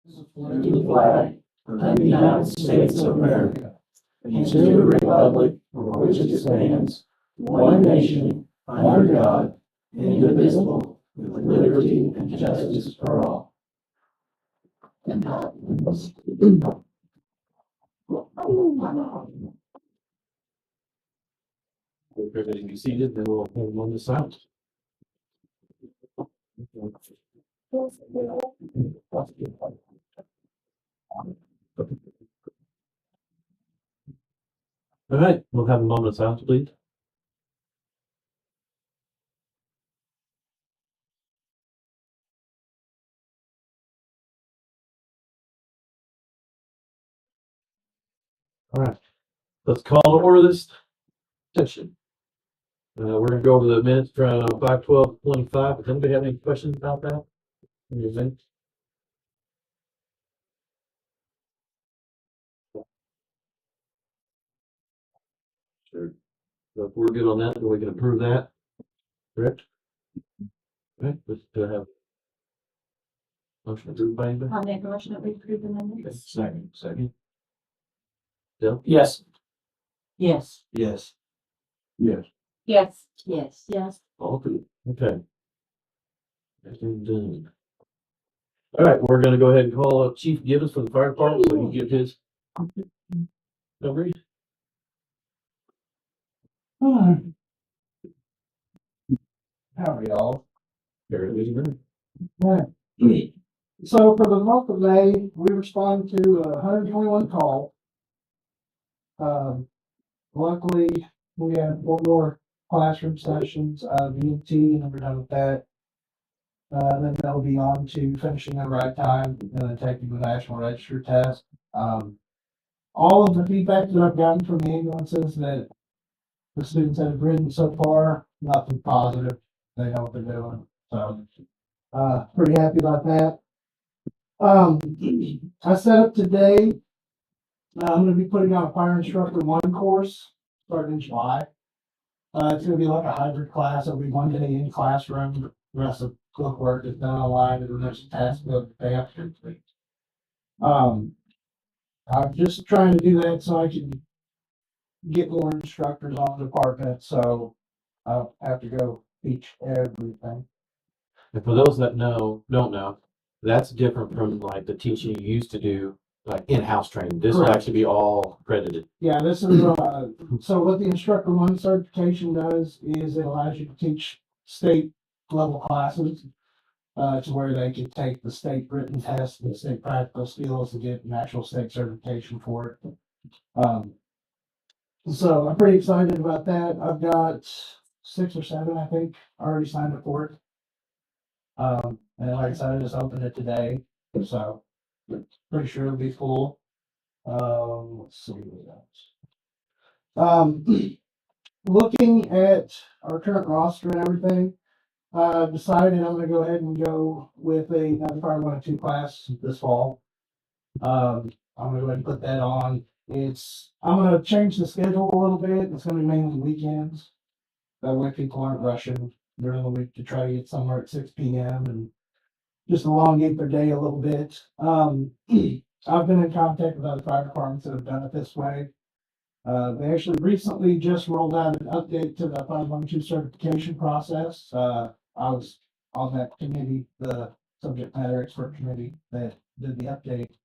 to the flag of the United States of America, and to the republic for which it stands, one nation, under God, indivisible, with liberty and justice for all. If everybody be seated, then we'll have one this out. All right, we'll have a moment of silence, please. All right, let's call to order this session. We're gonna go over the minutes from 5/12/25. Does anybody have any questions about that? In your minutes? Sure. So if we're good on that, then we can approve that. Correct? Okay, let's have motion approved by anybody? I'll make a motion that we approve the minutes. Second. Dale? Yes. Yes. Yes. Yes. Yes. Yes. Yes. All approved. Okay. Everything done. All right, we're gonna go ahead and call up Chief Gibbons from the fire department so he can give his summary. How are y'all? Very good. So for the month of May, we responded to 121 calls. Luckily, we had 4 more classroom sessions, VT, and we're done with that. Then they'll be on to finishing their ride time and then taking the National Register test. All of the feedback that I've gotten from the ambulances that the students have ridden so far, nothing positive. They know what they're doing. So, pretty happy about that. I set up today. I'm going to be putting on a fire instructor 1 course starting in July. It's going to be like a hybrid class. It'll be 1 day in classroom. The rest of the work is done online, and then there's a task the day after. I'm just trying to do that so I can get more instructors on the department. So I don't have to go teach everything. And for those that don't know, that's different from like the teaching you used to do, like in-house training. This will Correct. actually be all accredited. Yeah, this is so what the instructor 1 certification does is it allows you to teach state level classes to where they can take the state written test and the state practical skills to get an actual state certification for it. So I'm pretty excited about that. I've got 6 or 7, I think, already signed up for it. And like I said, I just opened it today, so pretty sure it'll be full. Let's see what else. Looking at our current roster and everything, decided I'm gonna go ahead and go with another Fire 1 and 2 class this fall. I'm gonna go ahead and put that on. I'm gonna change the schedule a little bit. It's gonna be mainly weekends. That way people aren't rushing during the week to try to get somewhere at 6 p.m. and just elongate their day a little bit. I've been in contact with other fire departments that have done it this way. They actually recently just rolled out an update to the 512 certification process. I was on that committee, the subject matter expert committee that did the update.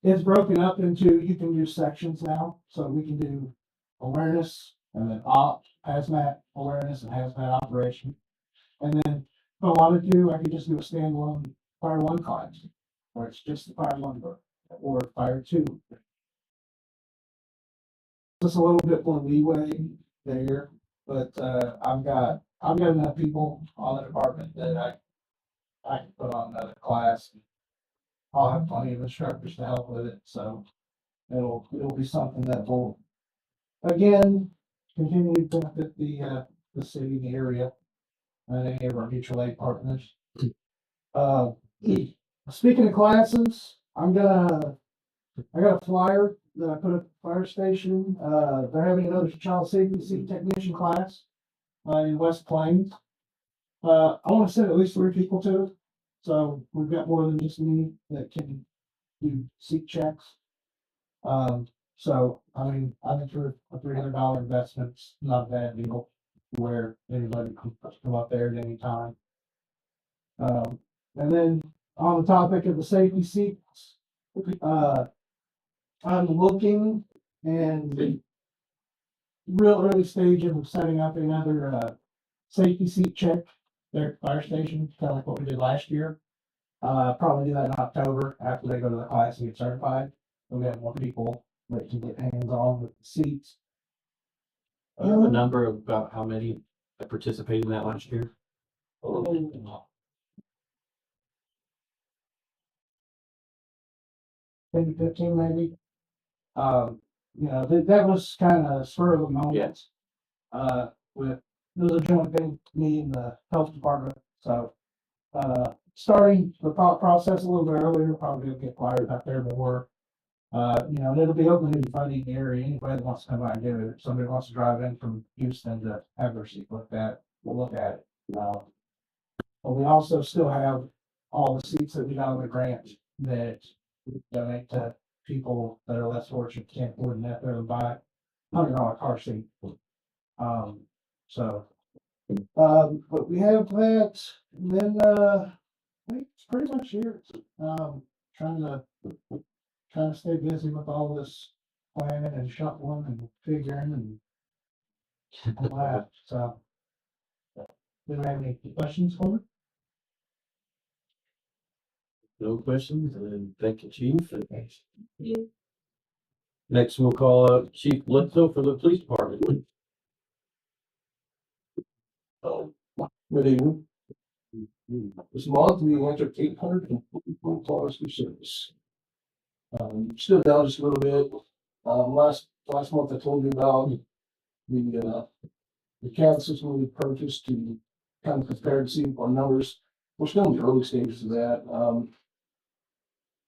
It's broken up into, you can do sections now, so we can do awareness and then hazmat awareness and hazmat operation. And then if I wanted to, I could just do a standalone Fire 1 class, where it's just the Fire 1 book, or Fire 2. Just a little bit more leeway there, but I've got enough people on the department that I can put on another class. I'll have plenty of instructors to help with it, so it'll be something that will again continue to benefit the city, the area, and any of our mutual aid partners. Speaking of classes, I got a flyer that I put at the fire station. They're having another child safety technician class in West Plains. I want to send at least 3 people to it. So we've got more than just me that can do seat checks. So, I mean, I think for a $300 investment's not a bad deal where anybody can come up there at any time. And then on the topic of the safety seats, I'm looking and real early stage of setting up another, safety seat check there at the fire station, kind of like what we did last year. Probably do that in October after they go to the class and get certified. We'll have more people that can get hands on with the seats. Do you have a number of about how many that participated in that last year? Maybe 15 maybe. That was kind of spur of the moment. With, it was a joint thing, me and the health department, so, starting the thought process a little bit earlier, probably will get flyers out there more. And it'll be open to anybody in the area, anybody that wants to come by and do it. If somebody wants to drive in from Houston to have their seat looked at, we'll look at it. But we also still have all the seats that we got on the grant that we donate to people that are less fortunate, can't afford to necessarily buy $100 car seat. But we have that, and then, I think it's pretty much here. Trying to stay busy with all this planning and shuffling and figuring and all that, so. Do you have any questions for me? No questions, and then thank you, Chief. Next, we'll call out Chief Bledsoe for the police department. Good evening. This month we entered 844 calls for service. Still down just a little bit. Last month I told you about the CAD system we purchased to kind of compare to see our numbers. We're still in the early stages of that.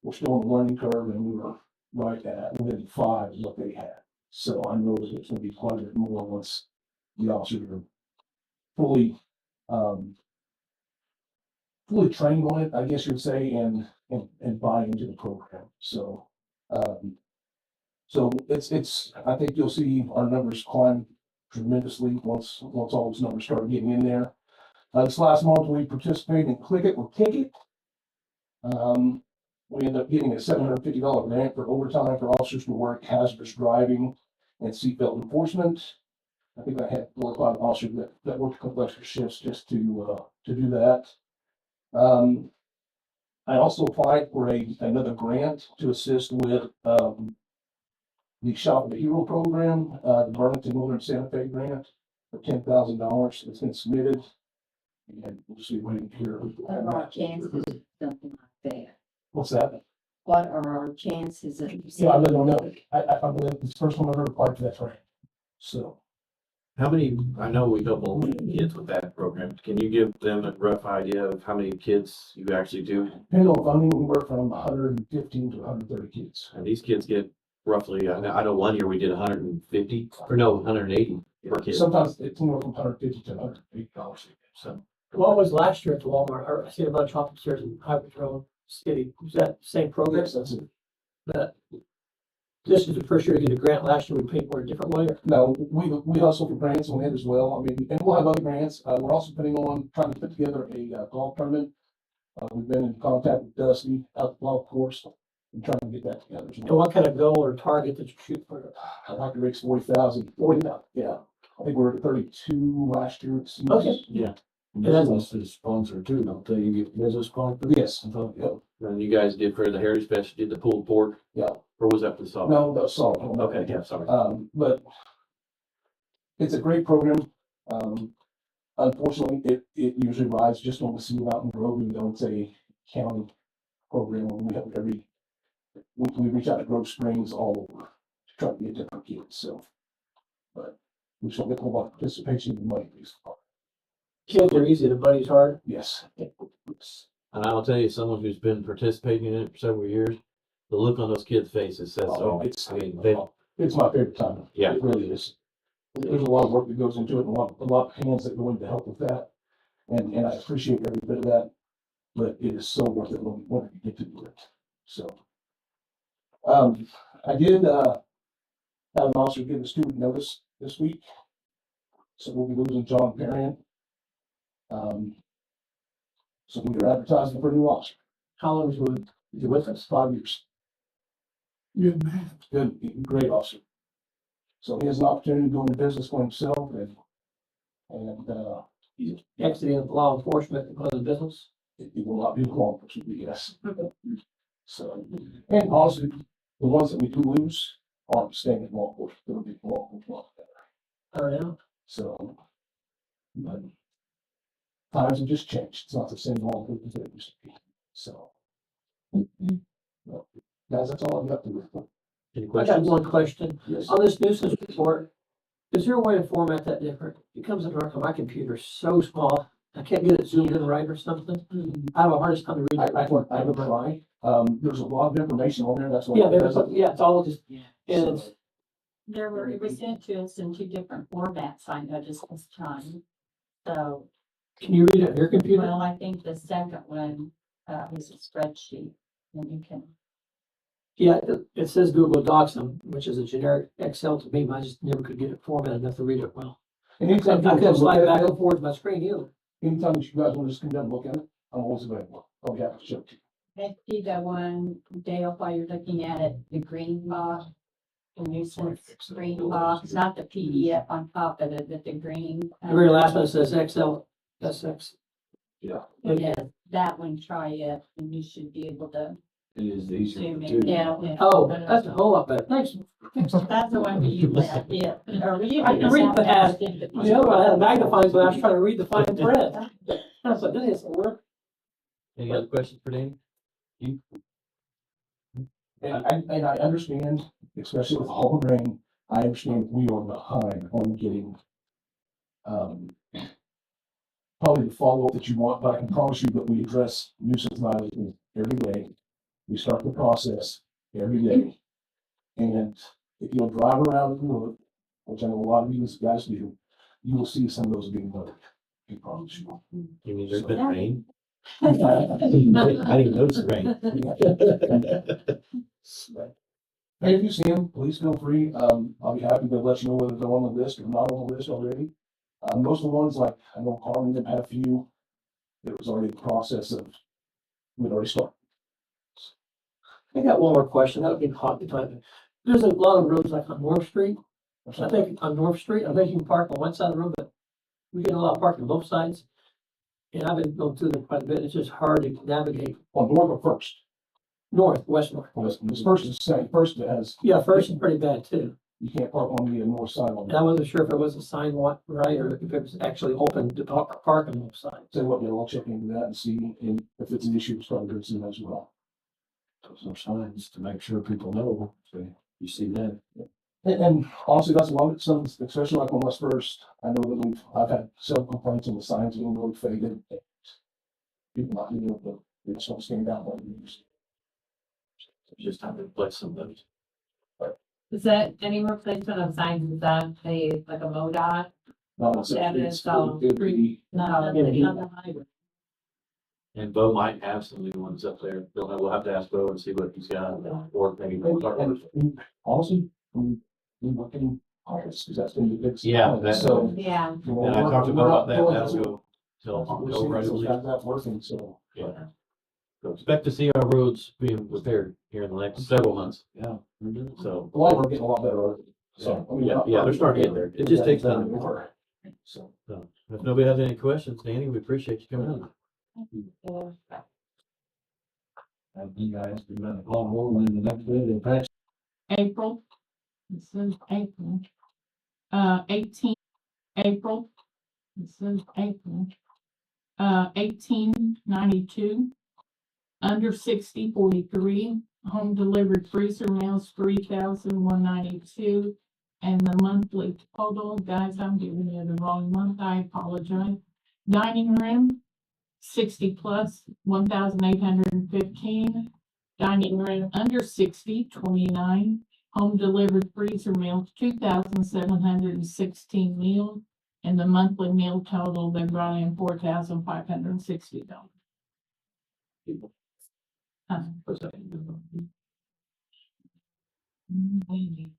We're still on the learning curve, and we were right at within 5 is what they had. So I know it's going to be quite a bit more once the officers are fully trained on it, I guess you would say, and buy into the program. So it's I think you'll see our numbers climb tremendously once all those numbers start getting in there. This last month we participated in Click It or Kick It. We ended up getting a $750 grant for overtime for officers to work hazardous driving and seatbelt enforcement. I think I had 4 or 5 officers that worked a couple extra shifts just to do that. I also applied for another grant to assist with the Shop of the Hero program, the Burlington Northern Santa Fe grant for $10,000. It's been submitted, and we'll see waiting here. What are our chances of something like that? What's that? What are our chances of? Yeah, I really don't know. I believe it's the first one I've ever applied for that grant. So. How many, I know we double kids with that program. Can you give them a rough idea of how many kids you actually do? Depending on funding, we work from 115 to 130 kids. And these kids get roughly, I know 1 year we did 150, or no, 180 per kid. Sometimes it's anywhere from 150 to $180. So. What was last year at the Walmart, or I see a bunch of officers in Highway Patrol City, was that the same program? Yes, that's it. That this is the first year to get a grant. Last year we paid for it a different way. No, we hustle for grants on it as well. I mean, and we'll have other grants. We're also putting on, trying to put together a golf tournament. We've been in contact with Dusty out at the golf course and trying to get that together as And well. what kind of goal or target did you shoot for? I'd like to raise 40,000. 40,000, yeah. I think we're at 32 last year. Okay. Yeah. Business is sponsored too, don't they? You get business sponsored? Yes. Yeah. And you guys did for the Heritage Fest, you did the pulled pork? Yeah. Or was that for the soft? No, that's solid. Okay, yeah, sorry. But it's a great program. Unfortunately, it usually rides just on the Sea Mountain Grove, even though it's a county program. We have we reach out to Grove Springs all over to try to get different kids. So, but we just don't get a whole lot of participation in money. Kids are easy, the money's hard. Yes. And I'll tell you, someone who's been participating in it for several years, the look on those kids' faces says so. I mean, It's my favorite time. Yeah. It really is. There's a lot of work that goes into it, and a lot of hands that go into help with that. And I appreciate every bit of that. but it is so worth it when you get to do it. So, I did, have an officer give a student notice this week. So we'll be losing John Perrin. So we are advertising for a new officer. How long was He's with us 5 years. Good man. Good, great officer. So he has an opportunity to go into business for himself and he's, exiting law enforcement and other business? it will not be long, yes. So, and also, the ones that we do lose aren't staying in law enforcement, they'll be law enforcement. I don't know. So, but times have just changed. It's not the same law enforcement that it used to be. So, well, guys, that's all I've got to report. Any I got questions? one question. Yes. On this nuisance report, is there a way to format that different? It comes into my computer so small, I can't get it zoomed in right or something. I have a hardest time to read it. I would try. There's a lot of information on there. That's what. Yeah, it's all just, Yeah. and it's, It was sent to us in two different formats, I noticed this time. So, can you read it on your computer? well, I think the second one, is a spreadsheet, and you can, Yeah, it says Google Docs, which is a generic Excel to me, but I just never could get it formatted enough to read it well. And I anytime you couldn't guys look slide back at it, and forth my screen either. anytime that you guys want to just come down and look at it, I'm always available. I'll be happy to show it to you. I see the one, Dale, while you're looking at it, the green box. The nuisance green box, not the PDF on top of it, but the green. The very last one says Excel, SX. Yeah. Yeah, that one, try it, and you should be able to It is easier zoom to in. do. Yeah. Oh, that's a whole lot better. Thanks. That's the one we use, yeah. Or we I can read the have- The other one I had a magnifying glass trying to read the fine print. I was like, this isn't work. Any other questions for Danny? And I understand, especially with all the rain, I understand we are behind on getting, probably the follow-up that you want, but I can promise you that we address nuisance violations every day. We start the process every day. And if you'll drive around the road, which I know a lot of you guys do, you will see some of those being murdered. I promise you. You mean there's been rain? I I didn't even notice the rain. Hey, if you see them, please feel free. I'll be happy to let you know whether they're on the list or not on the list already. Most of the ones, like, I know Carmen had a few. It was already the process of, we'd already started. I got one more question. That would be hot to time. There's a lot of roads like on North Street. I think on North Street, I think you can park on one side of the road, but we get a lot of parking on both sides. And I've been going through there quite a bit. It's just hard to navigate. On North or First? North, west, north. This First is the same. First it has, Yeah, first is pretty bad too. you can't park on the north side on And I that. wasn't sure if it was a sign right or if it was actually open to park on both sides. Tell you what, I'll check into that and see, and if it's an issue, it's probably good to see as well. Those are signs to make sure people know, so you see that. And honestly, that's a lot of some, especially like on West First, I know that I've had several complaints on the signs being really faded. People not being able to, they just don't stand down like they used to. Just time to replace some of those. Is that any replacement of signs, is that a, like a MoDOT? Not on Yeah, Sixth it's, Street, it'd be- No, Yeah, it's he- on the highway. And Bo might have some new ones up there. We'll have to ask Bo and see what he's got, or maybe we'll start with. and honestly, we working hard, because that's gonna be big. Yeah, that's- So. Yeah, And I talked to Bo about that, that'll go till We're go seeing right those away. guys not working, so. Yeah. So expect to see our roads being repaired here in the next several months, Yeah. so. A lot of them are getting a lot better. So. I mean, Yeah, they're starting to get there. It just takes time. So. So, if nobody has any questions, Danny, we appreciate you coming on. And you guys, we're gonna call roll in the next day, they pass. April. This is April. 18, April. This is April. 1892. Under 60, 43. Home delivered freezer meals, 3,192. And the monthly total, guys, I'm giving you the wrong month, I apologize. Dining room, 60 plus, 1,815. Dining room under 60, 29. Home delivered freezer meals, 2,716 meals. And the monthly meal total, they brought in $4,560. people. Um, What's that?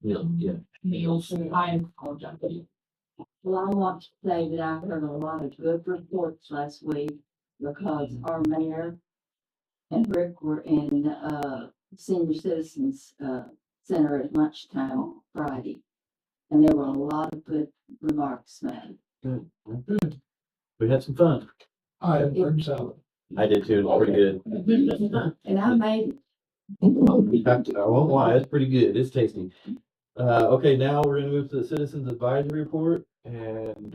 Yeah, yeah. Meals, I apologize. Well, I want to say that I heard a lot of good reports last week because our mayor and Rick were in, senior citizens, center at lunchtime Friday. And there were a lot of good remarks made. Good. We had some fun. I have heard so. I did too. It was pretty good. And I made, I won't lie, it's pretty good. It's tasty. Okay, now we're gonna move to the citizens advisory report and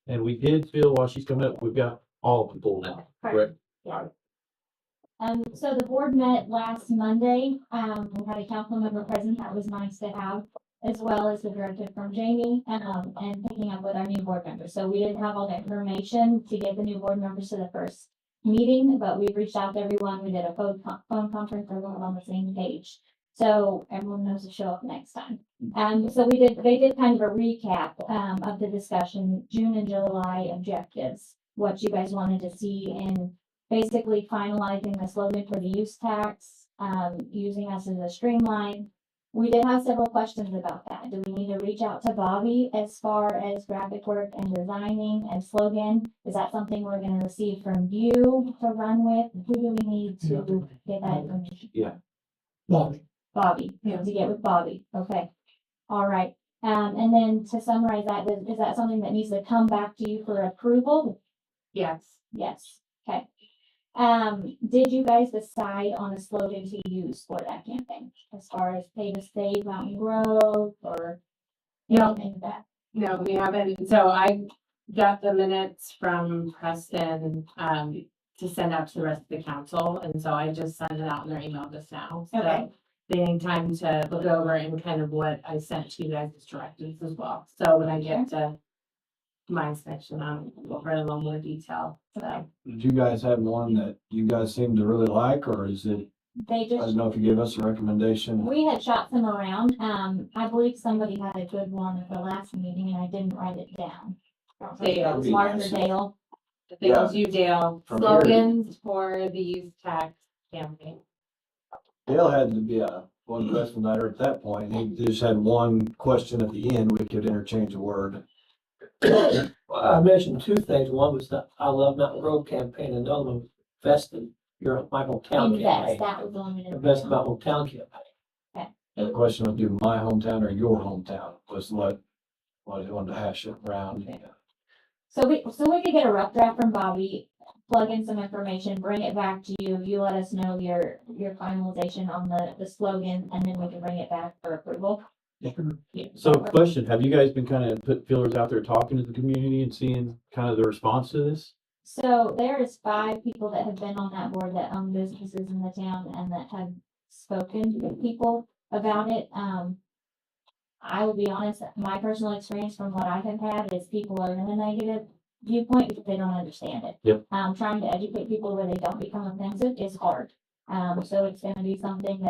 we did feel while she's coming up, we've got all of them full now, correct? So the board met last Monday. We had a council member present. That was nice to have, as well as the directive from Jamie, and picking up with our new board members. So we didn't have all the information to get the new board members to the first meeting, but we reached out to everyone. We did a phone conference, everyone on the same page. So everyone knows to show up next time. So they did kind of a recap, of the discussion, June and July objectives, what you guys wanted to see in basically finalizing the slogan for the use tax, using us as a streamline. We did have several questions about that. Do we need to reach out to Bobby as far as graphic work and designing and slogan? Is that something we're gonna receive from you to run with? Who do we need to get that information? Bobby. Bobby, to get with Bobby, okay. All right, and then to summarize that, is that something that needs to come back to you for approval? Yes. Yes, okay. Did you guys decide on a slogan to use for that campaign? As far as pay to save, mountain growth, or No. anything like that? No, we haven't. So I got the minutes from Preston, to send out to the rest of the council. And so I just sent it out in their email just now. So Okay. they need time to look over and kind of what I sent to you guys as directives as well. So when I get to my section, I'll go over in a little more detail. So Did you guys have one that you guys seem to really like, or is it, They I just, don't know if you give us a recommendation? we had shot some around. I believe somebody had a good one at the last meeting and I didn't write it down. Dale. Mark or Dale. thank you, Dale. From here. Slogans for the use tax campaign. Dale had to be one question I heard at that point. He just had one question at the end. We could interchange a word. I mentioned two things. One was the I Love Mountain Road campaign, and the other one was Invest in your my hometown Invest, campaign. that was the one we didn't. Invest in my hometown campaign. And the question would do my hometown or your hometown was what I wanted to hash it around. So we could get a rough draft from Bobby, plug in some information, bring it back to you. You let us know your finalization on the slogan, and then we can bring it back for approval. So question, have you guys been kind of put feelers out there talking to the community and seeing kind of the response to this? So there is 5 people that have been on that board that own businesses in the town and that have spoken with people about it. I will be honest, my personal experience from what I have had is people are in a negative viewpoint because they don't understand it. Yep. Trying to educate people where they don't become offensive is hard. So it's gonna be something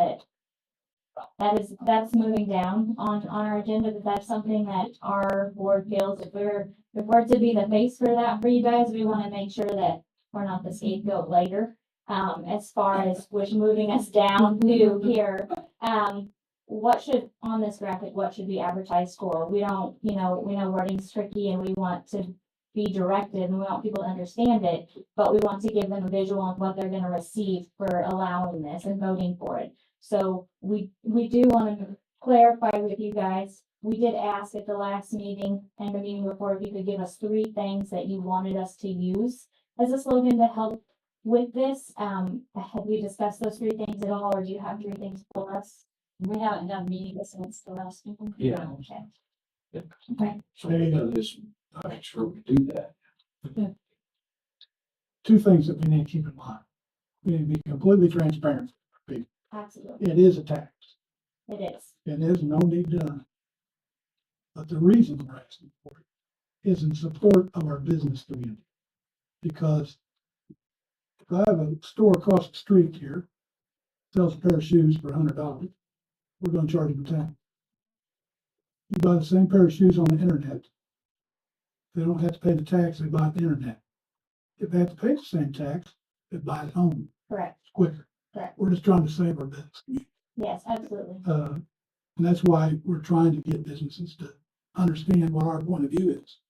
that's moving down on our agenda, but that's something that our board feels if we're to be the face for that for you guys, we wanna make sure that we're not the scapegoat later. As far as which moving us down to here, what should, on this graphic, what should be advertised for? We don't, we know wording's tricky and we want to be directed and we want people to understand it, but we want to give them a visual on what they're gonna receive for allowing this and voting for it. So we do want to clarify with you guys. We did ask at the last meeting and the meeting before if you could give us 3 things that you wanted us to use as a slogan to help with this. Have we discussed those 3 things at all, or do you have 3 things for us? we haven't had meetings since the last meeting. Yeah. Okay. Okay. So we're gonna just make sure we do that. 2 things that we need to keep in mind. We need to be completely transparent. Absolutely. It is a tax. It is. It is no need done. But the reason we're asking for it is in support of our business community. Because if I have a store across the street here, sells a pair of shoes for $100, we're gonna charge them a tax. You buy the same pair of shoes on the internet. They don't have to pay the tax, they buy it on the internet. If they have to pay the same tax, that buy a home Correct, quicker. Correct. We're just trying to save our business. yes, absolutely. And that's why we're trying to get businesses to understand what our point of view is.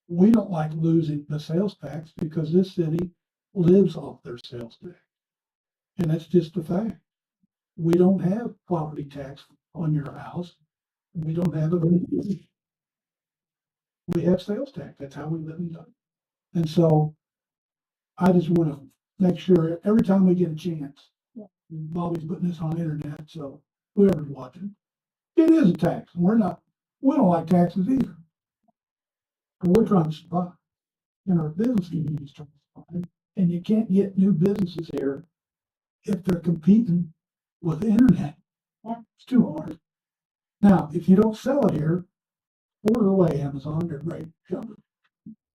We don't like losing the sales tax because this city lives off their sales tax. And that's just a fact. We don't have property tax on your house. We don't have it. We have sales tax. That's how we live and die. And so I just want to make sure every time we get a chance, Bobby's putting this on the internet, so whoever's watching, it is a tax. And we don't like taxes either. But we're trying to survive. And our business community is trying to survive. And you can't get new businesses here if they're competing with the internet. Yeah. It's too hard. Now, if you don't sell it here, order away Amazon, they're great.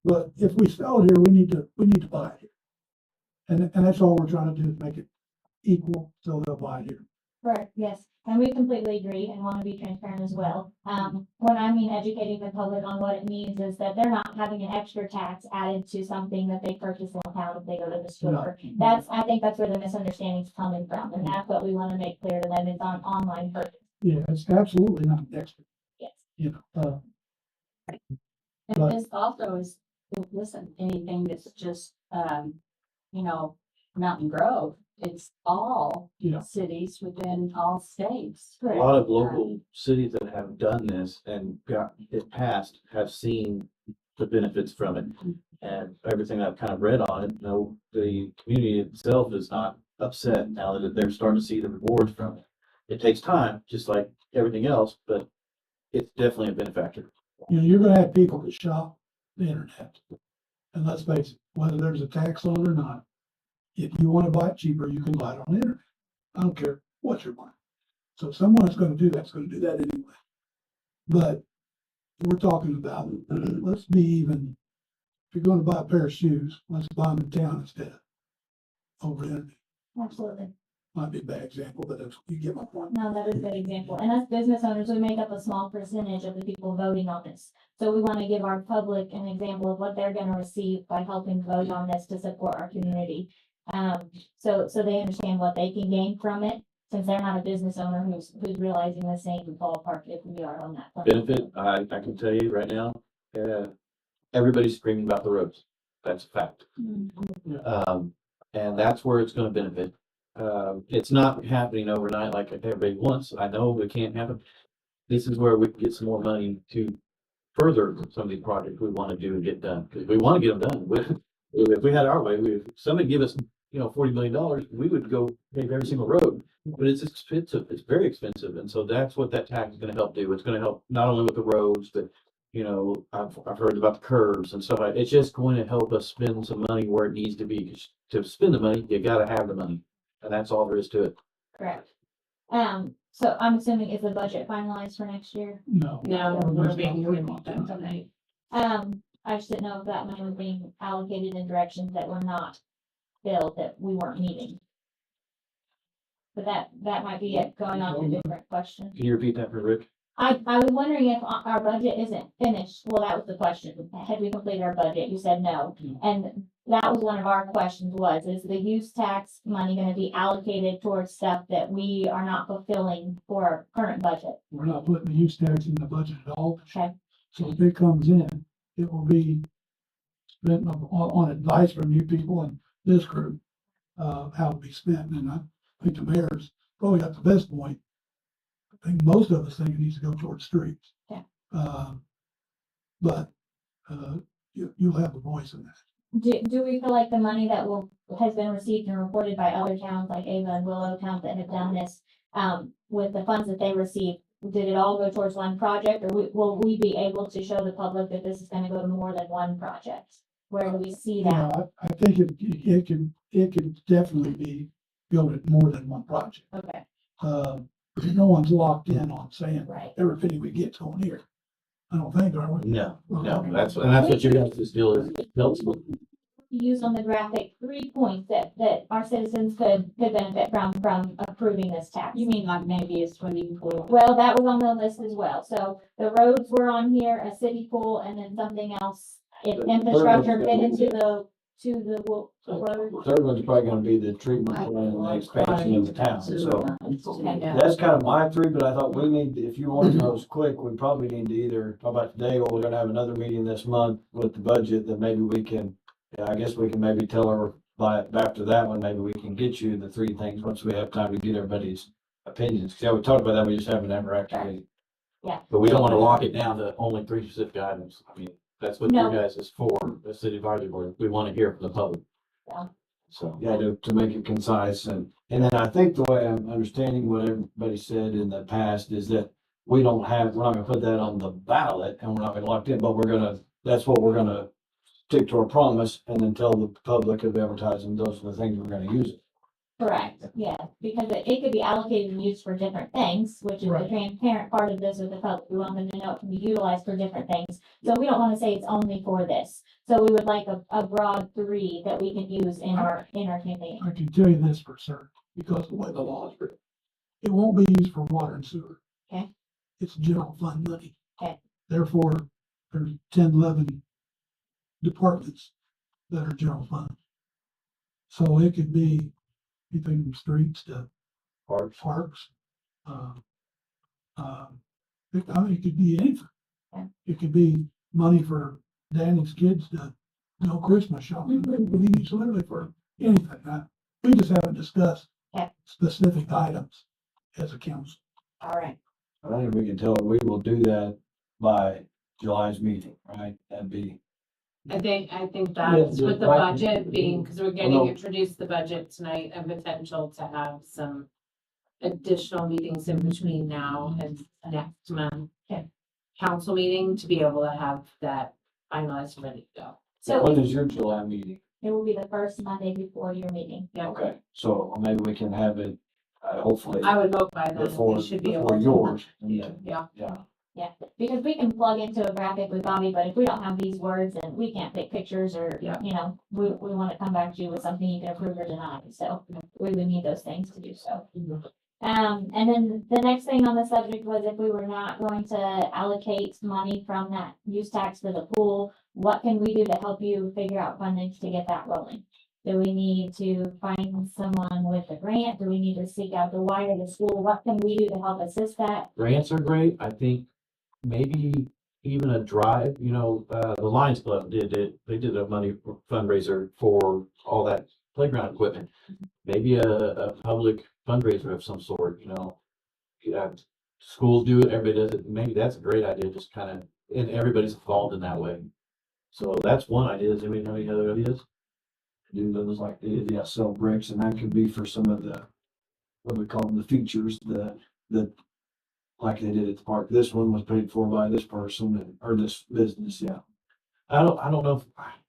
But if we sell it here, we need to buy it here. And that's all we're trying to do is make it equal so they'll buy it here. Right, yes, and we completely agree and want to be transparent as well. When I mean educating the public on what it means is that they're not having an extra tax added to something that they purchase in town if they go to the store. I think that's where the misunderstanding's coming from, and that's what we want to make clear to them is on online purchase. Yeah, it's absolutely not extra, Yes. you know, And But- this also is, listen, anything that's just, Mountain Grove, it's all Yeah. cities within all states. A lot of local cities that have done this and got it passed have seen the benefits from it. And everything I've kind of read on it, no, the community itself is not upset now that they're starting to see the rewards from it. It takes time, just like everything else, but it's definitely a benefactor. You know, you're gonna have people that shop the internet. And let's face it, whether there's a tax on it or not, if you wanna buy it cheaper, you can buy it on the internet. I don't care what you're buying. So if someone is gonna do that's gonna do that anyway. But we're talking about, let's be even, if you're gonna buy a pair of shoes, let's buy them in town instead of over the internet. Absolutely. Might be a bad example, but you get my point. No, that is a good example. And as business owners, we make up a small percentage of the people voting on this. So we want to give our public an example of what they're going to receive by helping vote on this to support our community. So they understand what they can gain from it, since they're not a business owner who's realizing the same ballpark if we are on that. Benefit, I can tell you right now, everybody's screaming about the roads. That's a fact. And that's where it's gonna benefit. It's not happening overnight like everybody wants. I know it can't happen. This is where we can get some more money to further some of these projects we want to do and get done, because we want to get them done. If we had our way, if somebody give us, $40 million, we would go pave every single road. But it's expensive. It's very expensive. And so that's what that tax is gonna help do. It's gonna help not only with the roads, but I've heard about the curves and stuff like, it's just going to help us spend some money where it needs to be. 'Cause to spend the money, you gotta have the money. And that's all there is to it. Correct. So I'm assuming is the budget finalized for next year? No. No, We're we're just being not worried about that that. tonight. I just didn't know if that money was being allocated in directions that were not filled, that we weren't meeting. But that might be it, going on to a different question. Can you repeat that for Rick? I was wondering if our budget isn't finished. Well, that was the question. Had we completed our budget? You said no. And that was one of our questions is the use tax money gonna be allocated towards stuff that we are not fulfilling for our current budget? We're not putting the use tax in the budget at all. Okay. So if it comes in, it will be spent on advice from you people and this group, how it'll be spent. And I think the mayor's probably got the best point. I think most of us think it needs to go towards streets. Yeah. But you'll have a voice in that. Do we feel like the money that has been received and reported by other towns like Ava and Willow towns that have done this, with the funds that they received, did it all go towards one project, or will we be able to show the public that this is gonna go to more than one project? Where do we see that? Yeah, I think it can definitely be built at more than one project. Okay, No one's locked in on saying right. every penny we get's going here. I don't think, are we? No, that's what your guys' deal is. Helps with. Use on the graphic 3 points that our citizens could benefit from approving this tax. You mean like maybe a swimming pool? Well, that was on the list as well. So the roads were on here, a city pool, and then something else. If infrastructure fit into the to the road. Third one's probably gonna be the treatment plant and the expansion of the town, so. That's kind of my three, but I thought we need, if you want those quick, we probably need to either, how about today, or we're gonna have another meeting this month with the budget, that maybe we can, yeah, I guess we can maybe tell her by, after that one, maybe we can get you the three things, once we have time to get everybody's opinions. 'Cause, yeah, we talked about that, we just haven't ever actually. But we don't wanna lock it down to only three specific items. I mean, that's what No. you guys is for, the city advisory board. We wanna hear from the public. Yeah. So. Yeah, to make it concise, and then I think the way I'm understanding what everybody said in the past is that we're not gonna put that on the ballot, and we're not gonna lock it in, but that's what we're gonna stick to our promise, and then tell the public of advertising, those are the things we're gonna use it. Correct, yeah, because it could be allocated and used for different things, which is the Right. transparent part of this with the public. We want them to know it can be utilized for different things. So we don't wanna say it's only for this. So we would like a broad three that we can use in our campaign. I can tell you this for certain, because the way the law is written. It won't be used for water and sewer. Okay. It's general fund money. Okay. Therefore, there's 10, 11 departments that are general fund. So it could be anything from streets to parks. It could be anything. Okay. It could be money for Danny's kids to go Christmas shopping. It could be used literally for anything. We just haven't discussed Okay. specific items as a council. All right, I think we can tell her we will do that by July's meeting, right? That'd be, I think that's with the budget being, because we're no. getting introduced the budget tonight and potential to have some additional meetings in between now and next month. Okay. Council meeting to be able to have that finalized and ready to go. so when is your July meeting? it will be the first Monday before your meeting. Okay, so maybe we can have it, hopefully I would hope by then before, we should be able before to. yours. Yeah. Yeah. Yeah, because we can plug into a graphic with Bobby, but if we don't have these words and we can't take pictures or, Yeah. we want to come back to you with something you can approve or deny, so we would need those things to do so. And then the next thing on the subject was if we were not going to allocate money from that use tax for the pool, what can we do to help you figure out funding to get that rolling? Do we need to find someone with a grant? Do we need to seek out the wire to the school? What can we do to help assist that? Grants are great. I think maybe even a drive, the Lions Club did it. They did a money fundraiser for all that playground equipment. Maybe a public fundraiser of some sort, schools do it, everybody does it. Maybe that's a great idea, just kind of, and everybody's involved in that way. So that's one idea. Does anybody have any other ideas? Do those like, yeah, sell bricks, and that could be for some of the, what we call them, the features, like they did at the park. This one was paid for by this person, or this business, yeah. I don't know if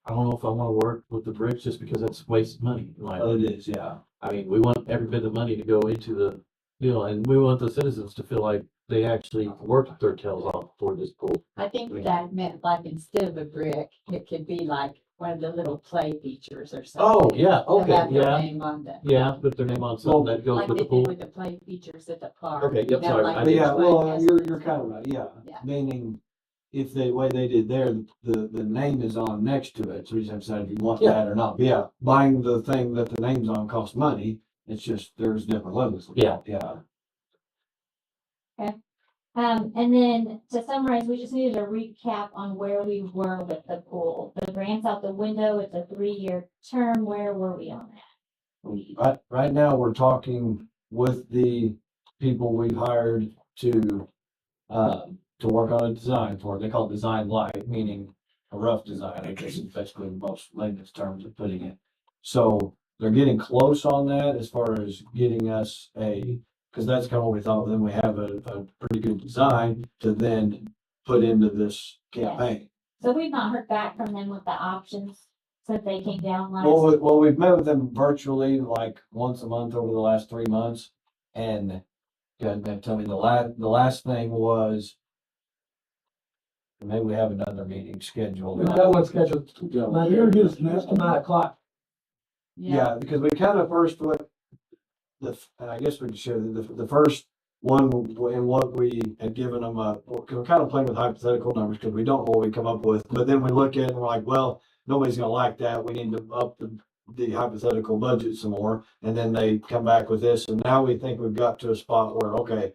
I want to work with the bricks just because that's wasted money. Oh, it is, yeah. I mean, we want every bit of money to go into the deal, and we want the citizens to feel like they actually worked their tails off for this pool. I think that meant like instead of a brick, it could be like one of the little play features or something. Oh, yeah, To okay, have their yeah, name on the. yeah, put their name on something that goes Like with they the pool. did with the play features at the park. Okay, yep, You know, sorry, like I But didn't- each yeah, one well, has- you're kind of right, yeah. Yeah. Meaning, if the way they did there, the name is on next to it, so you just have to decide if you want Yeah. that or not. But yeah, buying the thing that the name's on costs money, it's just, there's different levels. Yeah. Yeah. And then to summarize, we just needed a recap on where we were with the pool. The grant's out the window, it's a 3-year term, where were we on that? Right now, we're talking with the people we've hired to work on a design for it. They call it design light, meaning a rough design, I guess is basically the most layman's terms of putting it. So they're getting close on that as far as getting us because that's kind of what we thought, then we have a pretty good design to then put into this campaign. So we've not heard back from them with the options since they came down last. Well, we've met with them virtually like once a month over the last 3 months. And God, man, tell me the last thing was, maybe we have another meeting scheduled. We've got one scheduled. Here it is, next At 9 o'clock. Yeah, because we kind of first went, and I guess we can share the first one and what we had given them, we're kind of playing with hypothetical numbers because we don't know what we come up with. But then we look at it and we're like, well, nobody's gonna like that, we need to up the hypothetical budget some more, and then they come back with this, and now we think we've got to a spot where, okay,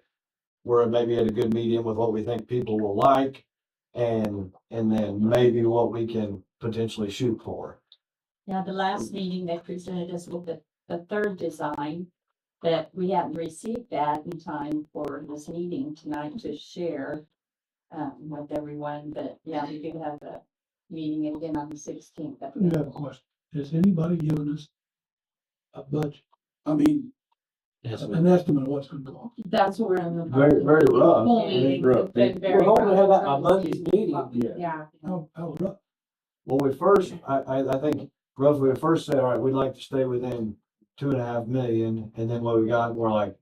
we're maybe at a good medium with what we think people will like, and then maybe what we can potentially shoot for. Now, the last meeting, they presented us with the third design, that we hadn't received that in time for this meeting tonight to share with everyone, but yeah, we do have a meeting again on the 16th. I have a question. Has anybody given us a budget? I mean, an estimate of what's gonna go on? That's where I'm. Very rough. Meetings have been very We're hoping to have that by rough. Monday's meeting. Yeah. How rough? Well, we first, I think roughly we first said, all right, we'd like to stay within 2.5 million, and then what we got, we're like,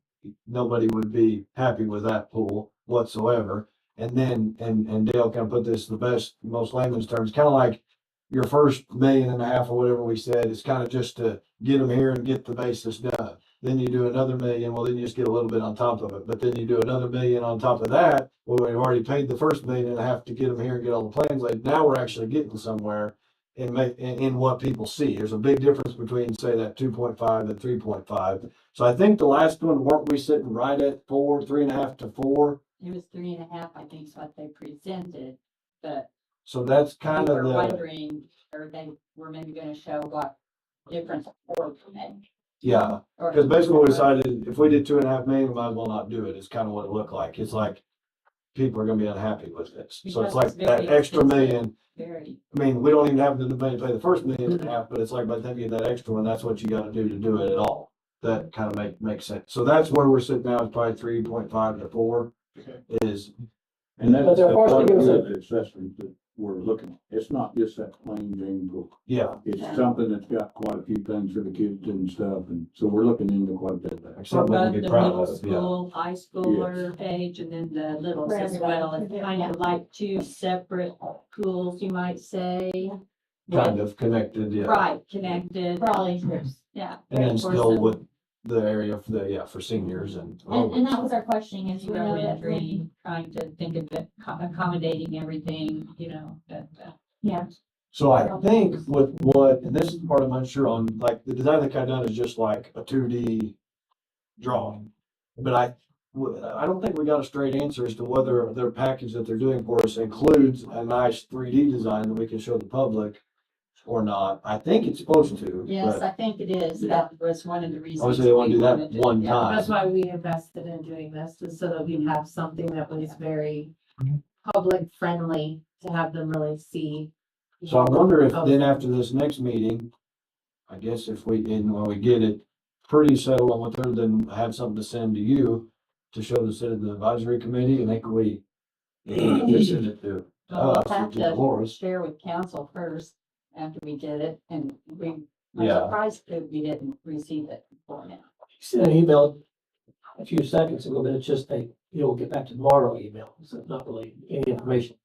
nobody would be happy with that pool whatsoever. And then, and Dale kind of put this in the best, most layman's terms, kind of like your first 1.5 million or whatever we said, is kind of just to get them here and get the basis done. Then you do another 1 million, well, then you just get a little bit on top of it, but then you do another 1 million on top of that. Well, we've already paid the first 1.5 million to get them here and get all the plans laid. Now we're actually getting somewhere in what people see. There's a big difference between, say, that 2.5 and 3.5. So I think the last one, weren't we sitting right at 3.5 to 4? It was 3.5, I think, is what they presented, but So that's we kind were of the, wondering, or they were maybe gonna show what difference or yeah. or- Because basically we decided if we did 2.5 million, we might as well not do it. It's kind of what it looked like. It's like people are gonna be unhappy with this. So it's Because like it's very that extra expensive. million. Very, I mean, we don't even have the money to pay the first 1.5 million, but it's like by the time you get that extra one, that's what you gotta do to do it at all. That kind of makes sense. So that's where we're sitting now, is probably 3.5 to 4 is, And that's But they're the forced to part give us of the accessories that we're looking at. It's not just that plain Jane book. yeah. It's something that's got quite a few things for the kids and stuff, and so we're looking into quite a bit of that. Like for something we both can the be proud middle of, yeah. school, high schooler age, and then the littles For as everybody. well. It's kind of like two separate schools, you might say. Kind of connected, yeah. Right, connected. For all age groups. Yeah. And then For still some with the area for the, yeah, for seniors and. And that was our questioning is, we know that Elementary, trying to think of it, accommodating everything, you know, that, yeah, So I think with what, and this is the part I'm unsure on, like the design that kind of done is just like a 2D drawing. But I don't think we got a straight answer as to whether their package that they're doing for us includes a nice 3D design that we can show the public or not. I think it's supposed to, yes, but I think it is. That was one of the reasons. obviously they want to we do that wanted to- one yeah. time. That's why we invested in doing this, is so that we'd have something that was very public friendly to have them really see. So I wonder if Oh. then after this next meeting, I guess if we, and when we get it pretty settled on what they're, then have something to send to you to show the citizen advisory committee, and think we send it to Well, us, we'll have to to Dolores. share with council first after we get it, and I'm Yeah. surprised that we didn't receive it before now. You sent an email a few seconds ago, but it's just we'll get back to tomorrow email, so it's not really any information.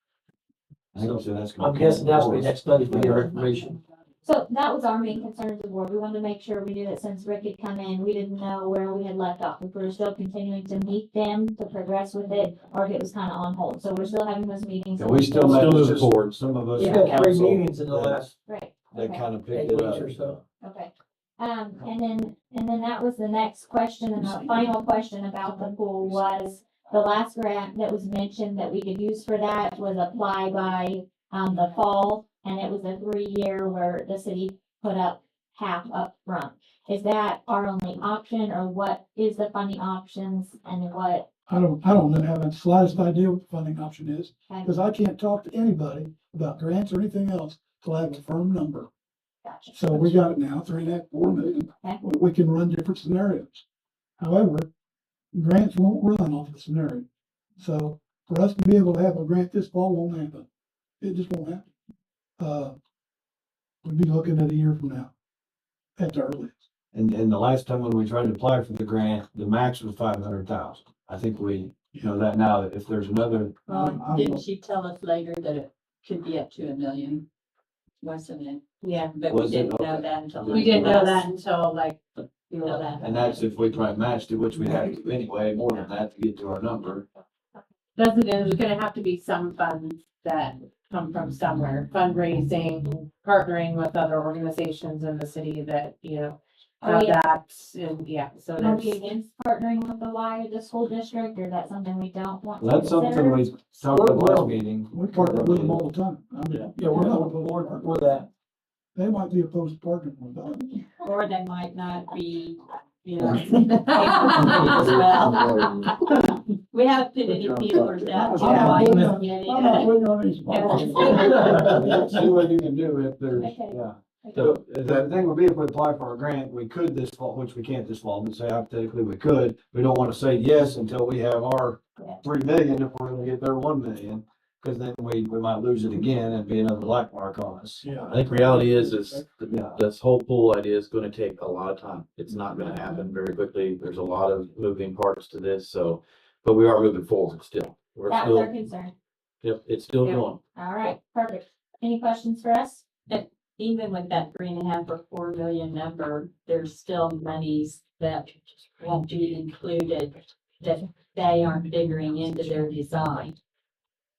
I think so that's gonna I'm come guessing that's from the Dolores. next Monday we get our information. so that was our main concern as a board. We wanted to make sure we knew that since Rick had come in, we didn't know where we had left off. If we were still continuing to meet them to progress with it, or if it was kind of on hold. So we're still having those meetings. Yeah, we still met, it's just some of us We've in got 3 council meetings in the last Right. that Okay. kind of 8 picked it weeks up. or so. Okay, and then that was the next question, and the final question about the pool was, the last grant that was mentioned that we could use for that was apply by, the fall, and it was a 3-year where the city put up half up front. Is that our only option, or what is the funding options, and what? I don't have the slightest idea what the funding option is, because I can't talk to anybody about grants or anything else till I have a firm number. Gotcha. So we got it now, 3.5, 4 million. Okay. We can run different scenarios. However, grants won't run off the scenario. So for us to be able to have a grant this fall won't happen. It just won't happen. We'd be looking at a year from now at the earliest. And the last time when we tried to apply for the grant, the max was 500,000. I think we know that now, that if there's another, Well, I- didn't she tell us later that it could be up to 1 million? Wasn't it? Yeah, But we Was it? didn't know Okay. that until. we didn't know that until like, You know that. and that's if we try and match it, which we have to anyway, more than that to get to our number. there's gonna have to be some funds that come from somewhere, fundraising, partnering with other organizations in the city that, Are have we, that, and yeah, so are we there's. against partnering with the Y or the school district, or is that something we don't want to That's something consider? we talked about last meeting. We partner with them all the time. I mean, Yeah, we're not on board with that. they might be opposed to partnering with us. Or they might not be, as Well. well. We haven't put any feelers out. I'm not putting on- yet. I'm not putting on any spot. See what you can do if there's, Okay. yeah. Okay. So the thing would be if we apply for a grant, we could this fall, which we can't this fall, but say hypothetically we could. We don't want to say yes until we have our Yeah. 3 million if we're gonna get their 1 million. Cause then we might lose it again and be another black mark on us. Yeah. I think reality is Yeah. this whole pool idea is gonna take a lot of time. It's not gonna happen very quickly. There's a lot of moving parts to this, so, but we are moving forward still. We're That was our still, concern. yep, it's still Yeah. going. All right, perfect. Any questions for us? Even with that 3.5 or 4 million number, there's still monies that won't be included that they aren't figuring into their design.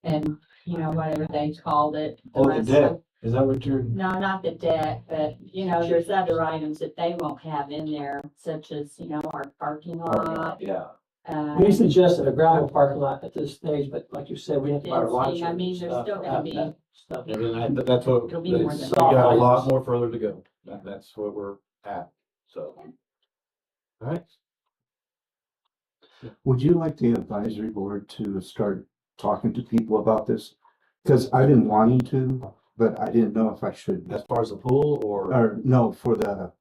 And, whatever they called it. Oh, the rest debt. of- Is that what you're? No, not the debt, but, there's other items that they won't have in there, such as, our parking lot. Yeah. We suggested a gravel parking lot at this stage, but like you said, we have to buy our Fencing, lights. I mean, there's still gonna be- Stuff. And that's what, It'll be more it's- than we got a that. lot more further to go. That's what we're at, so. All right. Would you like the advisory board to start talking to people about this? Cause I've been wanting to, but I didn't know if I should, As far as the pool or or no, for the,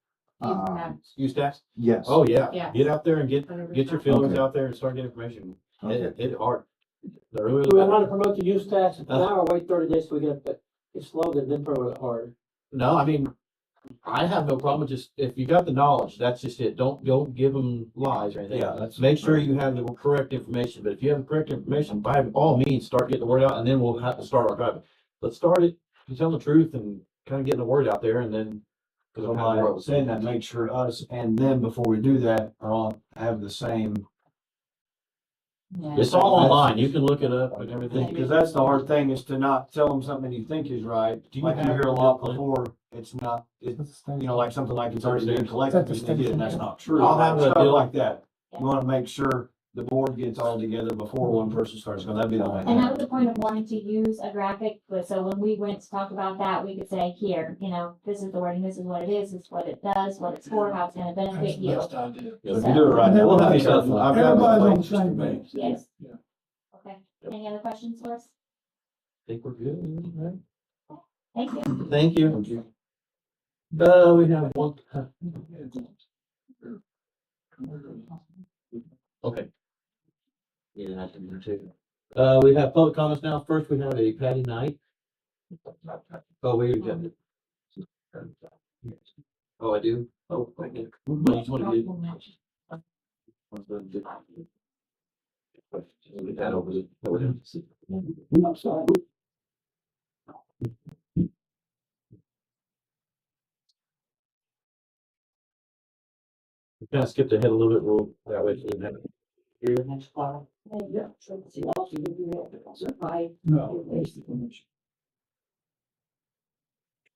use tax? yes. Oh, yeah. Yeah. Get out there and get your feelers Okay. out there and start getting information. Okay. It's hard. They're really, Do we really want bad. to promote the use tax now or wait 30 days till we get it slow and then promote it hard? No, I mean, I have no problem with just, if you got the knowledge, that's just it. Don't give them lies or anything. Yeah, that's. Make sure you have the correct information, but if you have the correct information, by all means, start getting the word out, and then we'll have to start our driving. Let's start it, tell the truth and kind of getting the word out there, and then. Cause So I'm by not, saying that, make sure us and them, before we do that, are all, have the same. it's all online, you can look it up and everything. Because that's the hard thing, is to not tell them something you think is right. Do you Like you have hear a a lot plan? before, it's not, it's, like something like it's already been collected, and they get it, and that's not true. I'll have a Stuff deal. like that. You wanna make sure the board gets all together before one person starts, because that'd be the only. And that was the point of wanting to use a graphic, but so when we went to talk about that, we could say, here, this is the wording, this is what it is what does, what it's for, how it's gonna That's benefit the you. best idea. Yeah, if you do it right, And we'll have everybody- something. I've got Everybody's on the the same plans. page. Yes. Yeah. Okay, any other questions for us? Think we're good, right? Thank you. Thank you. We have one. Okay. Yeah, I can do too. We have public comments now. First, we have a Patty Knight. Oh, we already got it. Oh, I do? Oh, thank you. I just want to get that over the. I'm sorry. Kind of skipped ahead a little bit, we'll, that way. we have it. Your next file. Yeah.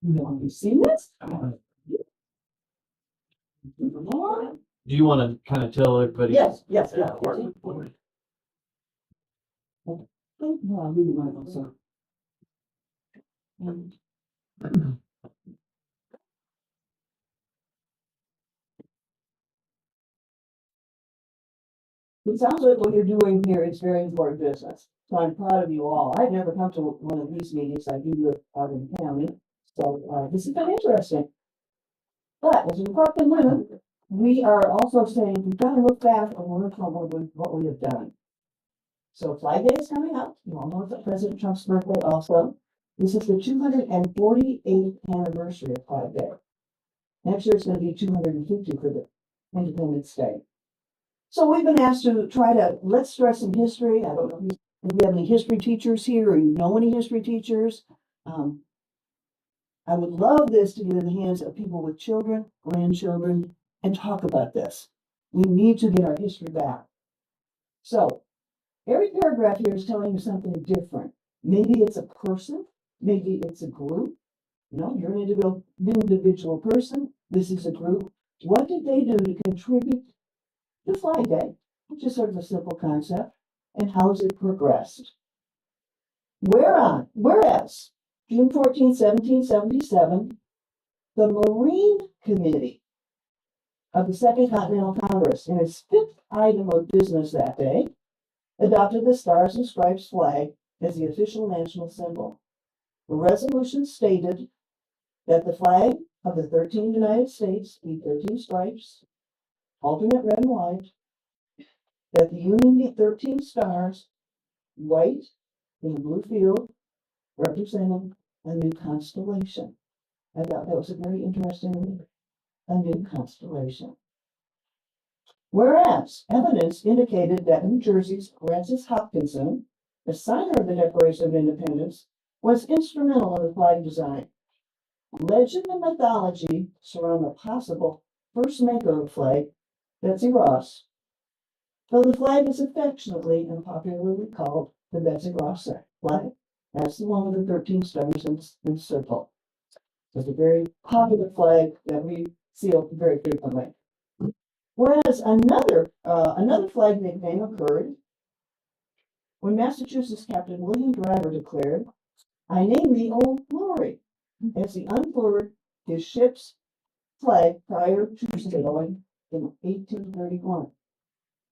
No. Have you seen this? Do you want to kind of tell everybody? Yes. No, I really want to, sir. It sounds like what you're doing here is very important business, so I'm proud of you all. I've never come to one of these meetings, I do live out in the county, so, this has been interesting. But as Parkland women, we are also saying, we've got to look back and learn from what we have done. So Flag Day is coming up, you all know it's President Trump's birthday also. This is the 248th anniversary of Flag Day. Next year it's gonna be 250 for the Independence Day. So we've been asked to let's stress some history. I don't know if we have any history teachers here or you know any history teachers. I would love this to get in the hands of people with children, grandchildren, and talk about this. We need to get our history back. So every paragraph here is telling you something different. Maybe it's a person, Maybe it's a group. No, you're an individual person. This is a group. What did they do to contribute to Flag Day? Which is sort of a simple concept. And how has it progressed? Whereas June 14, 1777, the Marine Committee of the Second Continental Congress, in its fifth item of business that day, adopted the Stars and Stripes flag as the official national symbol. The resolution stated that the flag of the 13 United States be 13 stripes, alternate red and white, that the Union be 13 stars, white in a blue field, representing a new constellation. I thought that was a very interesting, a new constellation. Whereas evidence indicated that New Jersey's Francis Hopkinson, the signer of the Declaration of Independence, was instrumental in the flag design. Legend and mythology surround the possible first maker of the flag, Betsy Ross, though the flag is affectionately and popularly called the Betsy Ross flag. That's the one with the 13 stars in circle. It's a very popular flag that we see very frequently. Whereas another flag nickname occurred when Massachusetts Captain William Driver declared, "I name thee Old Glory," as he unfurled his ship's flag prior to sailing in 1831.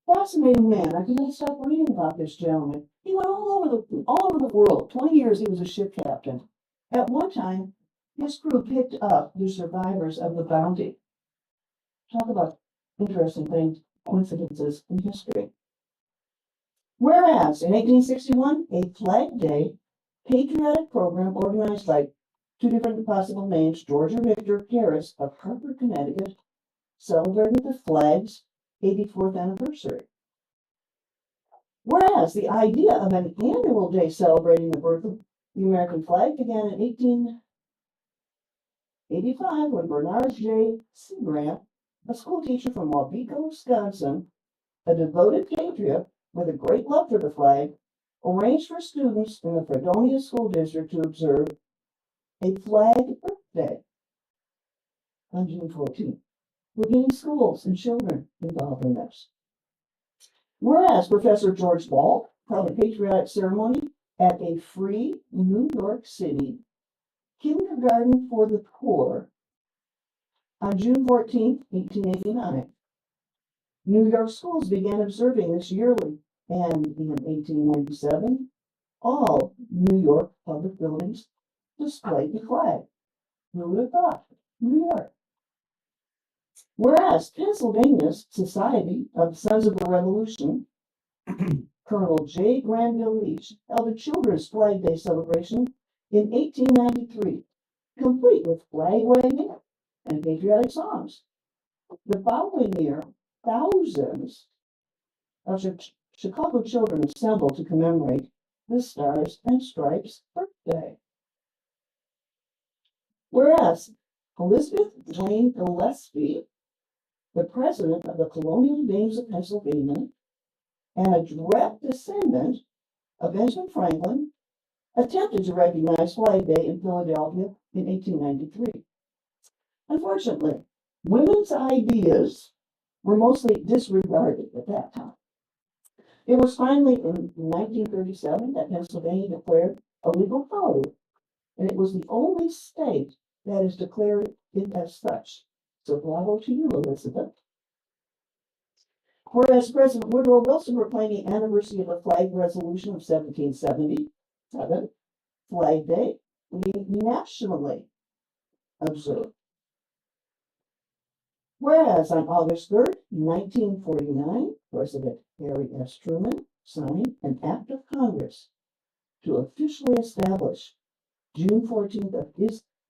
Fascinating man. I could not stop reading about this gentleman. He went all over the world. 20 years he was a ship captain. At one time, his crew picked up the survivors of the Bounty. Talk about interesting things, coincidences in history. Whereas in 1861, a Flag Day patriotic program organized by two different possible names, George and Victor Harris of Hartford, Connecticut, celebrated the flag's 84th anniversary. Whereas the idea of an annual day celebrating the birth of the American flag began in 1885 when Bernard J. Seagrant, a school teacher from Waubeco, Wisconsin, a devoted patriot with a great love for the flag, arranged for students in the Fredonia School District to observe a flag birthday on June 14th. We're getting schools and children involved in this. Whereas Professor George Ball held a patriotic ceremony at a free New York City kindergarten for the poor on June 14, 1889. New York schools began observing this yearly, and in 1897, all New York public buildings displayed the flag. Who would have thought? New York. Whereas Pennsylvania's Society of Sons of the Revolution, Colonel J. Granville Leach, held a Children's Flag Day celebration in 1893, complete with flag waving and patriotic songs. The following year, thousands of Chicago children assembled to commemorate the Stars and Stripes birthday. Whereas Elizabeth Jane Gillespie, the president of the Colonial Dames of Pennsylvania, and a direct descendant of Benjamin Franklin, attempted to recognize Flag Day in Philadelphia in 1893. Unfortunately, women's ideas were mostly disregarded at that time. It was finally in 1937 that Pennsylvania declared a legal holiday, and it was the only state that has declared it as such. So bravo to you, Elizabeth. Whereas President Woodrow Wilson proclaimed the anniversary of the Flag Resolution of 1777, Flag Day, we nationally observed. Whereas on August 3rd, 1949, President Harry S. Truman signed an act of Congress to officially establish June 14th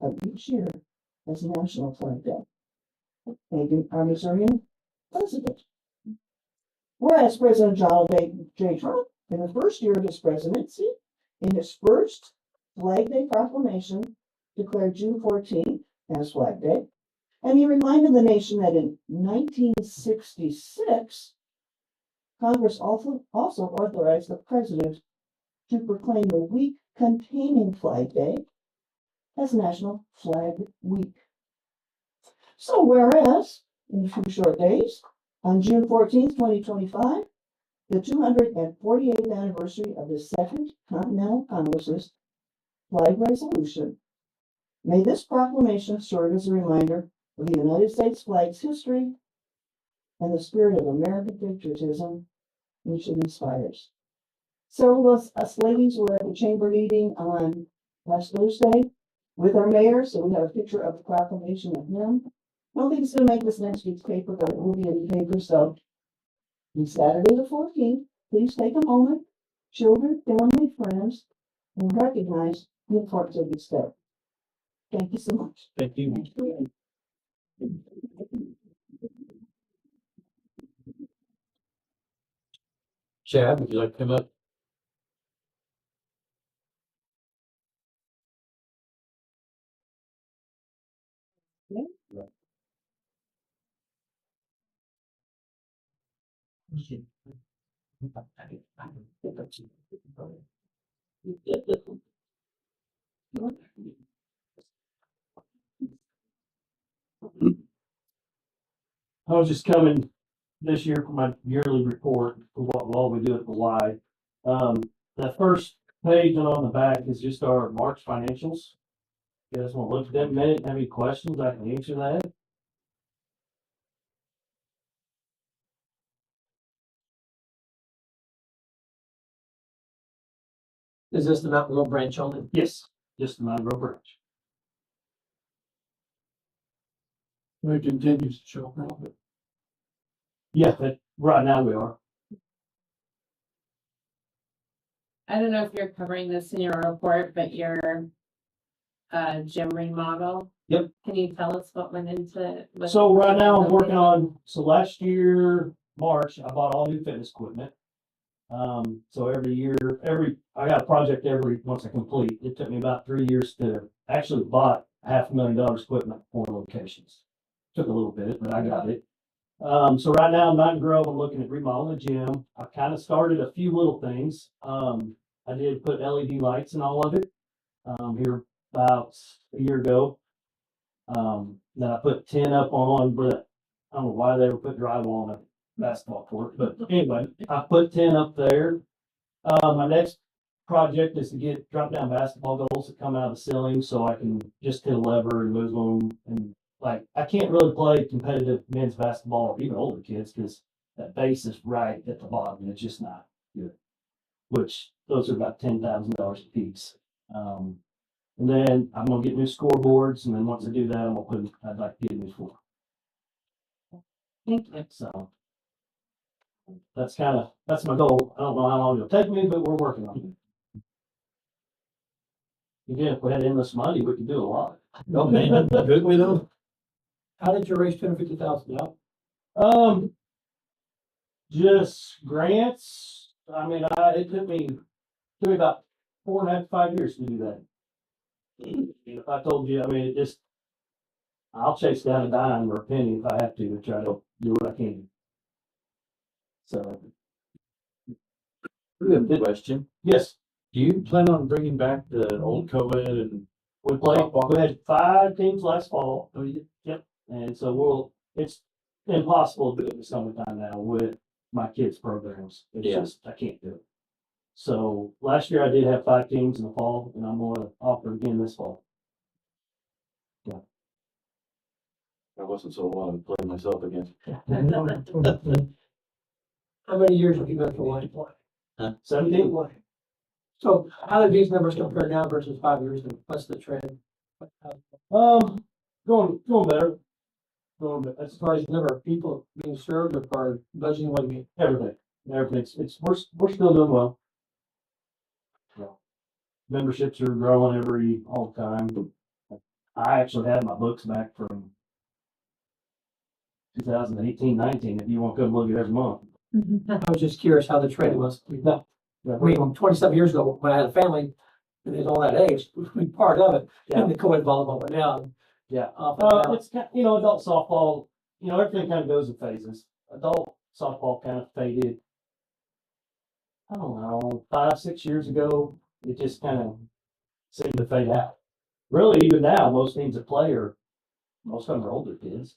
of each year as National Flag Day. Thank you, our Missourian president. Whereas President Donald J. Trump, in the first year of his presidency, in his first Flag Day proclamation, declared June 14th as Flag Day, and he reminded the nation that in 1966, Congress also authorized the president to proclaim the week containing Flag Day as National Flag Week. So whereas, in a few short days, on June 14th, 2025, the 248th anniversary of the Second Continental Congress's flag resolution, may this proclamation serve as a reminder of the United States flag's history and the spirit of American patriotism which it inspires. Several of us ladies were at the chamber meeting on last Thursday with our mayor, so we have a picture of the proclamation of him. I don't think it's gonna make this next week's paper, but it will be in the paper, so on Saturday the 14th, please take a moment, children, family, friends, and recognize the importance of this day. Thank you so much. Thank you. Chad, would you like to come up? I was just coming this year for my yearly report for what all we do at the Y. The first page and on the back is just our March financials. You guys want to look at that a minute? Have any questions? I can answer that. Is this the Mountain Grove branch only? Yes, just the Mountain Grove branch. It continues to show profit. Yeah, but right now we are. I don't know if you're covering this in your report, but your gym remodel. Yep. Can you tell us what went into? what- So right now I'm working on, so last year, March, I bought all new fitness equipment. So every year, I got a project once I complete. It took me about 3 years to actually bought $500,000 equipment for 4 locations. Took a little bit, but I got it. So right now in Mountain Grove, I'm looking at remodeling the gym. I kind of started a few little things. I did put LED lights in all of it, here about a year ago. Then I put 10 up on, but I don't know why they were put drywall on a basketball court, but anyway, I put 10 up there. My next project is to get drop down basketball goals that come out of the ceiling so I can just hit a lever and move them. And like, I can't really play competitive men's basketball or even older kids because that base is right at the bottom. It's just not good, which those are about $10,000 a piece. And then I'm gonna get new scoreboards, and then once I do that, I'd like to get a new floor. Thank you. So that's my goal. I don't know how long it'll take me, but we're working on it. Again, if we had endless money, we could do a lot. Oh, man, good we though? How did you raise $250,000? Just grants. I mean, it took me about 4.5 to 5 years to do that. If I told you, I mean, I'll chase down a dime or a penny if I have to try to do what I can. So. Good question. Yes, Do you plan on bringing back the old COVID and? we had 5 teams last fall. Oh, you did? Yep. And so it's impossible to do it in the summertime now with my kids' programs. It's Yeah. just, I can't do it. So last year I did have 5 teams in the fall, and I'm gonna offer again this fall. I wasn't so long to play myself again. How many years have you been for one? 17. So how do these numbers compare now versus 5 years ago? What's the trend? Going better. As far as the number of people being served or for budgeting, what do you mean? Everything. We're still doing well. Yeah. Memberships are growing all the time. I actually have my books back from 2018-19, if you want to come look at every month. I was just curious how the trend was. No. I mean, 27 years ago, when I had a family, and it's all that age, we were part of it, and the co-ed volleyball, but now. Yeah. Now, It's adult softball, everything kind of goes in phases. Adult softball kind of faded. I don't know, 5, 6 years ago, it just kind of seemed to fade out. really even now, most teams that play most of them are older kids.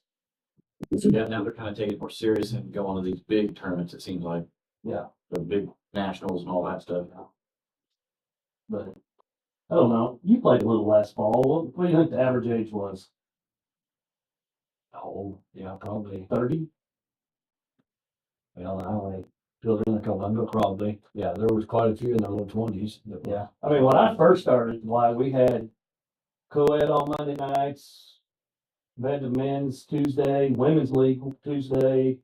So yeah, now they're kind of taking it more serious and going to these big tournaments, it seems like. Yeah. The big nationals and all that stuff. But I don't know. You played a little last fall. What do you think the average age was? Oh, yeah, probably. 30? Well, I only filled in a couple, but probably, yeah, there was quite a few in their low twenties. Yeah. I mean, when I first started, why we had co-ed on Monday nights, we had the men's Tuesday, women's league Tuesday,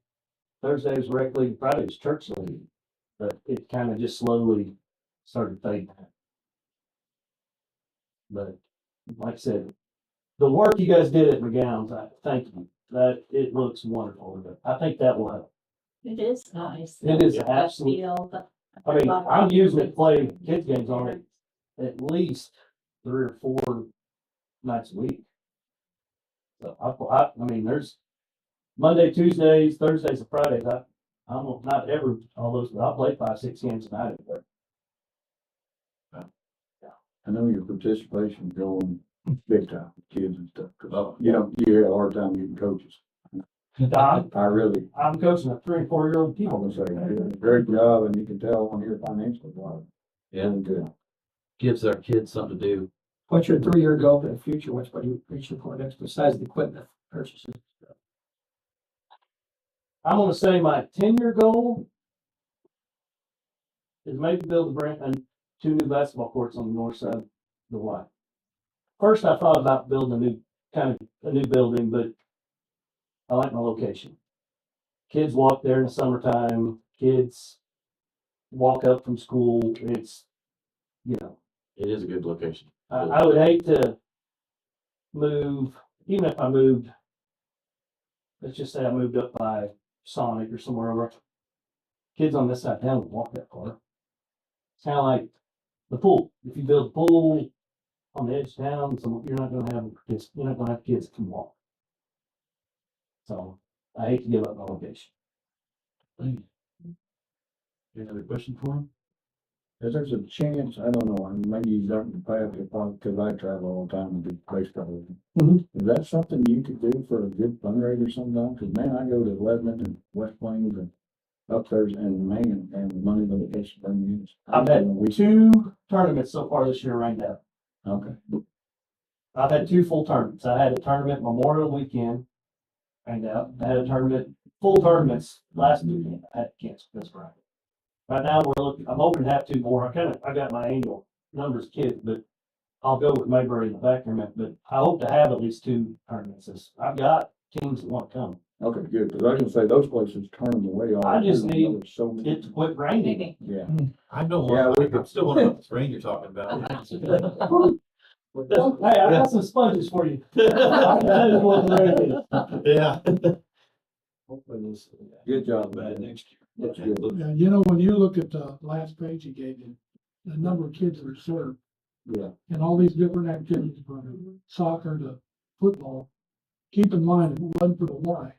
Thursday was rec league, Friday was church league. But it kind of just slowly started fading. But like I said, the work you guys did at McGowan's, I thank you. That it looks wonderful. I think that will help. It is nice. It is That absolutely. field. I mean, I'm using it to play kids games on it at least 3 or 4 nights a week. So I mean, there's Monday, Tuesdays, Thursdays, and Fridays. I'm not ever all those, but I'll play 5, 6 games a night. But I know your participation going big time with kids and stuff, cause you know, you had a hard time getting coaches. I really, I'm coaching a 3 and 4-year-old I people. was gonna say, you did a great job and you can tell on your financial job. Yeah, Good. gives our kids something to do. What's your 3-year goal for the future? What's what you reach for next besides the equipment purchases? I'm gonna say my 10-year goal is maybe build a brand and 2 new basketball courts on the north side of the Y. First, I thought about building a new building, but I like my location. Kids walk there in the summertime, kids walk up from school, it's, you know, It is a good location. I would hate to move, even if I moved, let's just say I moved up by Sonic or somewhere over. Kids on this side of town would walk that far. It's kind of like the pool. If you build a pool on the edge of town, so you're not gonna have kids, you're not gonna have kids that can walk. So I hate to give up my location. You have another question for him? If there's a chance, I don't know, and maybe you don't pass it on, cause I travel all the time and do baseball. Mhm. Is that something you could do for a good fundraiser sometime? Cause man, I go to Lebanon and West Plains and up there and man, and the money that it gets to bring in. I've had 2 tournaments so far this year rained out. Okay. I've had 2 full tournaments. I had a tournament Memorial Weekend, rained out. I had a tournament, full tournaments last weekend. I had to cancel this Friday. Right now, I'm hoping to have 2 more. I got my annual numbers of kids, but I'll go with Mayberry in the back tournament, but I hope to have at least 2 tournaments. I've got teams that want to come. Okay, good, cause I was gonna say, those places turn them away all. I just the time. need There's so many. It to quit raining. Yeah. I know, Yeah, we I'm still wondering what this rain you're talking about. Hey, I got some sponges for you. That is what the rain is. Yeah. Hopefully this. Good job, man, next year. That's good. Yeah, you know, when you look at the last page he gave you, the number of kids that are served Yeah. and all these different activities, from soccer to football, keep in mind, if it wasn't for the Y,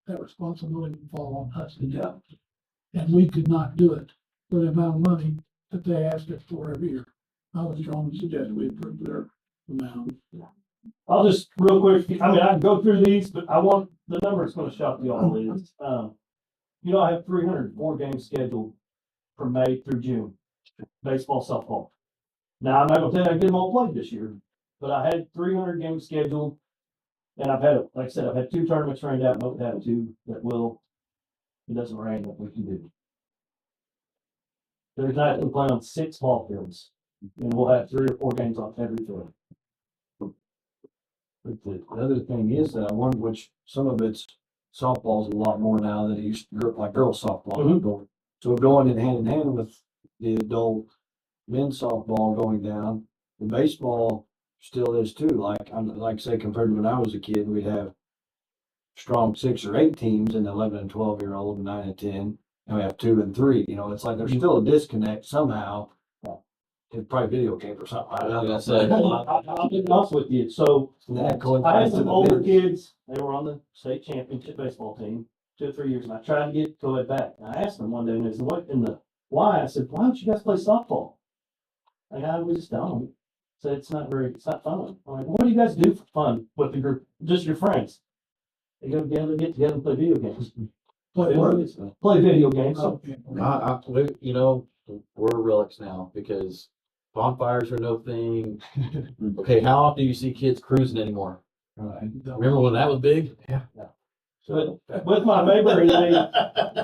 that responsibility would fall on us to do. And we could not do it for the amount of money that they asked us for every year. I would strongly suggest we approve their amount. I'll just real quick, I mean, I can go through these, but I want, the number is gonna shock you all is, you know, I have 304 games scheduled from May through June, baseball, softball. Now, I'm not gonna tell you I get them all played this year, but I had 300 games scheduled. And I've had, like I said, I've had 2 tournaments rained out, and hope to have 2 that will, it doesn't rain, that we can do. There's not, we play on 6 ball fields, and we'll have 3 or 4 games on every field. But the other thing is that I wonder which, some of it's softball's a lot more now than it used to, like girls softball. Mhm. So going in hand with the adult men's softball going down, the baseball still is too. Like say compared to when I was a kid, we'd have strong 6 or 8 teams in the 11 and 12-year-old, 9 and 10, and we have 2 and 3. You know, it's like there's still a disconnect somehow. It's probably video game or something. I don't know. I'll be honest with you, so That I had coincides some with older the kids, they were on the state championship baseball team 2 or 3 years, and I tried to get co-ed back. And I asked them one day, and they said, what in the, why? I said, why don't you guys play softball? And I was just don't. So it's not fun. I'm like, what do you guys do for fun with the group, just your friends? They go together, get together, and play video games. Play video games. Okay. You know, we're relics now because bonfires are no thing. Okay, how often do you see kids cruising anymore? Remember when that was big? Yeah. So with my Mayberry League,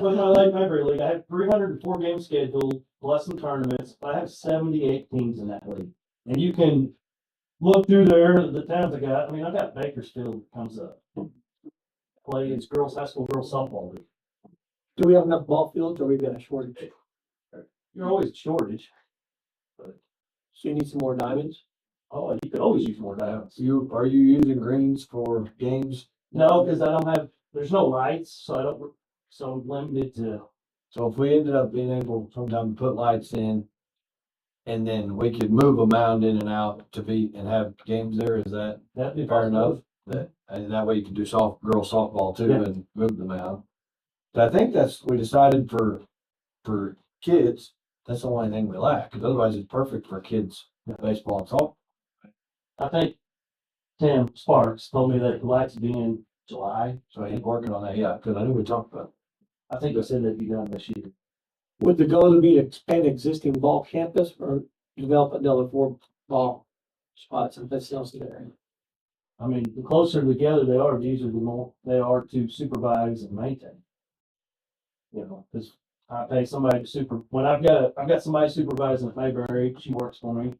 with my late Mayberry League, I have 304 games scheduled, plus some tournaments. I have 78 teams in that league. And you can look through there, the towns I got. I mean, I got Bakersfield comes up. Plays high school girls softball league. Do we have enough ball fields or we've got a shortage? You're always a shortage. But so you need some more diamonds? Oh, you could always use more diamonds. Are you using greens for games? No, because there's no lights, so I'm limited to. So if we ended up being able sometime to put lights in, and then we could move a mound in and out and have games there, is that'd be fair enough? And that way you can do girls softball too and move the mound. But I think we decided for kids, that's the only thing we lack, because otherwise it's perfect for kids, baseball and softball. I think Tim Sparks told me that the lights would be in July. So he's working on that, yeah, because I knew we talked about it. I think they said they'd be done this year. Would the goal be to expand existing ball campus or develop another 4 ball spots and facilities there? I mean, the closer together they are, the easier the more they are to supervise and maintain. You know, because I pay somebody when I've got somebody supervising at Mayberry, she works for me,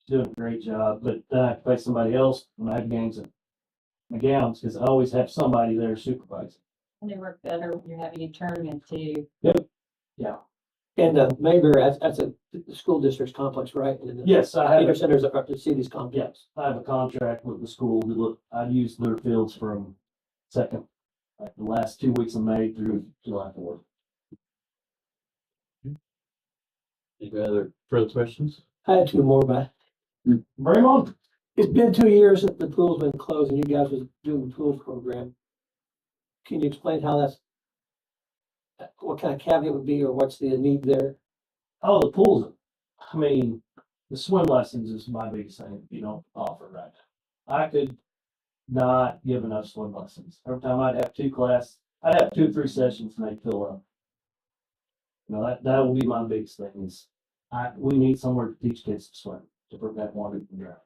she's doing a great job, but then I pay somebody else when I have games at McGowan's, because I always have somebody there supervising. And they work better when you're having a tournament too. Yep. Yeah. And Mayberry, that's the school district's complex, right? And the Yes, I have. Theater centers are up to city's complex. Yes, I have a contract with the school to look, I use their fields from the last 2 weeks of May through July 4th. Any other further questions? I had 2 more, but Bring 'em on. it's been 2 years that the pool's been closed and you guys was doing the pool program. Can you explain how what kind of caveat would be or what's the need there? Oh, the pools, I mean, the swim lessons is my biggest thing you don't offer right now. I could not give enough swim lessons. Every time I'd have 2 or 3 sessions and they'd fill up. You know, that will be my biggest thing is we need somewhere to teach kids to swim, to prevent water from drowning.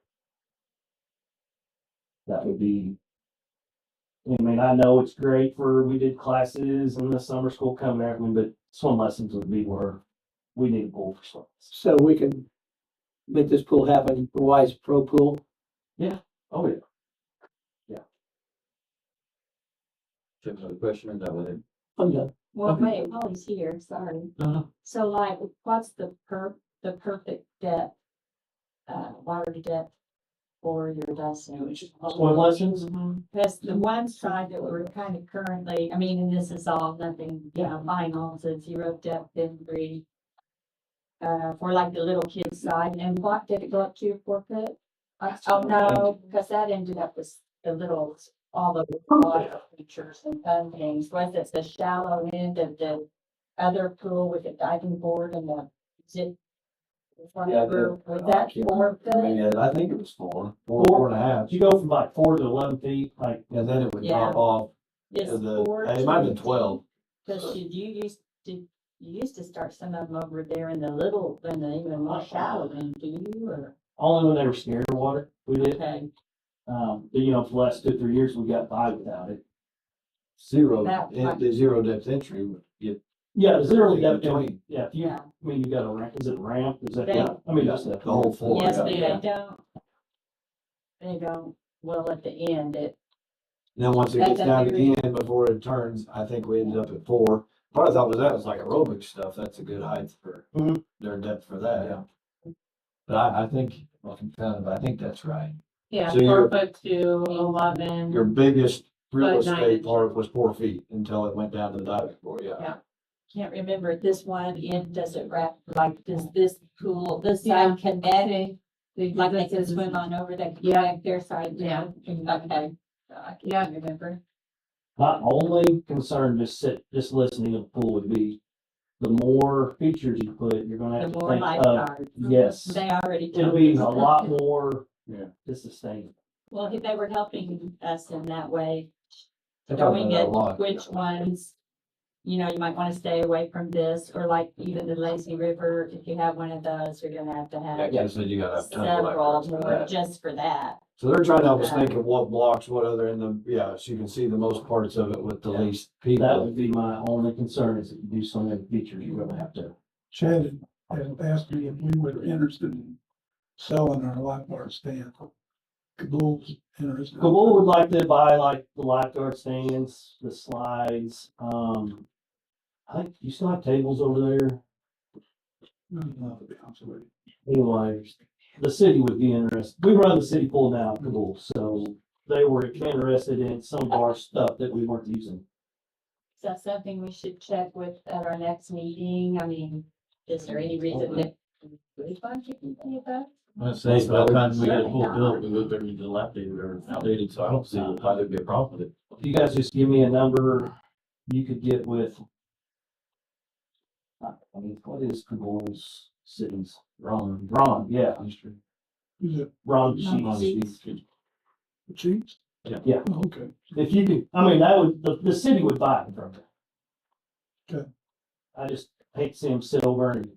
That would be, I mean, I know it's great we did classes in the summer school coming at me, but swim lessons would be where we need a pool for swim. So we can make this pool happen, Wise Pro Pool. Oh, yeah. Do you have another question or is that with it? I'm done. Well, wait, Polly's here, sorry. So like, what's the perfect depth, water depth for your lesson? Swim lessons? Because the one side that we're kind of currently, I mean, and this is all nothing, final, so 0 depth in 3. For like the little kids side, and what did it go up to, 4 foot? Oh, no, because that ended up with the little, all the water features and fun things. Was it the shallow end of the other pool with the diving board and the zip? Was that 4 foot? Yeah, I think it was 4 and a half. You go from like 4 to 11 feet, like. And then it would Yeah. drop off. It's to 4 it might have been 12. Because you used to start some of them over there in the even more shallow end, do you, or? Only when they were scared of water, we did. Okay. But you know, for the last 2 or 3 years, we got by without it. The 0 depth entry would get. Yeah, the 0 depth between. between. Yeah, Yeah. I mean, you got a ramp, is it a ramp? Is that, They- I mean, that's The whole floor. Yes, yeah. they don't, well, at the end, Then once it That's gets a down to very- the end before it turns, I think we ended up at 4. What I thought was like aerobic stuff. That's a good height for Mhm. their depth for that. Yeah. But I think, well, I think that's right. Yeah, So you're- 4 foot to 11. Your biggest real But 9 estate inches. part was 4 feet until it went down to the diving board. Yeah. Yeah. can't remember, this one end, does it wrap, like, does this pool, this Yeah. side connect? Like they This can is- swim on over, they can Yeah. connect their side, Yeah. okay. I Yeah. can't remember. My only concern just listening to the pool would be the more features you put, you're gonna The have to more think of, lifeguards. yes. They already. It'll told be us a that. lot more Yeah. to sustain. Well, they were helping us in that way, They're talking showing about it a lot. which ones, you know, you might want to stay away from this, or like even the lazy river, if you have one of those, you're gonna have to Yeah, have yeah, so you gotta have tons of several lifeguards for more that. just for that. So they're trying to help us think of what blocks, what other in the, yeah, so you can see the most parts of it with the least That people. would be my only concern is that you do so many features, you're gonna have to. Chad had asked me if we were interested in selling our lifeguard stand. Cabool's interested. Kabul would like to buy like the lifeguard stands, the slides, I think you still have tables over there. No, to be honest with you. Anyway, the city would be interested. We run the city pool now, Kabul, so they were interested in some of our stuff that we weren't using. Is that something we should check with at our next meeting? I mean, is there any reason that? We budget anything about? I'd say by the time we get it full built, we would be dilapidated or outdated, so I don't see why there'd be a problem with it. If you guys just give me a number, you could get with. I mean, what is Kabul's cities? Ron, yeah, Is it Ron No, Sheets. Sheets. the Chiefs? Yeah, Oh, okay. if you could, I mean, that would, the city would buy it from you. Okay. I just hate to see them sit over and,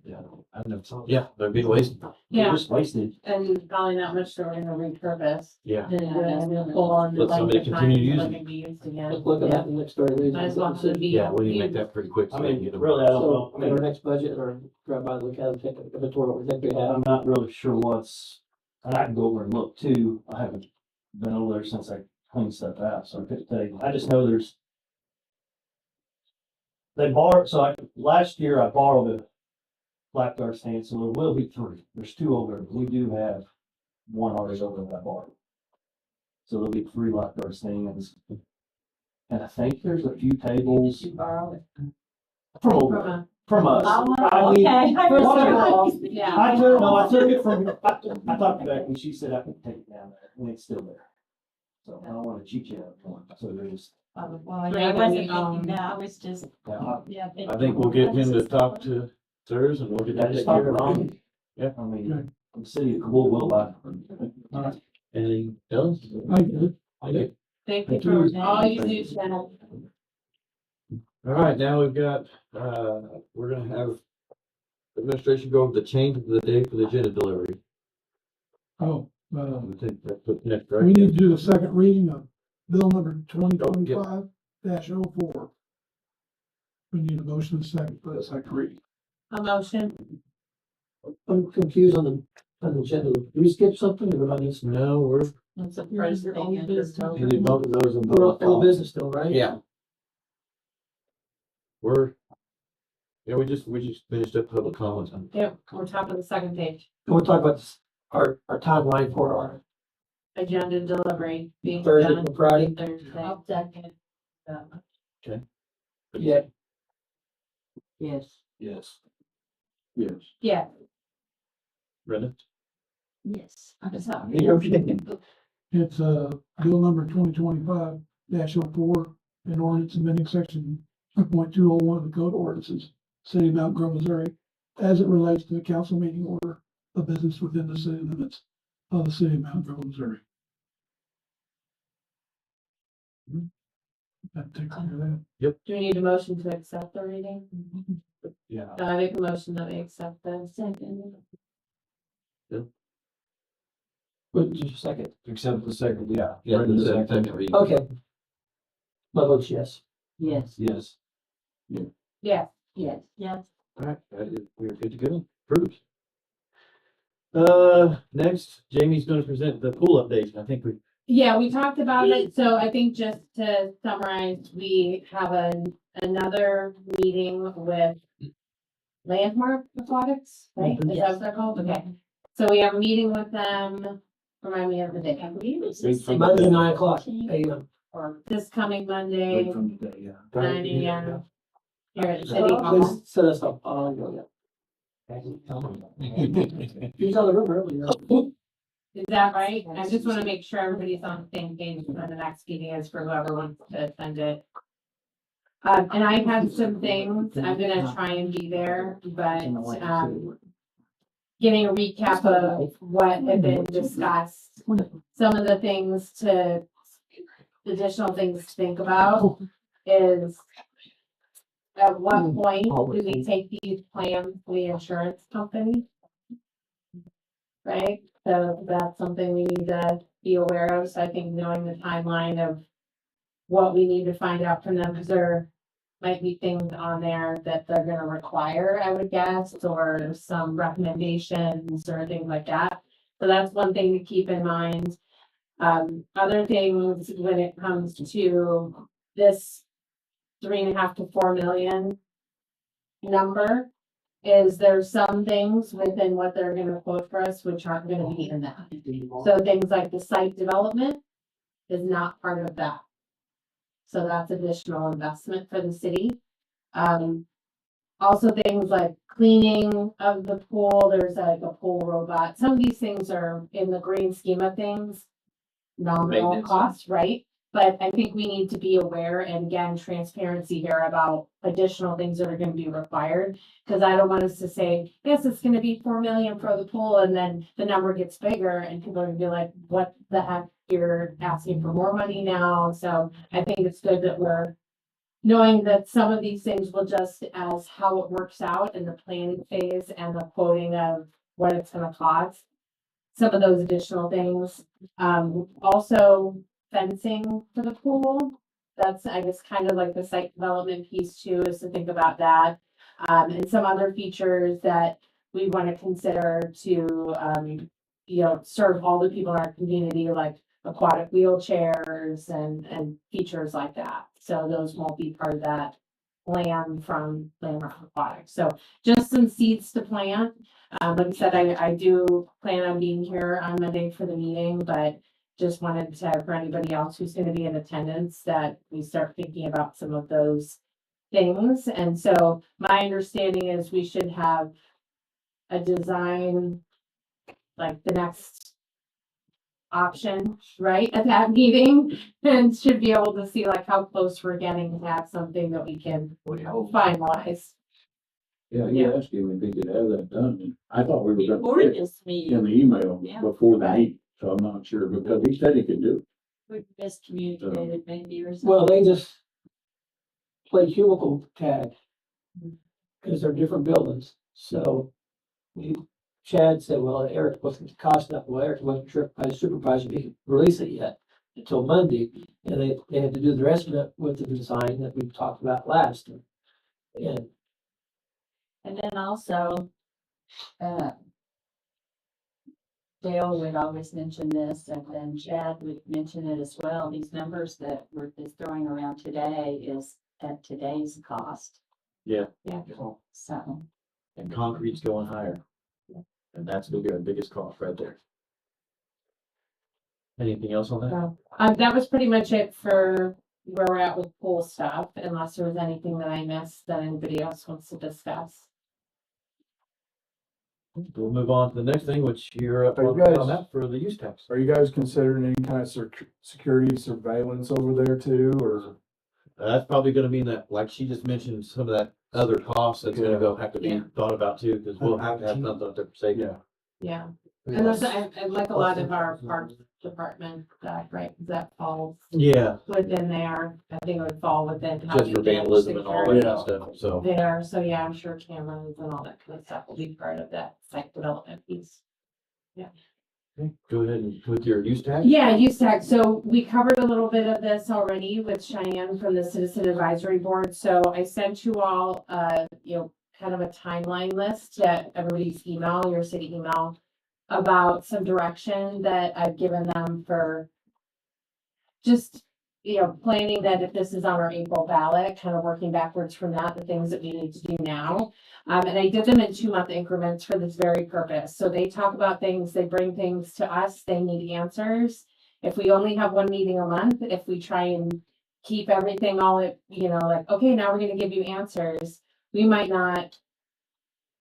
I've never saw. Yeah, there'd be a waste. they're Yeah, just wasted. and probably not much that we're gonna repurpose. Yeah. And pull on. Let somebody continue to use it. Can be used again. Let's look at that in the next 30 days. Might as well have it be. Yeah, we need to make that pretty quick. so I we can mean, get them. really, I don't know. So, in our next budget, or drive by and look at it, take an inventory of what we think we have. I'm not really sure what's, and I can go over and look too. I haven't been over there since I cleaned stuff out, so I couldn't tell you. I just know there's. They borrowed, last year I borrowed a lifeguard stand, so there will be 3. There's 2 over there. We do have one already over that I borrowed. So there'll be 3 lifeguard stands. And I think there's a few tables You borrow it. from over, from us. Oh, I mean, okay. Yeah. I took it from, I talked to Becky, and she said I could take it down there, and it's still there. So I don't wanna cheat you out of it, so there's, Well, yeah, I wasn't thinking that, I was just, yeah. I think we'll get him to talk to Sirs and we'll get I that just taken talked care of. to Ron. Yeah. I mean, the city of Kabul will buy it. Anything else? I get it. Okay. Thank you for all you do, Shannon. All right, now we've got, we're gonna have administration go over the change of the date for the agenda delivery. Oh, I think that's what's next, we right? need to do the second reading of bill number 2025-04. We need a motion and a second for the second reading. A motion. I'm confused on the agenda. Did we skip something or about this? No, we're, It's a first thing. you did both of those and We're both. on the business still, right? Yeah. Yeah, we just finished up public comments on. Yep, we're top of the second page. And we're talking about this, our timeline for our Agenda delivery being Thursday done and Friday. Thursday. I'll second. Yeah. Yes. Yes. Yes. Yeah, Brenda? Yes, I'm sorry. It's, bill number 2025-04, an ordinance amending section 2.201 of the code of ordinances, City of Mount Grove, Missouri, as it relates to the council meeting order of business within the city limits of the city of Mount Grove, Missouri. That takes care of that. do we need a motion to accept the reading? Yeah. I make a motion that we accept the Second. Wait, just a second. Except the second, yeah. Yeah, Right in the the second. second reading. Okay. My vote's yes. Yes. Yes. Yeah. Yes. Yes. All right, we're good to go. Approved. Next, Jamie's gonna present the pool update. I think we, Yeah, we talked about it, so I think just to summarize, we have another meeting with Landmark Aquatics, right? Is that what they're called? Okay. So we have a meeting with them, remind me of the day, Monday, 9 o'clock AM. or this coming Monday, Right from today, yeah. 9 AM. Here at the city hall. Please set us up. I'll go, yeah. He's on the room earlier. Is that right? I just wanna make sure everybody's on the same page for the next meeting as for whoever wants to attend it. And I had some things, I'm gonna try and be there, but, getting a recap of what had been discussed. Some of the things additional things to think about is at what point do we take these plans to the insurance company? Right, so that's something we need to be aware of, so I think knowing the timeline of what we need to find out from them, because there might be things on there that they're gonna require, I would guess, or some recommendations or things like that. So that's one thing to keep in mind. Other things when it comes to this 3.5 to 4 million number, is there's some things within what they're gonna quote for us, which aren't gonna be in that. So things like the site development is not part of that. So that's additional investment for the city. Also things like cleaning of the pool, there's like a pool robot. Some of these things are in the grand scheme of things, nominal Maintenance. costs, right? But I think we need to be aware and again, transparency here about additional things that are gonna be required. Cause I don't want us to say, yes, it's gonna be 4 million for the pool, and then the number gets bigger and people are gonna be like, what the heck? You're asking for more money now. So I think it's good that we're knowing that some of these things will just as how it works out in the planning phase and the quoting of what it's gonna cost. Some of those additional things, also fencing for the pool. That's, I guess, kind of like the site development piece too, is to think about that. And some other features that we want to consider to, serve all the people in our community, like aquatic wheelchairs and features like that. So those won't be part of that plan from Landmark Aquatics. So just some seeds to plant. Like I said, I do plan on being here on Monday for the meeting, but just wanted to, for anybody else who's gonna be in attendance, that we start thinking about some of those things. And so my understanding is we should have a design, like the next option, right, at that meeting, and should be able to see like how close we're getting to have something that we can finalize. Yeah, he asked him if he could have that done. I thought we were Before gonna get this in meeting, the email Yeah. before the meeting, so I'm not sure, because he said he could do we miscommunicated maybe or something. Well, they just play cubicle tag. Cause they're different buildings, so Chad said, well, Eric wasn't cost enough, well, Eric wasn't sure by the supervisor, he could release it yet until Monday. And they had to do their estimate with the design that we talked about last. And And then also, Dale would always mention this, and then Chad would mention it as well. These numbers that we're just throwing around today is at today's cost. Yeah, So, and concrete's going higher. And that's gonna be our biggest cost right there. Anything else on that? So, that was pretty much it for where we're at with pool stuff, unless there was anything that I missed that anybody else wants to discuss. We'll move on to the next thing, which you're up Are you on guys- on that for the use tax. Are you guys considering any kind of security surveillance over there too, or? That's probably gonna mean that, like she just mentioned, some of that other costs that's gonna go have to be Yeah. thought about too, because we'll have to have something up there for safety. Yeah, and that's, I like a lot of our park department, that, right, that falls Yeah, within there. I think it would fall within. how just you for manage vandalism and all that security kind of stuff, so. There, so yeah, I'm sure cameras and all that kind of stuff will be part of that site development piece. Go ahead and put your use tax. Yeah, use tax. So we covered a little bit of this already with Cheyenne from the Citizen Advisory Board. So I sent you all, kind of a timeline list to everybody's email, your city email, about some direction that I've given them for just, planning that if this is on our April ballot, kind of working backwards from that, the things that we need to do now. And I did them in 2-month increments for this very purpose. So they talk about things, they bring things to us, they need answers. If we only have one meeting a month, if we try and keep everything all at, like, okay, now we're gonna give you answers, we might not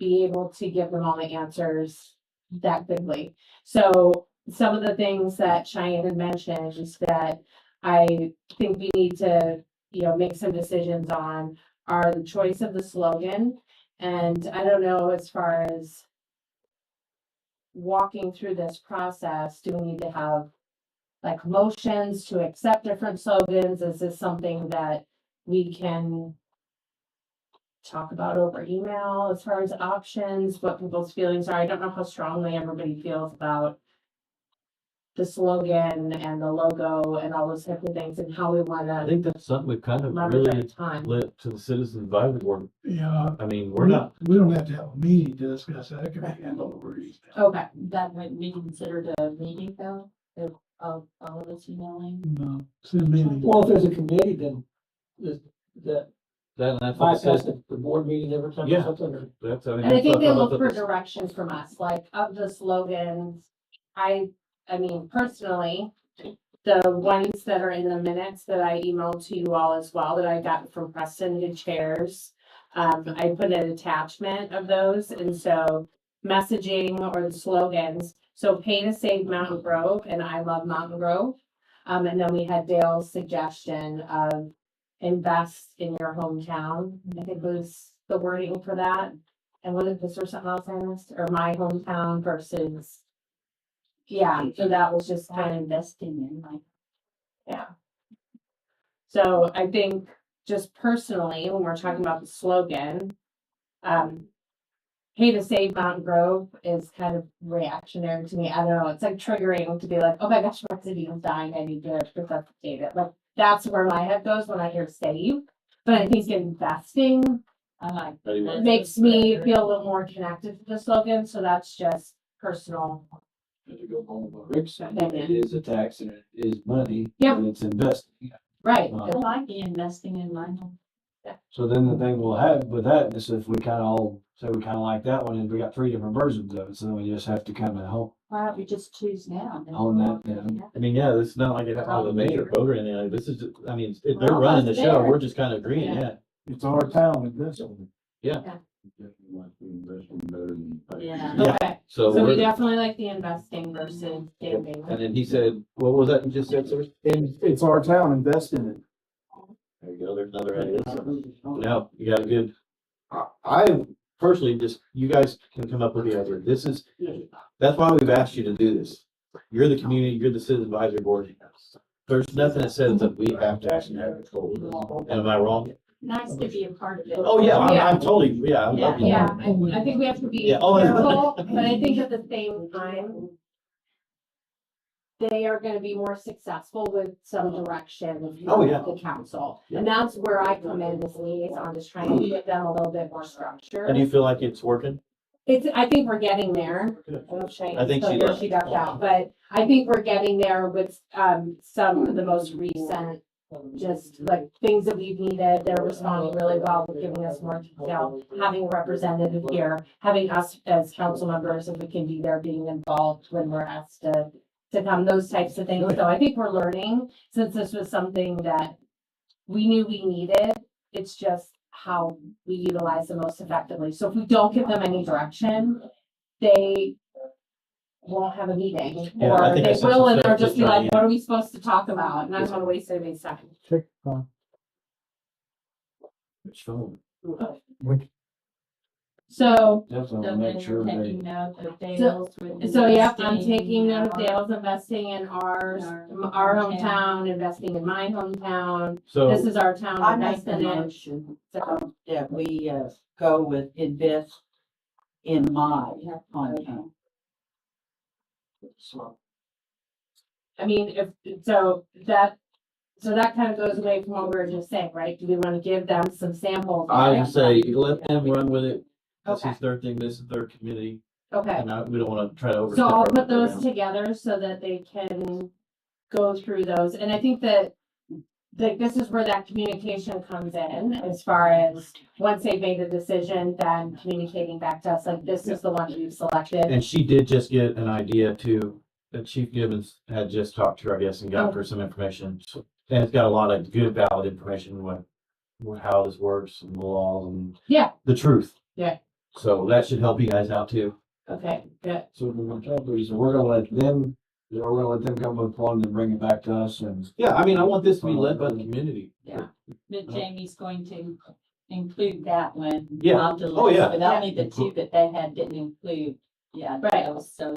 be able to give them all the answers that quickly. So some of the things that Cheyenne had mentioned is that I think we need to make some decisions on are the choice of the slogan. And I don't know, as far as walking through this process, do we need to have like motions to accept different slogans? Is this something that we can talk about over email as far as options, what people's feelings are? I don't know how strongly everybody feels about the slogan and the logo and all those type of things and how we I wanna think that's something we've kind of leverage our really time. lit to the Citizens Advisory Board. Yeah. I mean, we're not, We don't have to have a meeting to discuss that. It can be handled over email. Okay, That might be considered a meeting though, if all of us emailing. No, it's in meeting. Well, if there's a committee, then the that's what it bypass says. the board meeting every time or Yeah. something, or That's, I mean. and I think that's they what- look for direction from us, like of the slogans. I mean, personally, the ones that are in the minutes that I emailed to you all as well, that I got from Preston, the chairs. I put an attachment of those, and so messaging or the slogans, so pay to save Mountain Grove and I love Mountain Grove. And then we had Dale's suggestion of invest in your hometown, I think was the wording for that. And was there something else I missed, or my hometown versus? Yeah, so that was just kind of Investing in like. yeah. So I think just personally, when we're talking about the slogan, pay to save Mountain Grove is kind of reactionary to me. I don't know, it's like triggering to be like, oh my gosh, my city is dying, I need to resuscitate it. Like, that's where my head goes when I hear save. But I think investing, makes me feel a little more connected to the slogan, so that's just personal. To go home, what Rick said, it is a tax and it is money. Yeah. And it's investing. Right. I like investing in my home. So then the thing we'll have with that is if we kind of all say we kind of like that one, and we got 3 different versions of it, so then we just have to kind of help Why don't we just choose now? on that. Yeah. I mean, yeah, this is not like it has to have a major vote or anything. Like, this is, just- I mean, they're Well, running the that's show. fair. We're just kind of agreeing, Yeah. yeah. It's our town investment. Yeah. Definitely like the investment better than. Yeah. Yeah. Okay, So so we we're, definitely like the investing versus saving. and then he said, what was that you just said, sir? It's our town, invest in it. There you go, there's another idea. No, you got a good, I personally just, you guys can come up with the idea. This is, that's why we've asked you to do this. You're the community, you're the Citizen Advisory Board. There's nothing that says that we have to actually have control. Am I wrong? Nice to be a part of it. Oh, yeah, Yeah. I'm totally, yeah. I'm Yeah. Yeah, I think we have to be Yeah, oh, careful, but I think at the same time, they are gonna be more successful with some direction Oh, from yeah. the council. And that's where I come in as liaison, just trying to give them a little bit more structure. And do you feel like it's working? I think we're getting there. I don't know if Shane- I think so she here does. She ducked out, but I think we're getting there with, some of the most recent, just like things that we've needed. They're responding really well with giving us more detail, having a representative here, having us as council members, if we can be there, being involved when we're asked to come, those types of things. So I think we're learning, since this was something that we knew we needed. It's just how we utilize the most effectively. So if we don't give them any direction, they won't have a meeting, Yeah, I or think they that's will, and something they'll just be like, yeah. what are we supposed to talk about? And I don't wanna waste anybody's time. Which phone. So, Definitely make sure they. Taking note of Dale's with so yeah, I'm investing, taking note of you know, Dale's investing in ours, Our our hometown. hometown, investing in my hometown. So, This is our town, I make invest the in it. motion So, that we, go with invest in my hometown. I mean, so that kind of goes away from what we were just saying, right? Do we wanna give them some samples? of I it? would say, let them run with it. This Okay. is their thing, this is their community, Okay. and we don't wanna try to So overstep. I'll our put those program. together so that they can go through those, and I think that this is where that communication comes in, as far as once they've made a decision, then communicating back to us, like, this is the one we've selected. And she did just get an idea too, that Chief Gibbons had just talked to her, I guess, and got her some information. So, and it's got a lot of good valid information with how this works and the laws and Yeah. the truth. Yeah. So that should help you guys out too. Okay, good. So we're gonna try to, so we're gonna let them, we're gonna let them come with one and bring it back to us and. Yeah, I mean, I want this to be led by the community. Yeah. But Jamie's going to include that one. Yeah. on the Oh, list, yeah. But only the two that they had didn't include, yeah. Right. those, So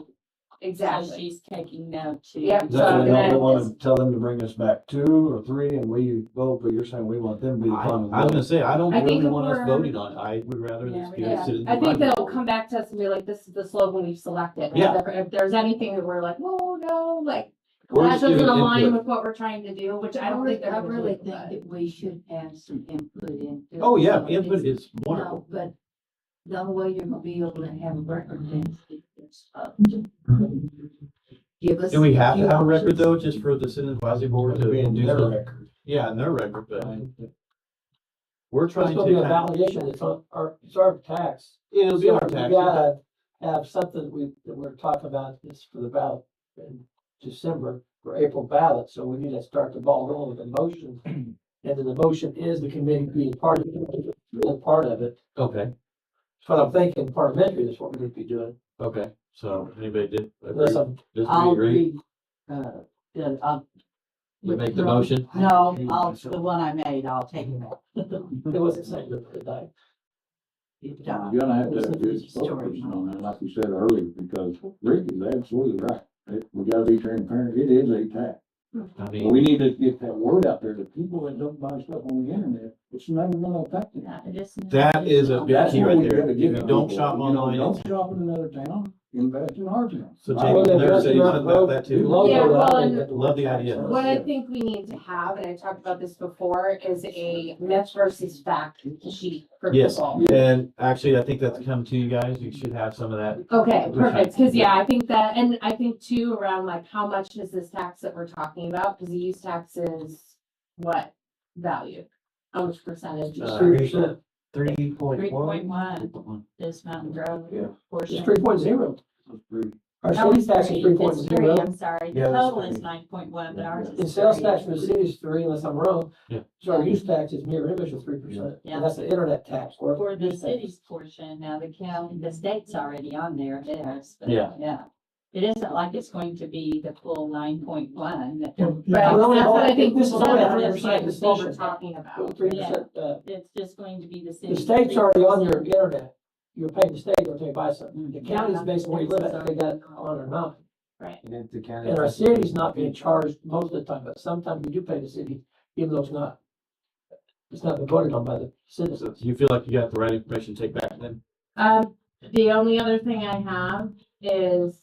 Exactly. she's taking note too. Yep. Is So that I'm what gonna- they want to tell them to bring us back 2 or 3 and we vote, but you're saying we want them to be the I final. was gonna say, I don't I think really if want us we're- voting on it. I would rather this be Yeah. sit in the I think advisory they'll board. come back to us and be like, this is the slogan we've selected. And Yeah. If there's anything that we're like, oh, no, like, We're that just doesn't giving align input. with what we're trying to do, which I don't think they're I gonna really do, think but- that we should have some input into. Oh, yeah, some of input these. is wonderful. No, but the only way you're gonna be able to have a record is give us. Do we have to few have a record options. though, just for the Senate Advisory Board to Be in do their the? record. Yeah, in their record, but we're It's trying gonna be a to kind of, validation, it's our tax. it'll be our So tax. we gotta have something that we're talking about this for the ballot in December for April ballot, so we need to start the ball rolling with the motion. And then the motion is the committee being part of it, being part of it. Okay, That's what I'm thinking, parliamentary, that's what we need to be doing. okay, so anybody did Unless agree? I'm, I'll Agree? agree, yeah, I'll. We make the motion? No, the one I made, I'll take it back. it wasn't saying that. You've You're done. gonna have to have a good It's a story. spokesperson on that, like you said earlier, because Rick is absolutely right. We gotta be transparent, it is a tax. I But mean, we need to get that word out there to people that don't buy stuff on the internet, it's never gonna affect them. Yeah, it isn't- that is a big That's key what right we there. gotta If get you to don't people. shop You know, online. Don't shop in another town, invest in our town. So I Jamie, would there invest say in our something about that too. Logo, Yeah, I well, think and- that- Love the idea. What I think we need to have, and I talked about this before, is a myth versus fact sheet for Yes, people. and actually, I think that's come to you guys. You should have some of that. Okay, Okay. perfect, cause yeah, I think that, and I think too, around like, how much is this tax that we're talking about, cause the use tax is what value? How much percentage? Uh, 3%, 3.1 is Mountain Grove Yeah. it's portion. 3.0. Our No, city tax is it's 3.0. I'm sorry, the Yeah, that's total is three. 9.1, but ours The is. sales 3. tax for the city is 3, unless I'm wrong. Yeah. So our use tax is mirror image of 3%, Yeah. and that's the internet tax. or For the use tax. city's portion, now the county, the state's already on there, theirs, but Yeah. yeah. It isn't like it's going to be the full 9.1. Right, Well, that's what I think this is people only don't 3% understand is what we're decision. talking about. 3%, It's just going to be the city. the state's already on your internet. You're paying the state when they buy something. The county's based on where you live, at, if they got it on or not. And if the county. And our city's not being charged most of the time, but sometimes we do pay the city, even though it's not been voted on by the citizens. So you feel like you got the right information to take back then? The only other thing I have is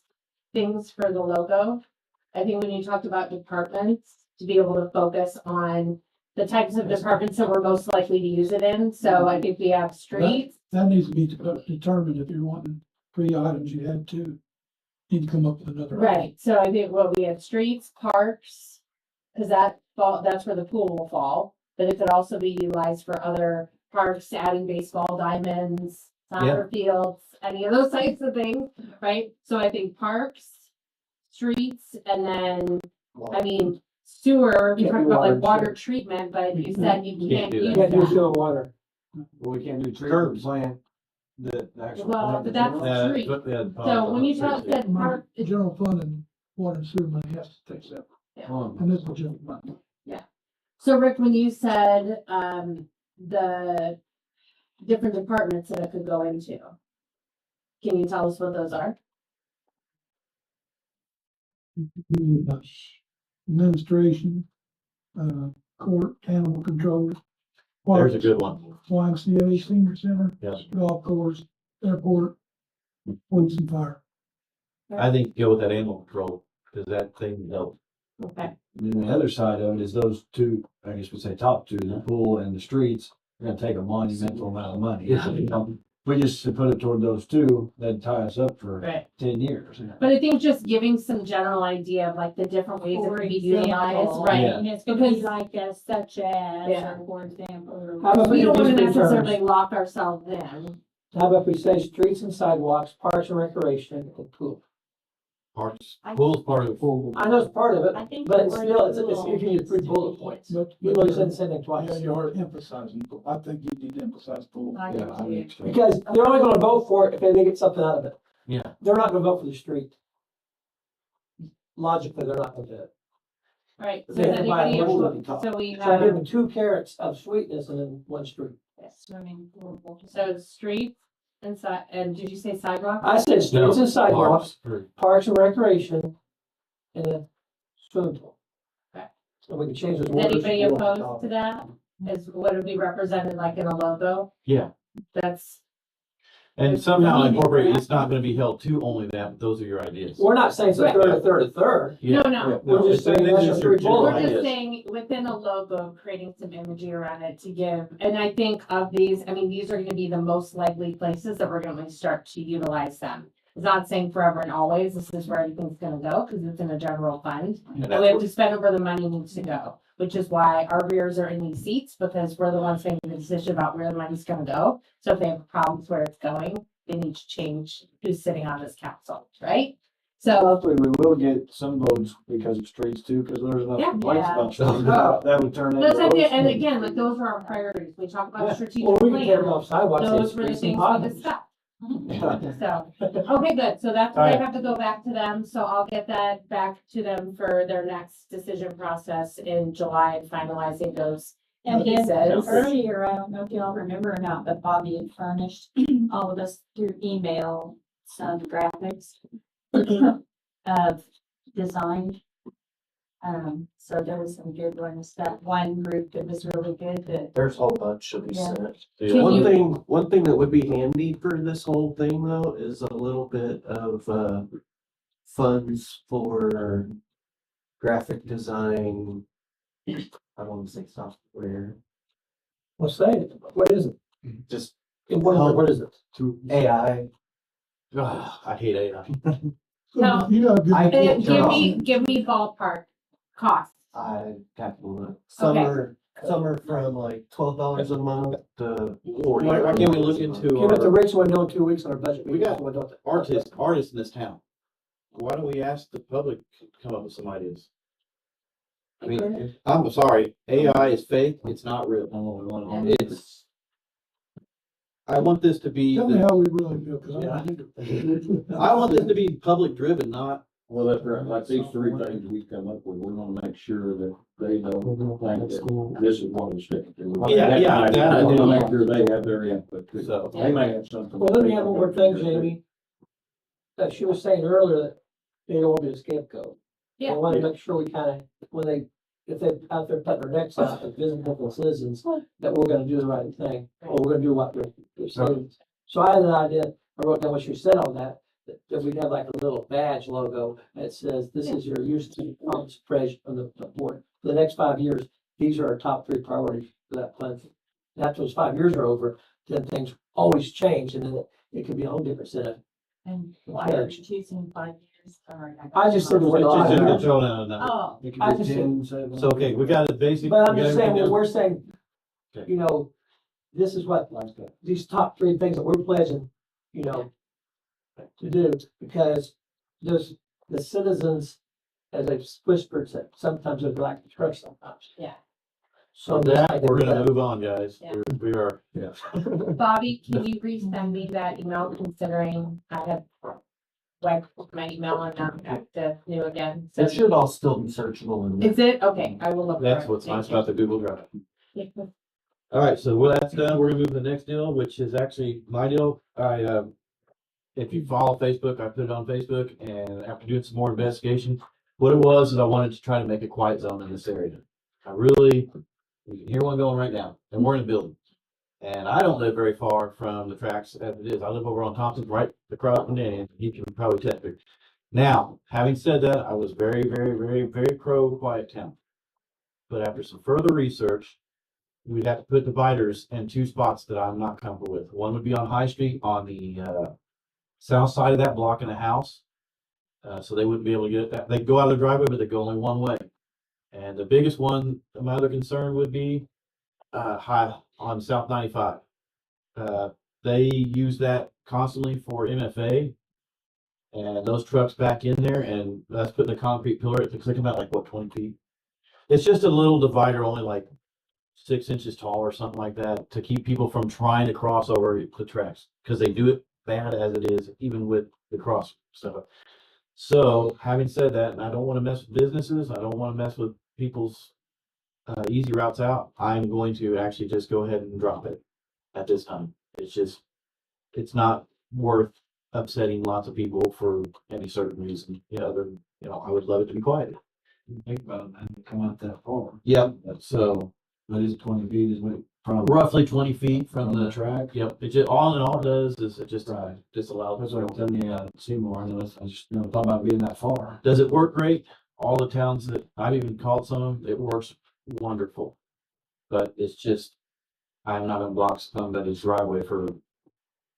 things for the logo. I think when you talked about departments, to be able to focus on the types of departments that we're most likely to use it in, so I think we have streets. That needs to be determined if you're wanting 3 items, you had 2. Need to come up with another. item. Right, so I think what we have streets, parks, cause that's where the pool will fall, but it could also be utilized for other parks, adding baseball diamonds, soccer fields, any of those types of things, right? So I think parks, streets, and then, I mean, sewer, we Can't talked do about water, like water treatment, but you said you Can't can't do use You can't do that. sewer water. Well, we can't do treatment Curbs. plant, the actual. Well, plant but that's in that's it. street. But, yeah, So when you talk that park, General fund and water and sewer money has to take separate. Um, And this is general fund. so Rick, when you said, the different departments that it could go into, can you tell us what those are? Administration, court, animal control. There's a parks, good one. YMCA, senior center. Yes. Golf course, airport, police and fire. I think go with that animal control, cause that thing helps. Okay. And then the other side of it is those 2, I guess we'd say top 2, the pool and the streets, are gonna take a monumental amount of money. We just should put it toward those 2, that'd tie us up for Right. 10 years. But I think just giving some general idea of like the different ways it For can be utilized, example, right? Yeah. And it's gonna be Because- like a such as, Yeah. or for example. or- How about We don't wanna Just in terms. necessarily lock ourselves in. How about we say streets and sidewalks, parks and recreation, and pool? Parks, pool's part of the pool. I know it's part of I it, think. but the it's word still, it's pool giving you needs 3 to bullet be- points. But, You know, you said the same thing twice. yeah, you're emphasizing, I think you need to emphasize pool. I Yeah, do I too. think so. Because they're only gonna vote for it if they get something out of it. Yeah. They're not gonna vote for the street. Logically, they're not gonna do it. Right, so They does have to buy anybody, one at a time. so we So I give have, them 2 carrots of sweetness and then 1 street. Swimming pool. so it's streets and and did you say sidewalk? I said streets and sidewalks, Parks. parks and recreation, and a swimming pool. Okay. So we can change those Is orders. anybody opposed to that? Is, would it be represented like in a logo? Yeah, That's, and somehow incorporate, it's not gonna be held to only that, but those are your ideas. We're not saying it's a third, a third, a third. Yeah. no. We're just saying that's just a 3 general bullet. We're just ideas. saying within a logo, creating some imagery around it to give, and I think of these, I mean, these are gonna be the most likely places that we're gonna start to utilize them. It's not saying forever and always, this is where everything's gonna go, because it's in a general fund. And And we have that's to spend where the money needs to go, which is why our rears are in these seats, because we're the ones making the decision about where the money's gonna go. So if they have problems where it's going, they need to change who's sitting on this council, right? So, Hopefully we will get some votes because of streets too, because there's enough Yeah. complaints Yeah. about streets. That would turn into. those are the- and roads. again, like, those are our priorities. We talk about Yeah. strategic Well, we can tear them plan. off sidewalks. and Those were the streets and things we potholes. discussed. So, okay, good. So that's what I have to go back to them. So I'll get that back to them for their next decision process in July and finalizing those And pieces. then earlier, I don't know if y'all remember or not, but Bobby had furnished all of us through email some graphics of design. So there was some good ones, that one group that was really good that. There's a whole bunch should be Yeah. sent. Can One you- thing that would be handy for this whole thing though, is a little bit of, funds for graphic design. I don't want to say software, Well, say it. What is it? just In one word, what is it? AI. I hate AI. No. You gotta I get. can't turn Give me ballpark cost. I have to look. Some are from like $12 a month to $40. Why can't we look into Give it to our Rich when we know in 2 weeks on our budget. We got When we don't- artists in this town? Why don't we ask the public to come up with some ideas? I mean, I'm sorry, AI is fake, it's not real. It's, I want this to be, Tell me how we really feel, cause Yeah. I. I want this to be public driven, not, Well, that's right, like these 3 things we come up with, we wanna make sure that they know, think that this is what it's sticking to. Yeah, yeah, that I We do. wanna make sure they have their input too. so. They may have something. Well, let me have one more thing, Jamie. That she was saying earlier that they don't want to be a scapegoat. Yeah. I want to make sure we kind of, when they, if they out there putting their necks out as visible citizens, that we're gonna do the right thing, or we're gonna do what they're saying. So I had an idea, I wrote down what you said on that, that we'd have like a little badge logo that says, this is your use to spread on the board. For the next 5 years, these are our top 3 priorities for that plan. And after those 5 years are over, then things always change, and then it could be a whole different set of. And why are you choosing 5 years? Sorry. I just said the word. It's just a five. control down on that. Oh, It I could be just- 10, 7. So, okay, we got it basic. But I'm we got just saying, everything when down. we're saying, Okay. you know, this is what, these top 3 things that we're pledging, you know, to do, because there's the citizens, as I've whispered, said, sometimes they're like the church sometimes. Yeah. So On that, we're gonna move on, guys. Yeah. We are, yeah. Bobby, can you resend me that email considering I have wiped my email and now back to new again? So It should all still be searchable in is it? Okay, I will look for it. That's what's nice Thank about the Google Drive. you. All right, so when that's done, we're gonna move to the next deal, which is actually my deal. If you follow Facebook, I put it on Facebook, and after doing some more investigation, what it was is I wanted to try to make a quiet zone in this area. You can hear one going right now, and we're in a building. And I don't live very far from the tracks as it is. I live over on Thompson, right across from Danny, and he can probably test me. Now, having said that, I was very, very, very, very pro quiet town. But after some further research, we'd have to put dividers in 2 spots that I'm not comfortable with. One would be on High Street on the south side of that block in a house. So they wouldn't be able to get that. They'd go out of the driveway, but they go only one way. And the biggest one, my other concern would be high on South 95. They use that constantly for MFA. And those trucks back in there, and that's putting a concrete pillar. It's like about like what, 20 feet. It's just a little divider, only like 6 inches tall or something like that, to keep people from trying to cross over the tracks, because they do it bad as it is, even with the cross stuff. So having said that, and I don't want to mess with businesses, I don't want to mess with people's easy routes out, I'm going to actually just go ahead and drop it at this time. It's not worth upsetting lots of people for any certain reason, I would love it to be quiet. Think about it, man, to come out that far. Yep, so But is it 20 feet, is what, from roughly 20 feet from the track? yep, it just, all in all does is it just Right. disallows. That's what I'm telling you, Seymour, I just never thought about being that far. Does it work great? All the towns that I've even called some of them, it works wonderful. But it's just, I'm not gonna block somebody's driveway for,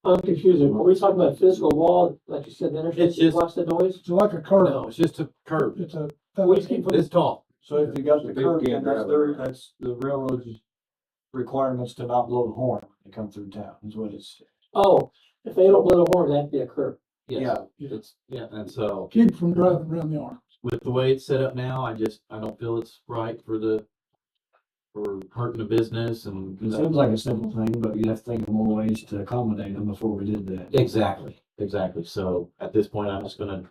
I'm confused. Are we talking about a physical wall, like you said, the It's intersection just- blocks the noise? It's like a curve. no, it's just a curb. It's a. We just keep putting It's tall. So if you got the They curb, can't then drive that's the railroad's requirements to not blow the horn to come through town, is what it's. Oh, if they don't blow the horn, that'd be a curb. Yes, and so Keep from driving around the arms. with the way it's set up now, I don't feel it's right for hurting the business and. It seems like a simple thing, but you have to think of more ways to accommodate them before we did that. Exactly. So at this point, I'm just gonna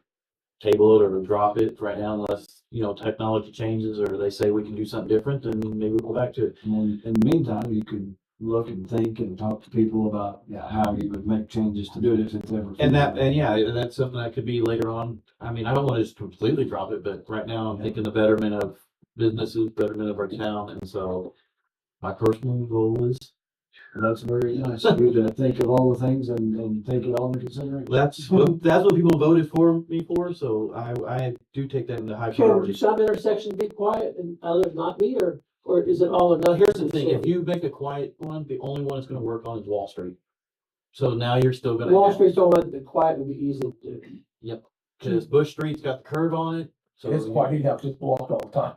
table it or drop it right now unless, technology changes or they say we can do something different and maybe we'll go back to it. And in the meantime, you could look and think and talk to people about, how you would make changes to do it if it's ever. And that's something that could be later on. I mean, I don't want to just completely drop it, but right now I'm thinking the betterment of businesses, betterment of our town. And so my personal goal is That's very nice of you to think of all the things and take it all into consideration. that's what people voted for me for. So I do take that into high Can priority. some intersections be quiet and others not be, or is it all or Now, nothing? here's the thing, if you make a quiet one, the only one it's gonna work on is Wall Street. So now you're still gonna. Wall Street's the one that quiet would be easy to do. Cause Bush Street's got the curve on it. So It's quite, he'd have to block all the time.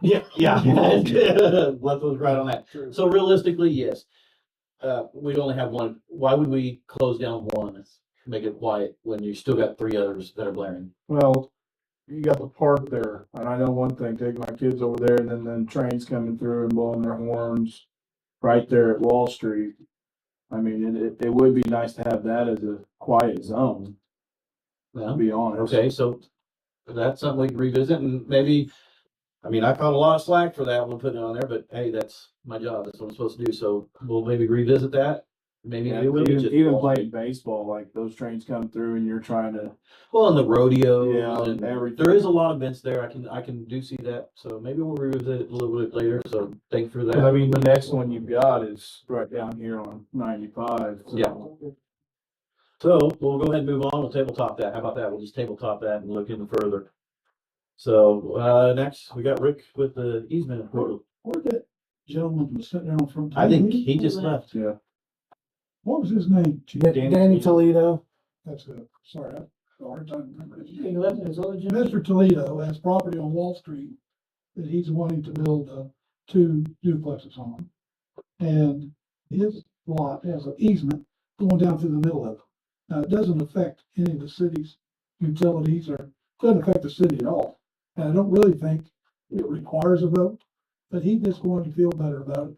Yeah. Let's look right on that. So realistically, yes. We'd only have one. Why would we close down one, make it quiet when you still got three others that are blaring? Well, you got the park there, and I know one thing, take my kids over there, and then trains coming through and blowing their horns right there at Wall Street. I mean, it would be nice to have that as a quiet zone, to be honest. Okay, so that's something we can revisit and maybe, I caught a lot of slack for that one putting it on there, but hey, that's my job. That's what I'm supposed to do. So we'll maybe revisit that. Maybe Yeah, it will be just. even playing baseball, like those trains come through and you're trying to, Well, and the rodeo. Yeah, and everything. there is a lot of events there. I can do see that. So maybe we'll revisit it a little bit later. So thank you for that. 'cause I mean, the next one you've got is right down here on 95. so- Yeah. So we'll go ahead and move on. We'll tabletop that. How about that? We'll just tabletop that and look into further. So, next we got Rick with the easement. Where'd that gentleman was sitting there on front? I think he just left. Yeah. What was his name? Danny Toledo. That's a, sorry, I have a hard time remembering his He name. left his other job. Mr. Toledo has property on Wall Street that he's wanting to build, 2 duplexes on. And his lot has an easement going down through the middle of it. Now, it doesn't affect any of the city's utilities or doesn't affect the city at all. And I don't really think it requires a vote, but he just wanted to feel better about it.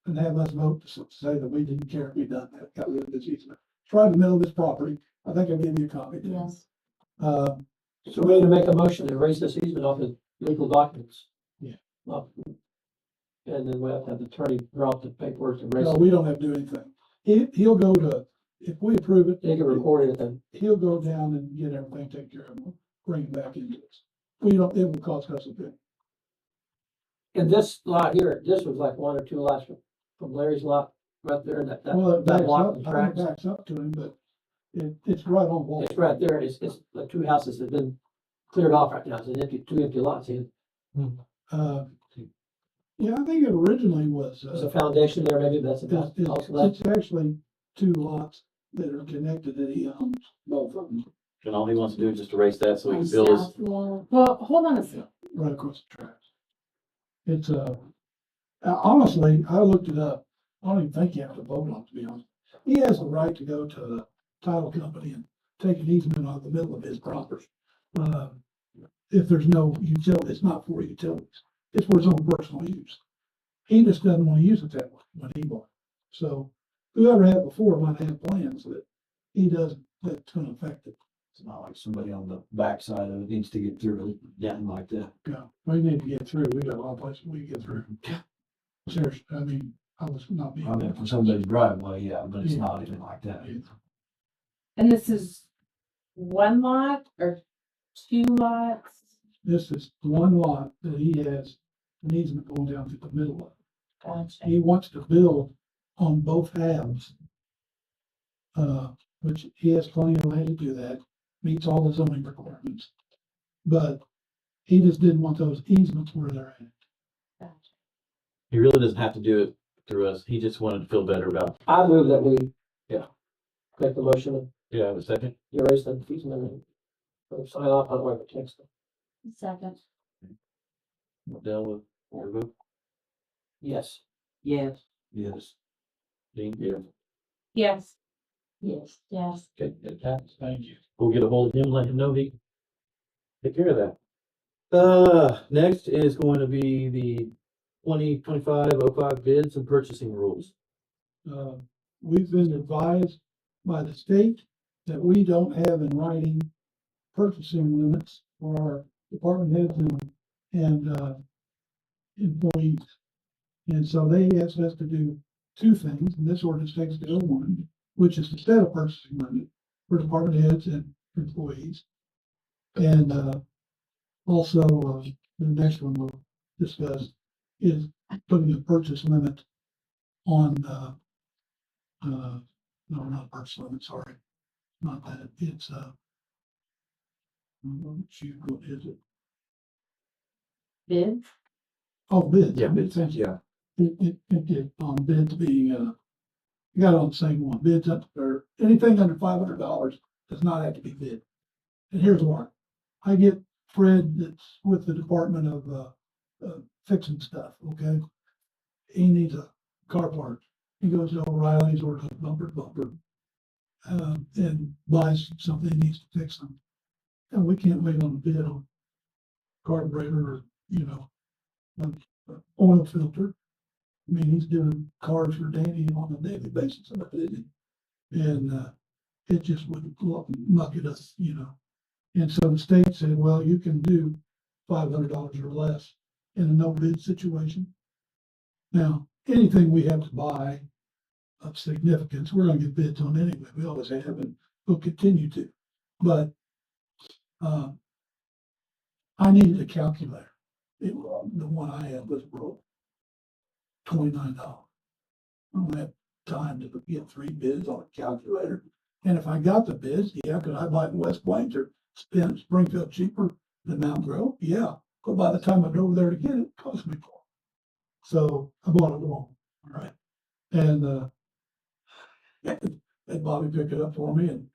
And have us vote to say that we didn't care if we done that, got rid of this easement. It's right in the middle of this property. I think I gave you a copy. didn't I? Yes. So we need to make a motion to raise this easement off the legal documents. Yeah. And then we have to have the attorney draw up the paperwork to raise No, it. we don't have to do anything. He'll go to, if we approve it. They can record it then. He'll go down and get everything taken care of, and bring it back into us. We don't, it will cost us a bit. And this lot here, this was like 1 or 2 lots from Larry's lot right there, that Well, it that backs block up, of I tracks. think it backs up to him, but it's right on Wall. It's right there. It's the 2 houses that have been cleared off right now. It's an 2 empty lots. Here. Yeah, I think it originally was, There's a foundation there, maybe that's about. it's actually 2 lots that are connected that he owns, both of them, And all he wants to do is just erase that so he On can build his. South Wall. Well, hold on a second. right across the tracks. It's, honestly, I looked it up. I don't even think you have to vote on it, to be honest. He has the right to go to the title company and take an easement on the middle of his property. If there's no utility, it's not for utilities. It's for his own personal use. He just doesn't want to use it that way when he bought it. So whoever had before might have plans that he doesn't, that's gonna affect it. It's not like somebody on the backside of it needs to get through it, down like that. Yeah, we need to get through. We got a lot of places we get through. Seriously, I mean, I was not being. I mean, for somebody's driveway, yeah, but it's not even like that. And this is one lot or two lots? This is one lot that he has an easement going down to the middle of. Gotcha. He wants to build on both halves. Which he has plenty of land to do that, meets all the zoning requirements. But he just didn't want those easements where they're at. He really doesn't have to do it through us. He just wanted to feel better about, I move that we. Yeah. Make the motion, yeah, have a second. erase the easement and sign off on whatever text. Second. Dell with your vote? Yes. Yes. Yes. Dean? Yeah. Yes. Yes. Yes. Okay, it passes. Thank you. We'll get a hold of him, let him know he can take care of that. Next is going to be the 2025-05 bids and purchasing rules. We've been advised by the state that we don't have in writing purchasing limits for our department heads and employees. And so they asked us to do two things, and this ordinance takes care of one, which is to set a purchasing limit for department heads and employees. And also, the next one we'll discuss is putting a purchase limit on, no, not purchase limit, sorry. Not that, it's, shoot, what is it? Bids? Oh, bids. Yeah. Bids, thank you. It, on bids being, you got it on the same one, bids up, or anything under $500 does not have to be bid. And here's why. I get Fred that's with the Department of fixing stuff, okay? He needs a car part. He goes to O'Reilly's or bumper to bumper. And buys something he needs to fix them. And we can't wait on the bid on carburetor or, you know, an oil filter. I mean, he's doing cars for Danny on a daily basis, and it just would muck it up, you know. And so the state said, well, you can do $500 or less in a no bid situation. Now, anything we have to buy of significance, we're gonna get bids on anyway. We always have and we'll continue to. But I needed a calculator. The one I had was broke. $29. I don't have time to get 3 bids on a calculator. And if I got the bids, yeah, could I buy it in West Plains or Springfield cheaper than Mount Grove? Yeah. But by the time I drove there to get it, it cost me more. So I bought it wrong. All right. And and Bobby picked it up for me, and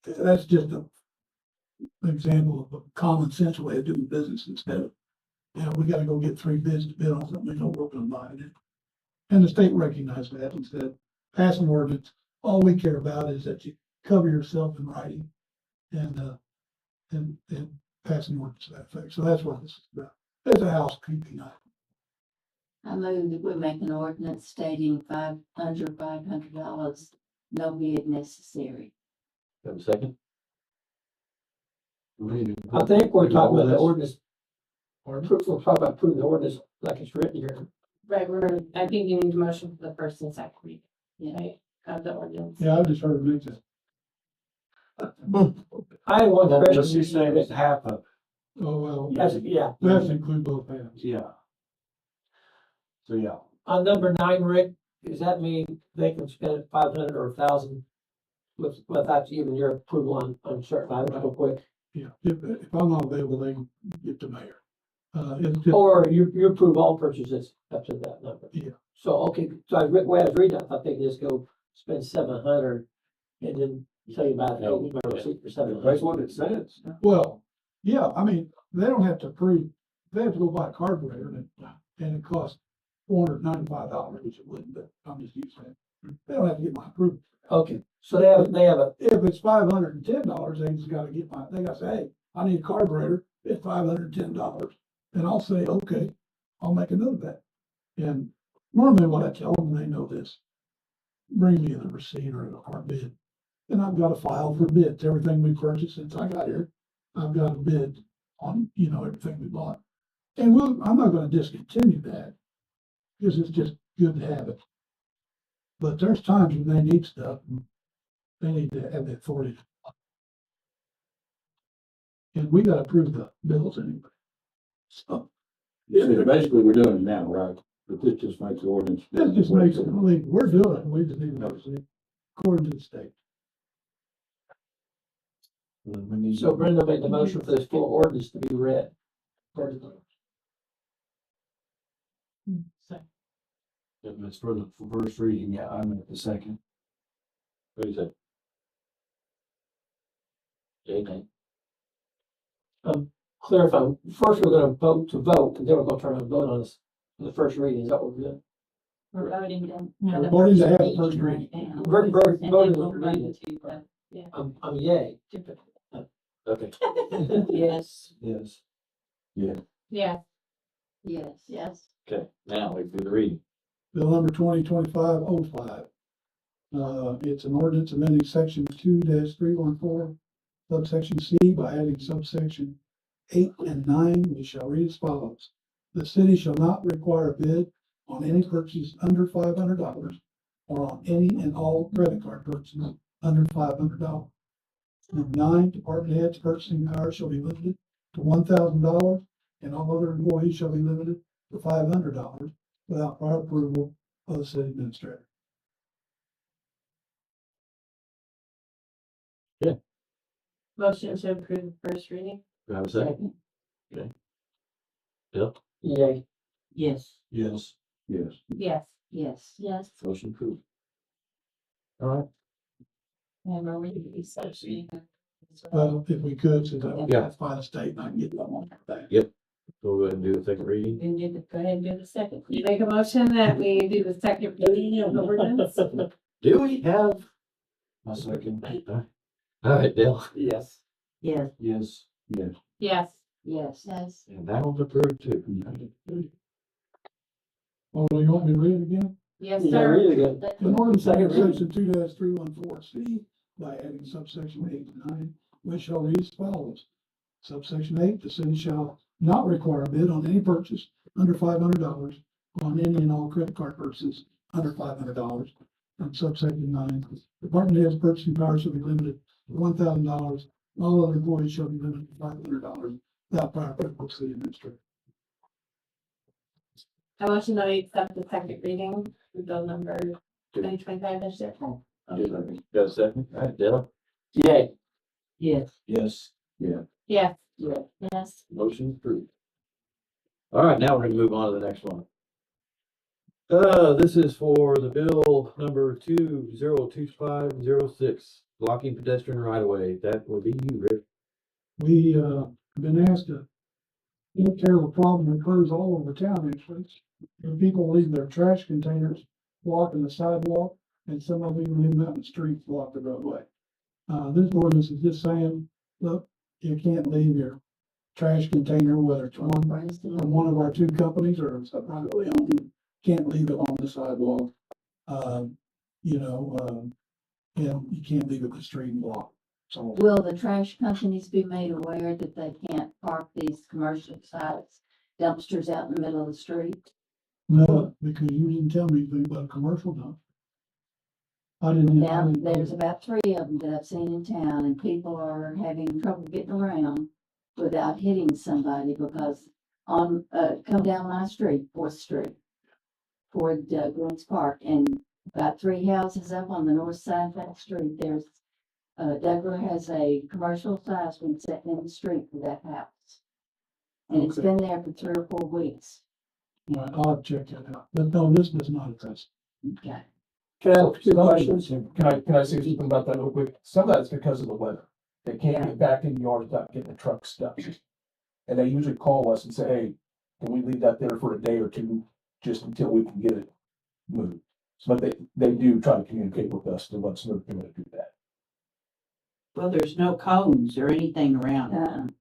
that's just an example of a common sense way of doing business instead of, you know, we gotta go get 3 bids to bid on something, we know we're gonna buy it. And the state recognized that and said, pass an ordinance, all we care about is that you cover yourself in writing and pass an ordinance to that effect. So that's what this is about. It's a housekeeping item. I move that we make an ordinance stating under $500, no bid necessary. Have a second? I think we're talking about the ordinance. We're talking about approving the ordinance like it's written here. Right, I think you need a motion for the first and second reading, right, of the ordinance. Yeah, I just heard it make that. I had one But question. she's saying it's half of, Oh, well. Yes, yeah. We have to include both halves. yeah. So, yeah. On number 9, Rick, does that mean they can spend 500 or 1,000 without even your approval on certain items real quick? Yeah, if I'm not available, they can get the mayor. It's just, Or you approve all purchases up to that number? Yeah. So, okay, so the way I was reading, I thought they could just go spend 700 and then tell you about it. No. We might receipt for 700. That's what it says. well, yeah, I mean, they don't have to approve, they have to go buy a carburetor and it costs $495, which it wouldn't, but I'm just using it. They don't have to get my approval. Okay, so they have a, If it's $510, they just gotta get they gotta say, hey, I need a carburetor, it's $510. And I'll say, okay, I'll make a note of that. And normally what I tell them, they know this, bring me the receipt or a hard bid. And I've got a file for bids, everything we purchased since I got here. I've got a bid on, everything we bought. And I'm not gonna discontinue that. Because it's just good to have it. But there's times when they need stuff, and they need to have the authority. And we gotta approve the bills anyway. So, Yeah, basically, we're doing it now, right? But this just makes the ordinance. this just makes it, we're doing it, we just need to know, according to the state. So Brenda made the motion for this full ordinance to be read. If it's for the first reading, yeah, I'm at the second. What do you say? Okay. Clarify, first we're gonna vote to vote, and then we're gonna turn and vote on this, the first reading, is that what we're doing? We're voting them. We're voting to have the first reading. Voting to read it. I'm yay. Okay. Yes. Yes. Yeah. Yes. Yes. Okay, now we do the reading. Bill number 2025-05. It's an ordinance amending section 2-314, subsection C by adding subsection 8 and 9, which shall read as follows. The city shall not require a bid on any purchase under $500 or on any and all credit card purchases under $500. Number 9, department heads purchasing power shall be limited to $1,000 and all other employees shall be limited to $500 without prior approval of the city administrator. Motion to approve first reading? Do I have a second? Okay. Bill? Yay. Yes. Yes. Yes. Yes. Yes. Yes. Motion approved. All right. And are we such? Well, if we could, since I don't Yeah. have to find a state and I can get that one back. Yep. So we'll go ahead and do the second reading. Go ahead and do the second. You make a motion that we do the second reading of the ordinance? Do we have? My second. All right, Dale. Yes. Yes. Yes. Yes. Yes. Yes. Yes. And that one's approved too. Oh, you want me to read it again? Yes, Yeah, sir. really good. An ordinance Second amending reading. section 2-314C by adding subsection 8 and 9, which shall read as follows. Subsection 8, the city shall not require a bid on any purchase under $500 or on any and all credit card purchases under $500. And subsection 9, department heads purchasing power shall be limited to $1,000. All other employees shall be limited to $500 without prior approval of the city administrator. I motion that we accept the second reading for bill number 2025-04. Got a second? All right, Dale. Yay. Yes. Yes. Yeah. Yes. Yes. Motion approved. All right, now we're gonna move on to the next one. This is for the bill number 202506, blocking pedestrian right of way. That will be you, Rick. We, have been asked to take care of a problem that occurs all over town, actually. When people leave their trash containers blocking the sidewalk, and some of them even leave them out in the street, block the roadway. This ordinance is just saying, look, you can't leave your trash container, whether it's one from one of our two companies or it's a privately owned, can't leave it on the sidewalk. You can't leave it in the street and block. So, Will the trash companies be made aware that they can't park these commercial sites dumpsters out in the middle of the street? no, because you didn't tell me anything about a commercial dump. I didn't. Now, there's about 3 of them that I've seen in town and people are having trouble getting around without hitting somebody because come down my street, 4th Street, toward Greens Park, and about 3 houses up on the north side of that street, there's Douglas has a commercial size one sitting in the street for that house. And it's Okay. been there for 3 or 4 weeks. All right, I'll check that out. But no, this does not address. Okay. Can I ask 2 questions? Can I say something about that real quick? Some of that's because of the weather. They can't get back in the yard without getting the truck stuck. And they usually call us and say, hey, can we leave that there for a day or 2, just until we can get it moved? So, but they do try to communicate with us to let us know if they're gonna do that. Well, there's no cones or anything around it.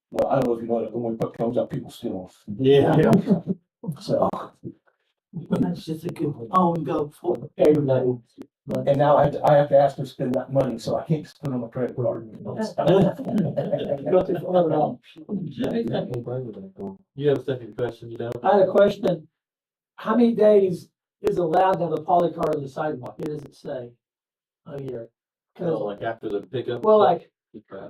Well, I don't know if you know that when we put cones up, people steal them. Yeah. So. That's just a good one. Oh, and go for it. Every night. And now I have to ask her to spend that money, so I can't spend it on my credit card. Go too far at all. You have a second question, you know? I had a question. How many days is allowed to have a poly car on the sidewalk? It doesn't say a year. Oh, like after the pickup? Well, like, Uh,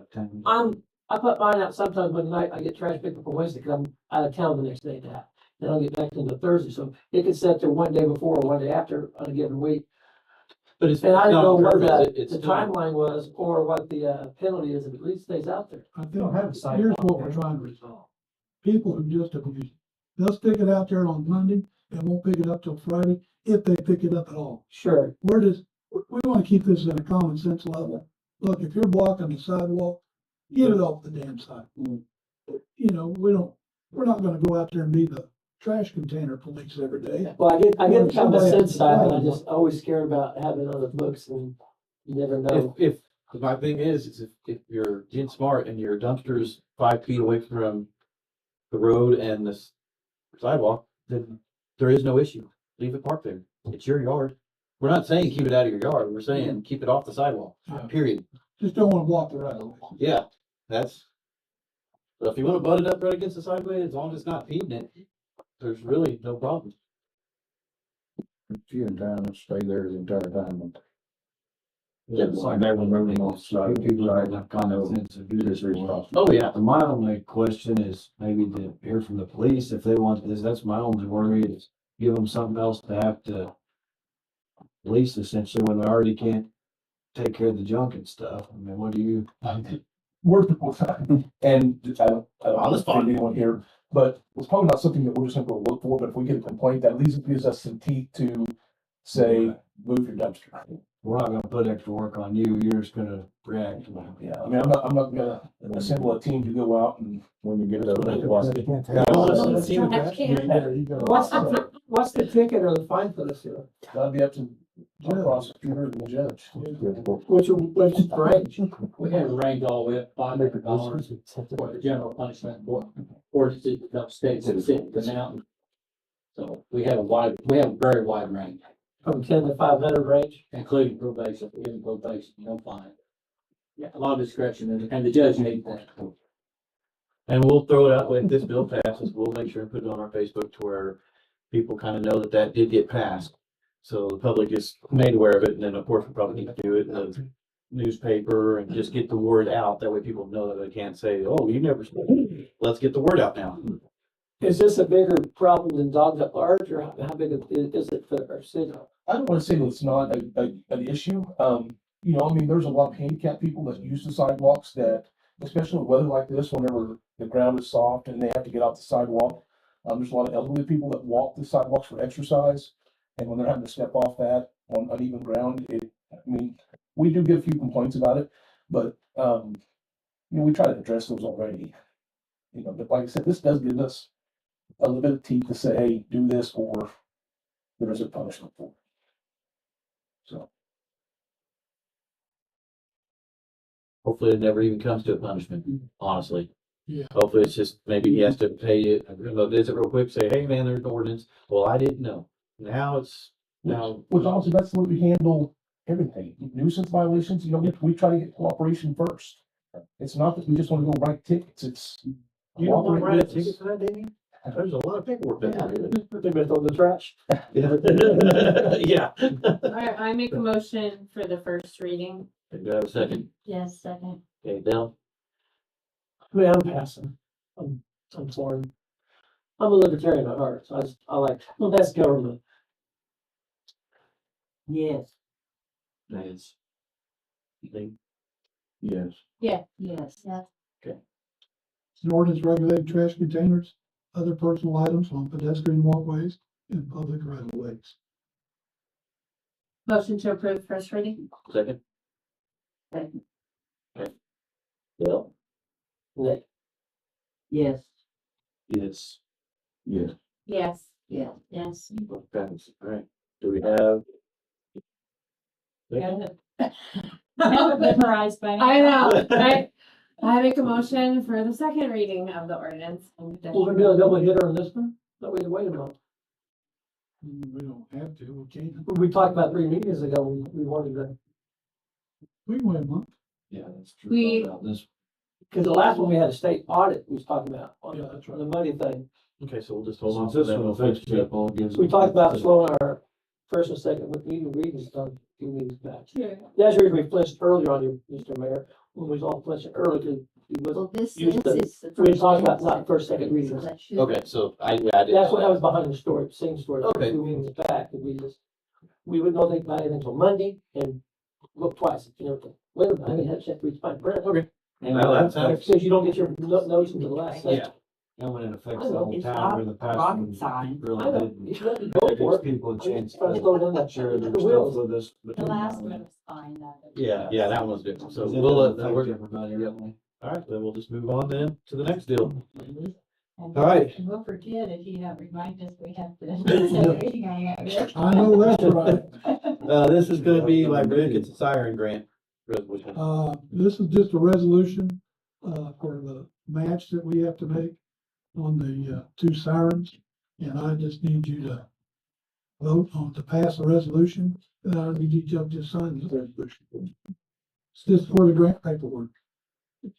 I put mine out sometimes one night, I get trash picked up on Wednesday, cause I'm out of town the next day now. Then I'll get back to the Thursday, so it could set there one day before or one day after on a given week. But it's And I didn't not know on what purpose, the it's timeline was or what the penalty is if it at least stays out there. I think here's what we're trying to resolve. People who just abuse it. They'll stick it out there on Monday and won't pick it up till Friday, if they pick it up at all. Sure. We want to keep this at a common sense level. Look, if you're blocking the sidewalk, get it off the damn side. You know, we're not gonna go out there and be the trash container police every day. Well, I get the common Somebody has sense to side, but decide. I'm just always scared about having it on the books and you never know. if, my thing is if you're getting smart and your dumpster's 5 feet away from the road and the sidewalk, then there is no issue. Leave it parked there. It's your yard. We're not saying keep it out of your yard. We're saying keep it off the sidewalk, Yeah. period. Just don't wanna block the right of way. Yeah, that's. So if you wanna butt it up right against the sideway, as long as it's not feeding it, there's really no problem. If you in town, and stay there the entire time. Yeah, It's like never moving on the side. People are I not common sense of do this responsible. Oh, yeah. My only question is maybe to hear from the police if they want this. That's my only worry is give them something else to have to police essentially when they already can't take care of the junk and stuff. I mean, what do you? We're, and I don't On the spot. offend anyone here, but it's probably not something that we're just gonna go look for, but if we get a complaint, that at least gives us some teeth to say, move your dumpster. We're not gonna put extra work on you. You're just gonna react. Yeah, I mean, I'm not gonna assemble a team to go out and. When you get it over. What's the ticket or the fine for this here? That'd be up to the prosecutor and the judge. Which is the range? We have a range all the way up $500 for the general punishment, or the states that sit the mountain. So we have a very wide range, From 10 to 500 range? including probation, even probation, no fine. Yeah, a lot of discretion, and the judge needs that. And we'll throw it out when this bill passes. We'll make sure and put it on our Facebook to where people kind of know that that did get passed. So the public is made aware of it. And then of course we probably need to do it in the newspaper and just get the word out. That way people know that they can't say, oh, you never, let's get the word out now. Is this a bigger problem than dogs at large, or how big is it for our city? I don't wanna say that it's not an issue. You know, I mean, there's a lot of handicapped people that use the sidewalks that, especially with weather like this, whenever the ground is soft and they have to get off the sidewalk. There's a lot of elderly people that walk the sidewalks for exercise. And when they're having to step off that on uneven ground, we do get a few complaints about it, but, you know, we try to address those already. You know, but like I said, this does give us a little bit of teeth to say, hey, do this, or there is a punishment for it. So. Hopefully it never even comes to a punishment, honestly. Yeah. Hopefully it's just, maybe he has to pay it, visit real quick, say, hey, man, there's an ordinance. Well, I didn't know. Now Which also, that's the way we handle everything. Nuisance violations, you know, we try to get cooperation first. It's not that we just wanna go write tickets, it's. You don't want to write a cooperate with us. ticket for that, Damien? There's a lot of paperwork there. They better throw the trash. Yeah. I make a motion for the first reading. Do I have a second? Yes, second. Okay, Dell? I mean, I'm passing. I'm torn. I'm a libertarian at heart, so I like less government. Yes. Yes. Yes. Yeah. Yes. Yes. An ordinance regulating trash containers, other personal items on pedestrian walkways and public right of ways. Motion to approve first reading? Second? Bill? Nick? Yes. Yes. Yes. Yes. Yeah. Yes. All right. Do we have? I have it memorized by now. I know, I make a motion for the second reading of the ordinance. We're gonna do a double hitter on this one? No, wait a minute. We don't have to, we can't. We talked about 3 meetings ago, we wanted to, We can wait a month. Yeah, that's true. We- About this. because the last one we had a state audit we was talking about on Yeah, that's right. the money thing. Okay, so we'll just hold on Since to this that. one We'll fix affects it. people, it gives. We talked about slowing our first and second with meeting readings done a few meetings back. Yeah. That's the reason we flinched earlier on you, Mr. Mayor, when we was all flinching early, because we was, Well, this Use is, the- it's the we first. talked and about not second first, second reading, so readings. that should- Okay, so I didn't that's what know I was behind the story, same story. Okay. 2 meetings back, and we wouldn't know anything about it until Monday, and look twice, you know, wait a minute, I haven't had a chance to read fine print. Okay. And Well, that sounds- Because you don't get your notes until the last second. Yeah. And when it affects I the know, whole it's town, not where the past rocket one science. really I know, didn't. you have to It go gives for it. people a chance Trying to slow down to that- share the their stuff wheels. with us. The last one was fine, that. Yeah, that one's different. So Because it we'll, doesn't then affect we're, everybody, really. all right, then we'll just move on then to the next deal. And All right. We'll forget if you don't remind us we have to. I know that's right. This is gonna be like Rick, it's a siren grant resolution. This is just a resolution, for the match that we have to make on the, 2 sirens. And I just need you to vote on to pass the resolution, and I need each of you to sign the resolution. It's just for the grant paperwork.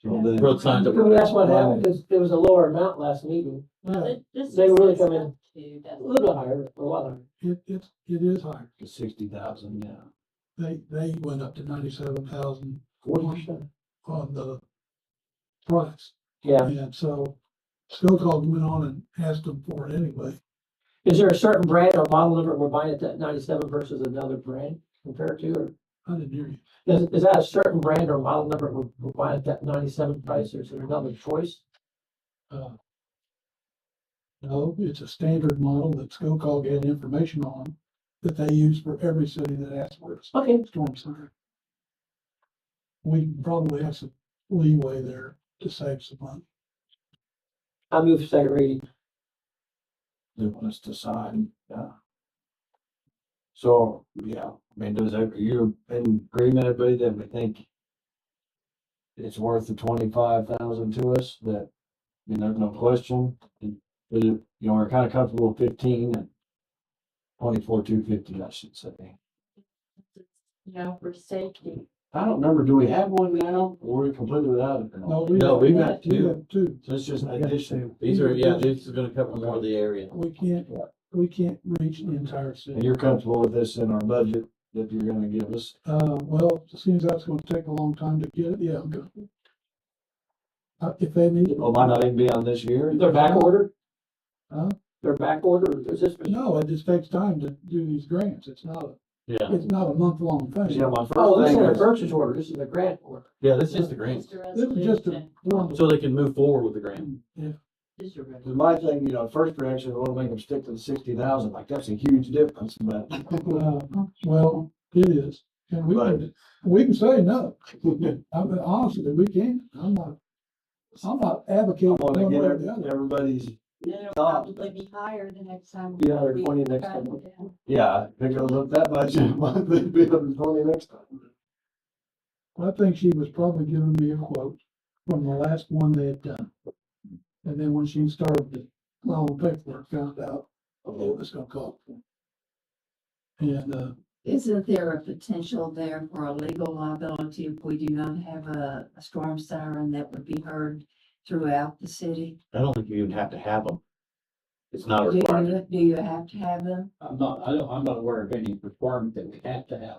So then- Road signs up. Well, that's what happened, because there was a lower amount last meeting, Yeah, they really come in a little bit higher, or a lot higher. it is higher. 60,000, yeah. They went up to 97,000 40%. on the price. Yeah. And so Skokog went on and asked them for it anyway. Is there a certain brand or model number we're buying at that 97 versus another brand compared to, or I didn't hear you. is that a certain brand or model number we're buying at that 97 price, or is there another choice? No, it's a standard model that Skokog had information on that they use for every city that asks for it. Okay. Storm center. We probably have some leeway there to save some money. I move for second reading. They want us to sign, yeah. So, yeah, I mean, you're in agreement, everybody, that we think it's worth the 25,000 to us, that, there's no question. You know, we're kind of comfortable with 15 and 24,250, I should say. No, for safety. I don't remember, do we have one now, or we're completely without it? No, we've got we two. have 2. So it's just an addition, These are, yeah, this is gonna cover more of the area. We can't reach the entire city. and you're comfortable with this in our budget that you're gonna give us? Well, it seems that's gonna take a long time to get it, yeah, I'm good. If they need it. Well, might not even be on this year. They're back order? Huh? They're back order, or is this? No, it just takes time to do these grants. It's not Yeah. it's not a month-long thing. Yeah, my Oh, first this thing is a is, purchase order, this is a grant order. Yeah, this is the grant. This is just a form. So they can move forward with the grant. Yeah. my thing, first reaction, I wanna make them stick to the 60,000, like, that's a huge difference, but. Well, it is, and we can say no. I mean, honestly, we can. I'm not advocating. I wanna one get way or the other. everybody's, It'll probably be higher the next time. Be 120 we next cut time. it down. yeah, if it goes up that much, it might be 120 next time. I think she was probably giving me a quote from the last one they had done. And then when she started the long paperwork, found out, oh, it's gonna cost. And, Isn't there a potential there for a legal liability if we do not have a storm siren that would be heard throughout the city? I don't think you even have to have them. It's not a Do requirement. you have to have them? I'm not aware of any requirement that we have to have.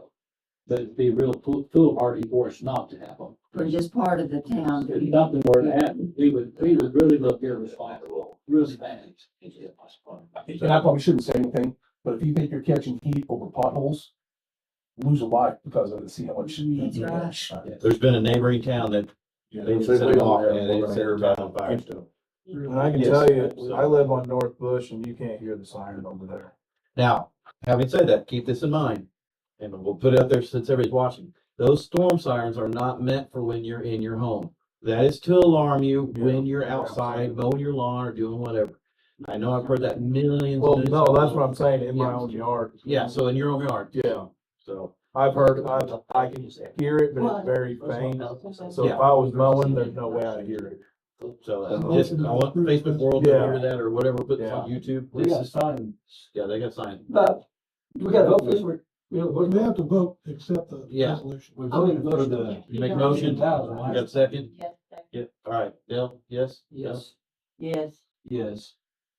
But it'd be real foolhardy for us not to have them. For just part of the town? If something were to happen, we would really look irresponsible, really bad. And I probably shouldn't say anything, but if you think you're catching heat over potholes, lose a life because of it, see how much. That's right. There's been a neighboring town that they didn't set it off, and they set everybody on fire still. And I can Yes. tell you, I live on North Bush and you can't hear the siren over there. Now, having said that, keep this in mind, and we'll put it out there since everybody's watching. Those storm sirens are not meant for when you're in your home. That is to alarm you when you're outside mowing your lawn or doing whatever. I know I've heard that millions. Well, millions no, of that's times. what I'm saying, in my Yeah. own yard. Yeah, so in your own yard. Yeah, So, I can hear it, but it's very faint. So if Yeah. I was mowing, there's no way I'd hear it. So just, I want the Facebook world to hear that or whatever, put this on YouTube. We This got is, signed. yeah, they got signed. But we gotta vote for this, we have a vote. We have to vote, to accept the Yeah. resolution. We voted for the. You make a motion, you got a second? Yes, second. Yeah, all right, Dale, yes? Yes. Yes, Yes.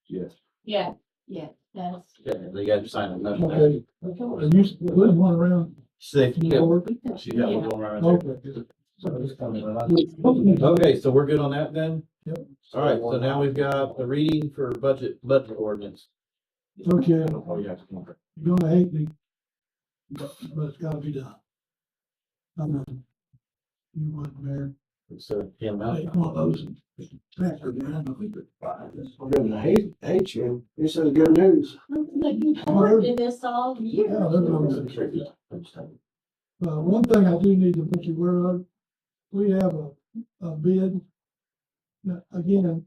Yes. Yeah, yes. Yes. Yeah, they got to sign it. Motion. Okay, and you put one around. Six, yeah. forward? She got one going right there. Okay. Okay, so we're good on that then? Yep. All right, so now we've got the reading for budget ordinance. Okay, Oh, yeah. you're gonna hate me, but it's gotta be done. You would, Mayor. So, Kim, now. Take one of those and back her down. I'm gonna hate you. This is good news. Looking forward to this all year. Yeah, they're going one thing I do need to make you aware of, we have a bid. Now, again,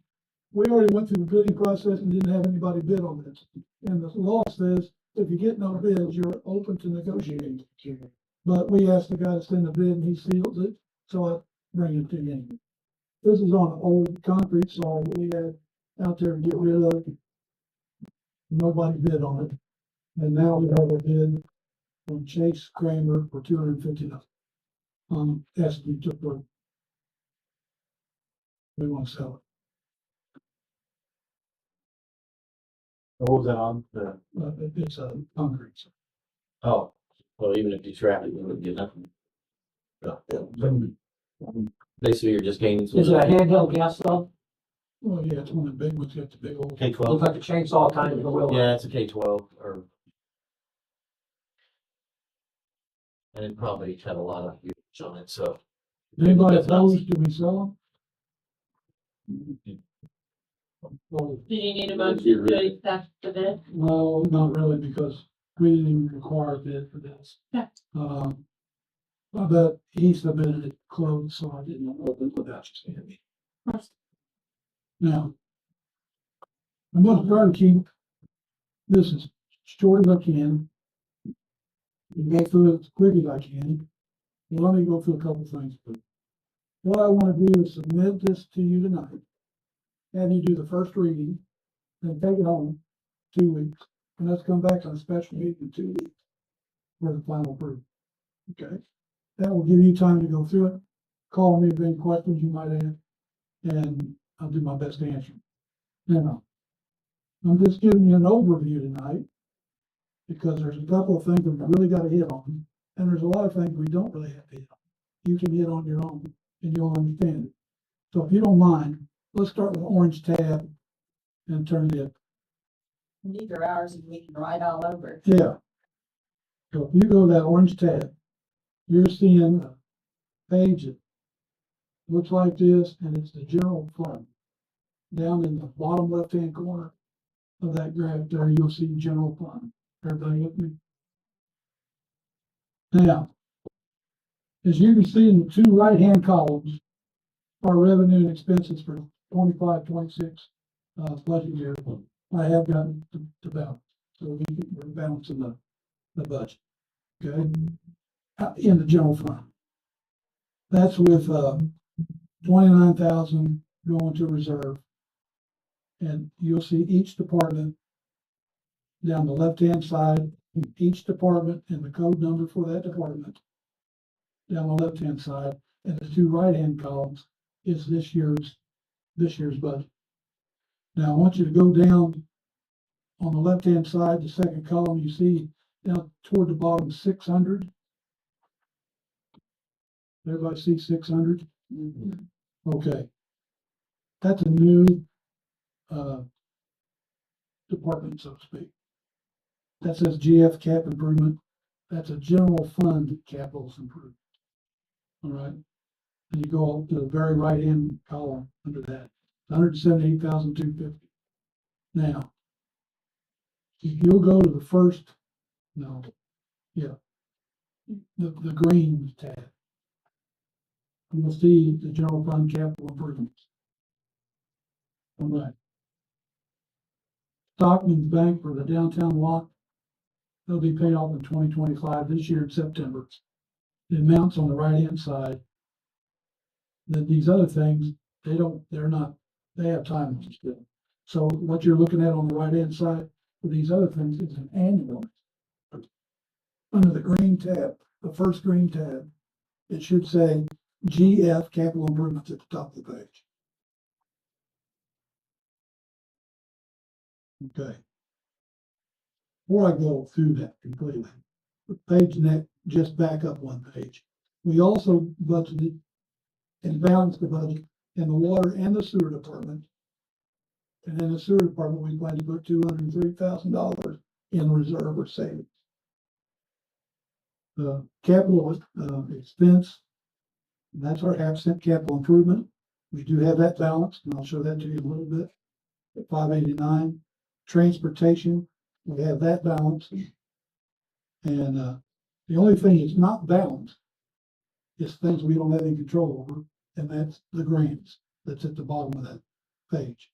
we already went through the bidding process and didn't have anybody bid on this. And the law says if you get no bids, you're open to negotiating. But we asked the guy to send a bid and he sealed it, so I bring it to you. This is on an old concrete saw that we had out there to get rid of. Nobody bid on it. And now we have a bid from Chase Kramer for $250. Estimate took for. We want to sell What was that on? it. It's a concrete. Oh, well, even if you scrap it, you wouldn't get nothing. Basically, you're just gaining some. Is it a handheld gas stove? Well, yeah, it's one of the big ones, got the big old. K-12. Looks like a chainsaw kind of a wheel. Yeah, it's a K-12 or. And it probably had a lot of use on it, so. Anybody That's not- opposed, do we sell them? do you need a motion to accept the bid? No, not really, because we didn't even require a bid for this. Okay. But he submitted it closed, so I didn't open without you seeing me. Now, I'm gonna try to keep this as short as I can. Get through it as quick as I can. Let me go through a couple things. What I wanna do is submit this to you tonight. Have you do the first reading, then take it home 2 weeks, and let's come back on a special meeting in 2 weeks for the final approval. Okay? That will give you time to go through it, call me with any questions you might have, and I'll do my best to answer. Now, I'm just giving you an overview tonight, because there's a couple of things that we really gotta hit on, and there's a lot of things we don't really have to hit on. You can hit on your own, and you'll understand it. So if you don't mind, let's start with the orange tab and turn it. These are ours and we can write all over it. Yeah. So if you go to that orange tab, you're seeing a page that looks like this, and it's the general fund. Down in the bottom left-hand corner of that graph there, you'll see general fund. Everybody with me? Now, as you can see in the two right-hand columns, our revenue and expenses for 25-26 budget year, I have gotten to balance. So we're balancing the budget. Okay? In the general fund. That's with 29,000 going to reserve. And you'll see each department down the left-hand side, each department and the code number for that department. Down the left-hand side, and the two right-hand columns is this year's budget. Now, I want you to go down on the left-hand side, the second column, you see down toward the bottom, 600. Everybody see 600? Okay. That's a new department, so to speak. That says GF cap improvement. That's a general fund capital improvement. All right. And you go up to the very right hand column under that, 178,250. Now, if you'll go to the first, the green tab, you'll see the general fund capital improvements. All right. Stockman's Bank for the downtown lot, they'll be paid off in 2025, this year in September. The amounts on the right-hand side. Then these other things, they have time still. So what you're looking at on the right-hand side for these other things is an annual. Under the green tab, the first green tab, it should say GF capital improvements at the top of the page. Okay. Before I go through that completely, the page next, just back up one page. We also budgeted and balanced the budget in the water and the sewer department. And in the sewer department, we plan to put $203,000 in reserve or savings. The capital expense, that's our half-cent capital improvement. We do have that balanced, and I'll show that to you in a little bit. At 589, transportation, we have that balanced. And the only thing that's not balanced is things we don't have any control over, and that's the grants that's at the bottom of that page.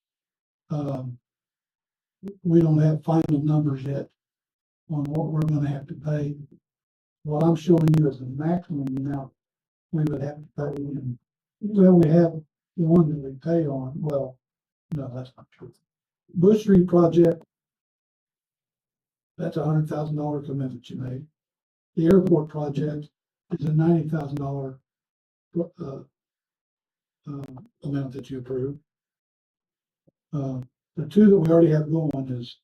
We don't have final numbers yet on what we're going to have to pay. What I'm showing you is the maximum amount we would have to pay, and we only have the one that we pay on. Well, no, that's not true. Bush Street project, that's $100,000 commitment you made. The airport project is a $90,000 amount that you approved. The two that we already have going is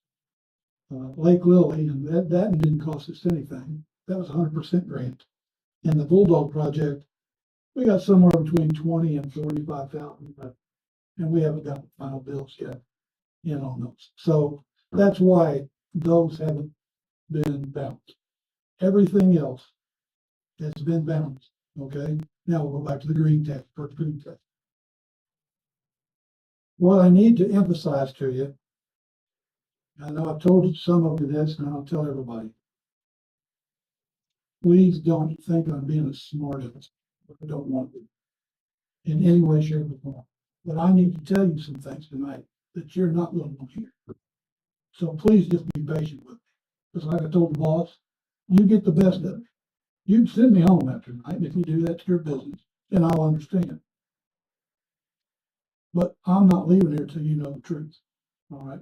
Lake Lily, and that didn't cost us anything. That was 100% grant. And the Bulldog project, we got somewhere between 20 and 45,000, and we haven't got the final bills yet in on those. So that's why those haven't been balanced. Everything else has been balanced. Okay. Now we'll go back to the green tab, first green tab. What I need to emphasize to you, I know I've told some of you this, and I'll tell everybody. Please don't think I'm being a smart ass. I don't want to in any way, shape, or form. But I need to tell you some things tonight that you're not going to hear. So please just be patient with me. Because like I told the boss, you get the best of it. You can send me home after tonight, and if you do, that's your business, and I'll understand. But I'm not leaving here till you know the truth. All right.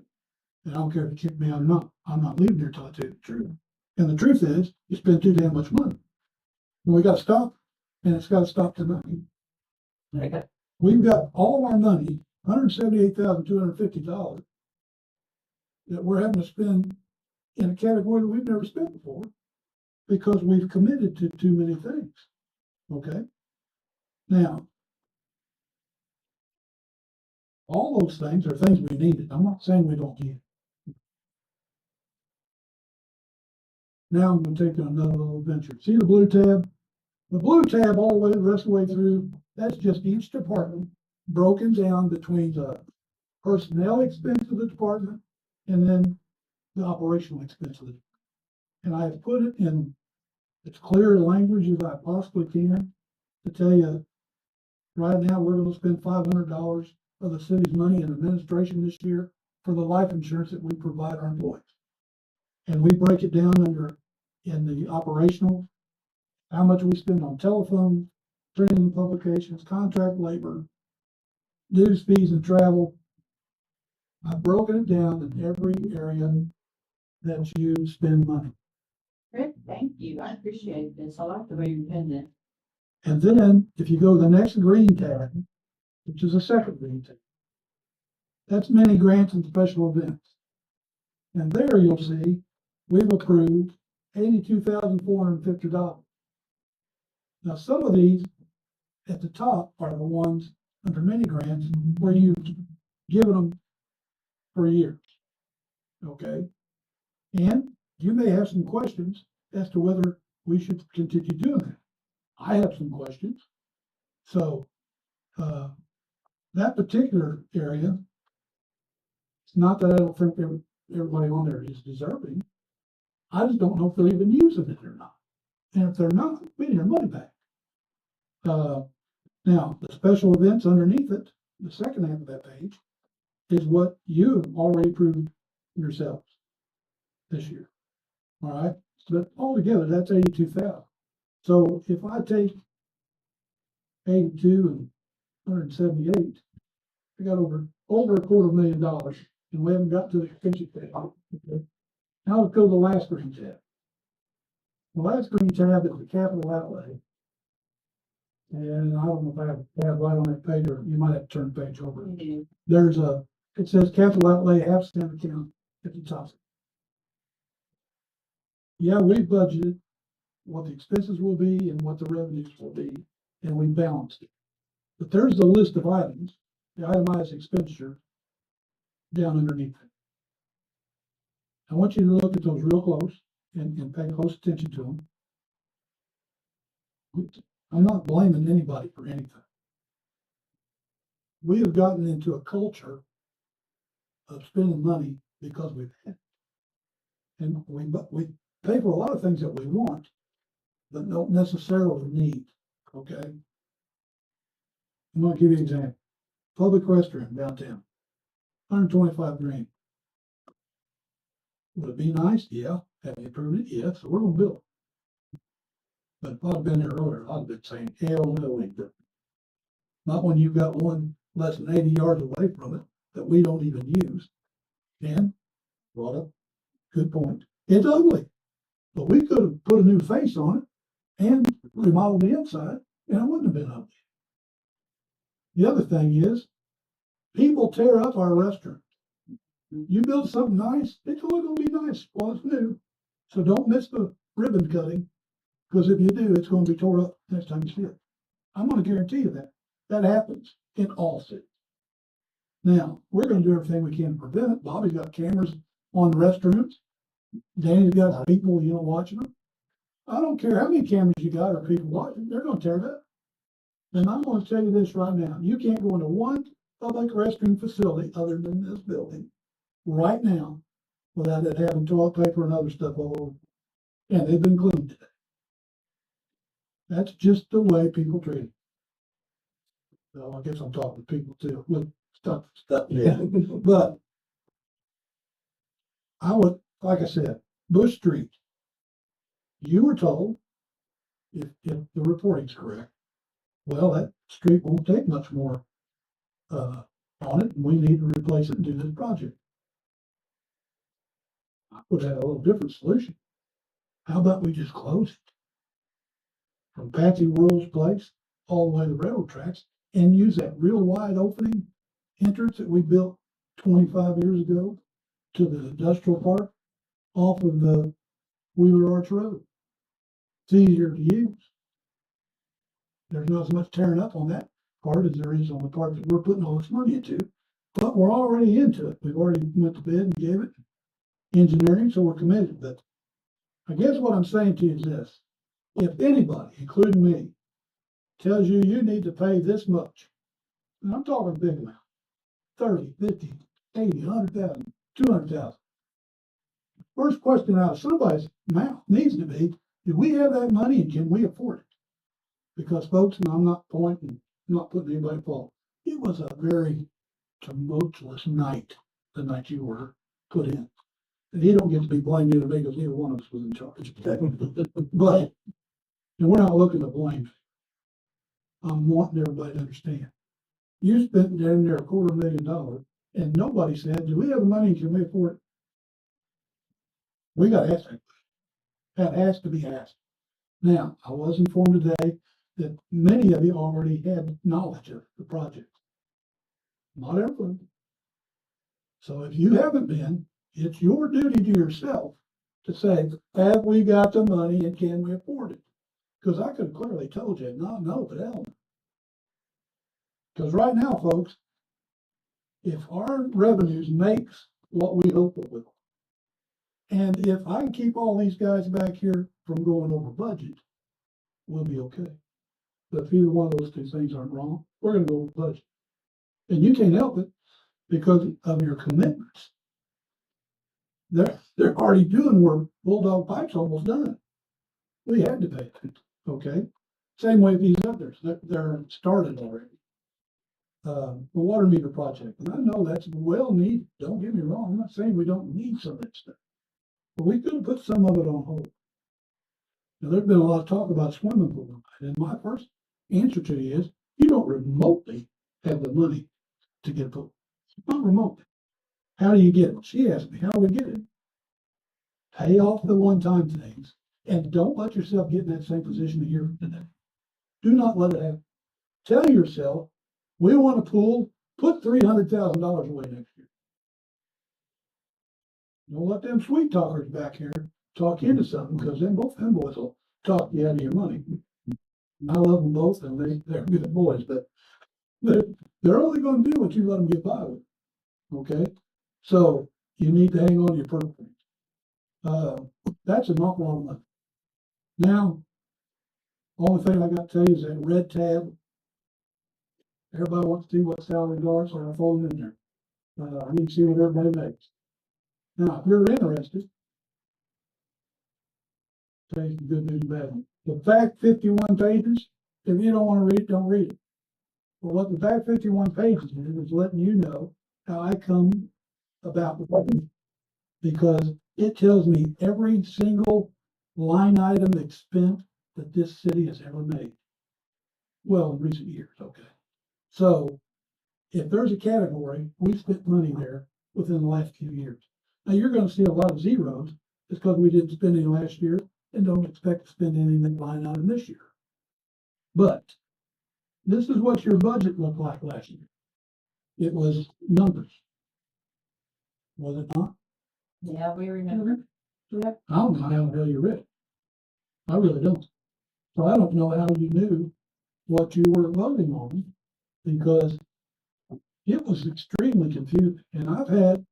And I don't care if you kick me, I'm not leaving here till I tell you the truth. And the truth is, you spend too damn much money. And we got to stop, and it's got to stop tonight. Okay. We've got all of our money, $178,250, that we're having to spend in a category that we've never spent before because we've committed to too many things. Okay. Now, all those things are things we needed. I'm not saying we don't need it. Now I'm going to take you on another little adventure. See the blue tab? The blue tab all the way, the rest of the way through, that's just each department broken down between the personnel expense of the department and then the operational expense of it. And I have put it in as clear language as I possibly can to tell you right now we're going to spend $500 of the city's money in administration this year for the life insurance that we provide our employees. And we break it down in the operational, how much we spend on telephone, printing and publications, contract labor, dues, fees, and travel. I've broken it down in every area that you spend money. Rick, thank you. I appreciate this. I like the way you're doing it. And then if you go to the next green tab, which is the second green tab, that's many grants and special events. And there you'll see we've approved $82,450. Now, some of these at the top are the ones under mini grants where you've given them for years. Okay. And you may have some questions as to whether we should continue doing that. I have some questions. So, that particular area, it's not that I don't think everybody on there is deserving. I just don't know if they're even using it or not. And if they're not, we need our money back. Now, the special events underneath it, the second half of that page, is what you have already approved yourselves this year. All right. But altogether, that's 82,000. So if I take 82 and 178, we got over $250,000, and we haven't got to the expensive thing. Okay? Now let's go to the last green tab. The last green tab is the capital outlay. And I don't know if I have right on that page, or you might have to turn the page over. It says capital outlay, half cent account at the top. Yeah, we budgeted what the expenses will be and what the revenues will be, and we balanced it. But there's the list of items, the itemized expenditure down underneath it. I want you to look at those real close and pay close attention to them. I'm not blaming anybody for anything. We have gotten into a culture of spending money because we've had it. And we pay for a lot of things that we want, but don't necessarily need, okay? I'm gonna give you an example. Public restroom downtown, $125,000. Would it be nice? Yeah. Have you approved it? Yeah. So we're gonna build it. But if I'd have been there earlier, I'd have been saying, hell no, we ain't doing it. Not when you've got one less than 80 yards away from it that we don't even use. And brought up, good point. It's ugly, but we could have put a new face on it and remodeled the inside, and it wouldn't have been ugly. The other thing is, people tear up our restaurant. You build something nice, it's only gonna be nice while it's new. So don't miss the ribbon cutting, because if you do, it's gonna be tore up next time you see it. I'm gonna guarantee you that. That happens in all cities. Now, we're gonna do everything we can to prevent it. Bobby's got cameras on the restrooms. Danny's got people, watching them. I don't care how many cameras you got or people watching, they're gonna tear it up. And I'm gonna tell you this right now, you can't go into one public restroom facility other than this building right now without it having toilet paper and other stuff all over. And they've been cleaned today. That's just the way people treat it. So I guess I'm talking to people too. Look, stuff. Yeah. But I would, like I said, Bush Street, you were told, if the reporting's correct, well, that street won't take much more on it, and we need to replace it and do this project. I would have a little different solution. How about we just close it from Patsy World's place all the way to the railroad tracks and use that real wide opening entrance that we built 25 years ago to the industrial park off of the Wheeler Arch Road. It's easier to use. There's not as much tearing up on that part as there is on the part that we're putting all this money into, but we're already into it. We've already went to bid and gave it engineering, so we're committed. But I guess what I'm saying to you is this: if anybody, including me, tells you you need to pay this much, and I'm talking a big amount, 30, 50, 80, 100,000, 200,000. First question out of somebody's mouth needs to be, do we have that money and can we afford it? Because folks, and I'm not putting anybody at fault, it was a very tumultuous night, the night you were put in. And he don't get to be blamed either because neither one of us was in charge. But, and we're not looking to blame. I'm wanting everybody to understand. You spent down there $250,000 and nobody said, do we have the money, can we afford it? We got to ask that. That has to be asked. Now, I was informed today that many of you already had knowledge of the project. Not everyone. So if you haven't been, it's your duty to yourself to say, have we got the money and can we afford it? Because I could have clearly told you, no, but hell. Because right now, folks, if our revenues makes what we hope it will, and if I can keep all these guys back here from going over budget, we'll be okay. But if either one of those two things aren't wrong, we're going to go over budget. And you can't help it because of your commitments. They're already doing work. Bulldog Pipe's almost done. We had to pay it. Okay. Same way with these others. They're started already. The water meter project. And I know that's well needed. Don't get me wrong. I'm not saying we don't need some of that stuff. But we could have put some of it on hold. Now, there's been a lot of talk about swimming pool. And my first answer to you is, you don't remotely have the money to get a pool. It's not remote. How do you get it? She asked me, how do we get it? Pay off the one-time things and don't let yourself get in that same position that you're in today. Do not let it happen. Tell yourself, we want a pool, put $300,000 away next year. Don't let them sweet talkers back here talk you into something, because then both them boys will talk you out of your money. I love them both, and they're good boys, but they're only gonna do what you let them get by with. Okay? So you need to hang on to your purse. That's an awful lot of money. Now, only thing I got to tell you is that red tab. Everybody wants to see what salaries are, so I fold them in there. I need to see what everybody makes. Now, if you're interested, tell you some good news and bad news. The back 51 pages, if you don't want to read it, don't read it. But what the back 51 pages is letting you know how I come about the budget. Because it tells me every single line item expense that this city has ever made. Well, in recent years, okay. So if there's a category, we spent money there within the last few years. Now you're going to see a lot of zeros just because we didn't spend any last year and don't expect to spend any in that line item this year. But this is what your budget looked like last year. It was numbers. Was it not? Yeah, we remember. Yep. I don't know how the hell you read it. I really don't. So I don't know how you knew what you were voting on, because it was extremely confusing. And I've had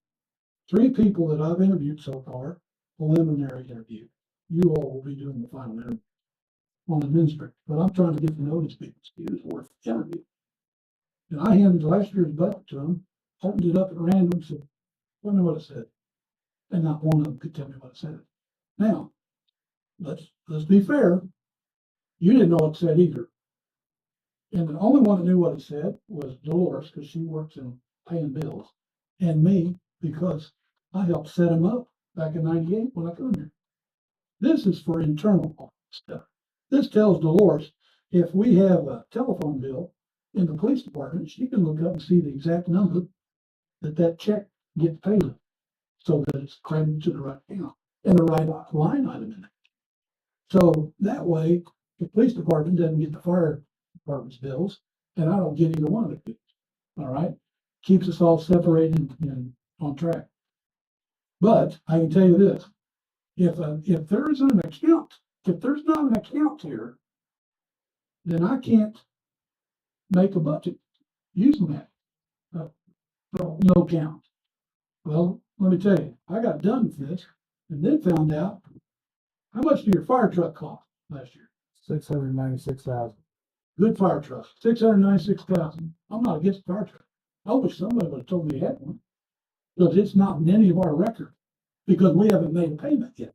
3 people that I've interviewed so far, preliminary interview. You all will be doing the final interview on the ministry, but I'm trying to get to know these people. It's worth the interview. And I handed last year's budget to them, opened it up at random, said, tell me what it said. And not one of them could tell me what it said. Now, let's be fair. You didn't know what it said either. And the only one that knew what it said was Dolores, because she works in paying bills, and me, because I helped set him up back in '98 when I come here. This is for internal stuff. This tells Dolores if we have a telephone bill in the police department, she can look up and see the exact number that check gets paid, so that it's credited to the right account and the right line item in it. So that way, the police department doesn't get the fire department's bills, and I don't get either one of the bills. All right, keeps us all separated and on track. But I can tell you this: if there isn't an account, if there's not an account here, then I can't make a budget using that. No account. Well, let me tell you, I got done with this and then found out how much did your fire truck cost last year? $696,000. Good fire truck, $696,000. I'm not against fire truck. I wish somebody would have told me I had one, because it's not in any of our records, because we haven't made a payment yet.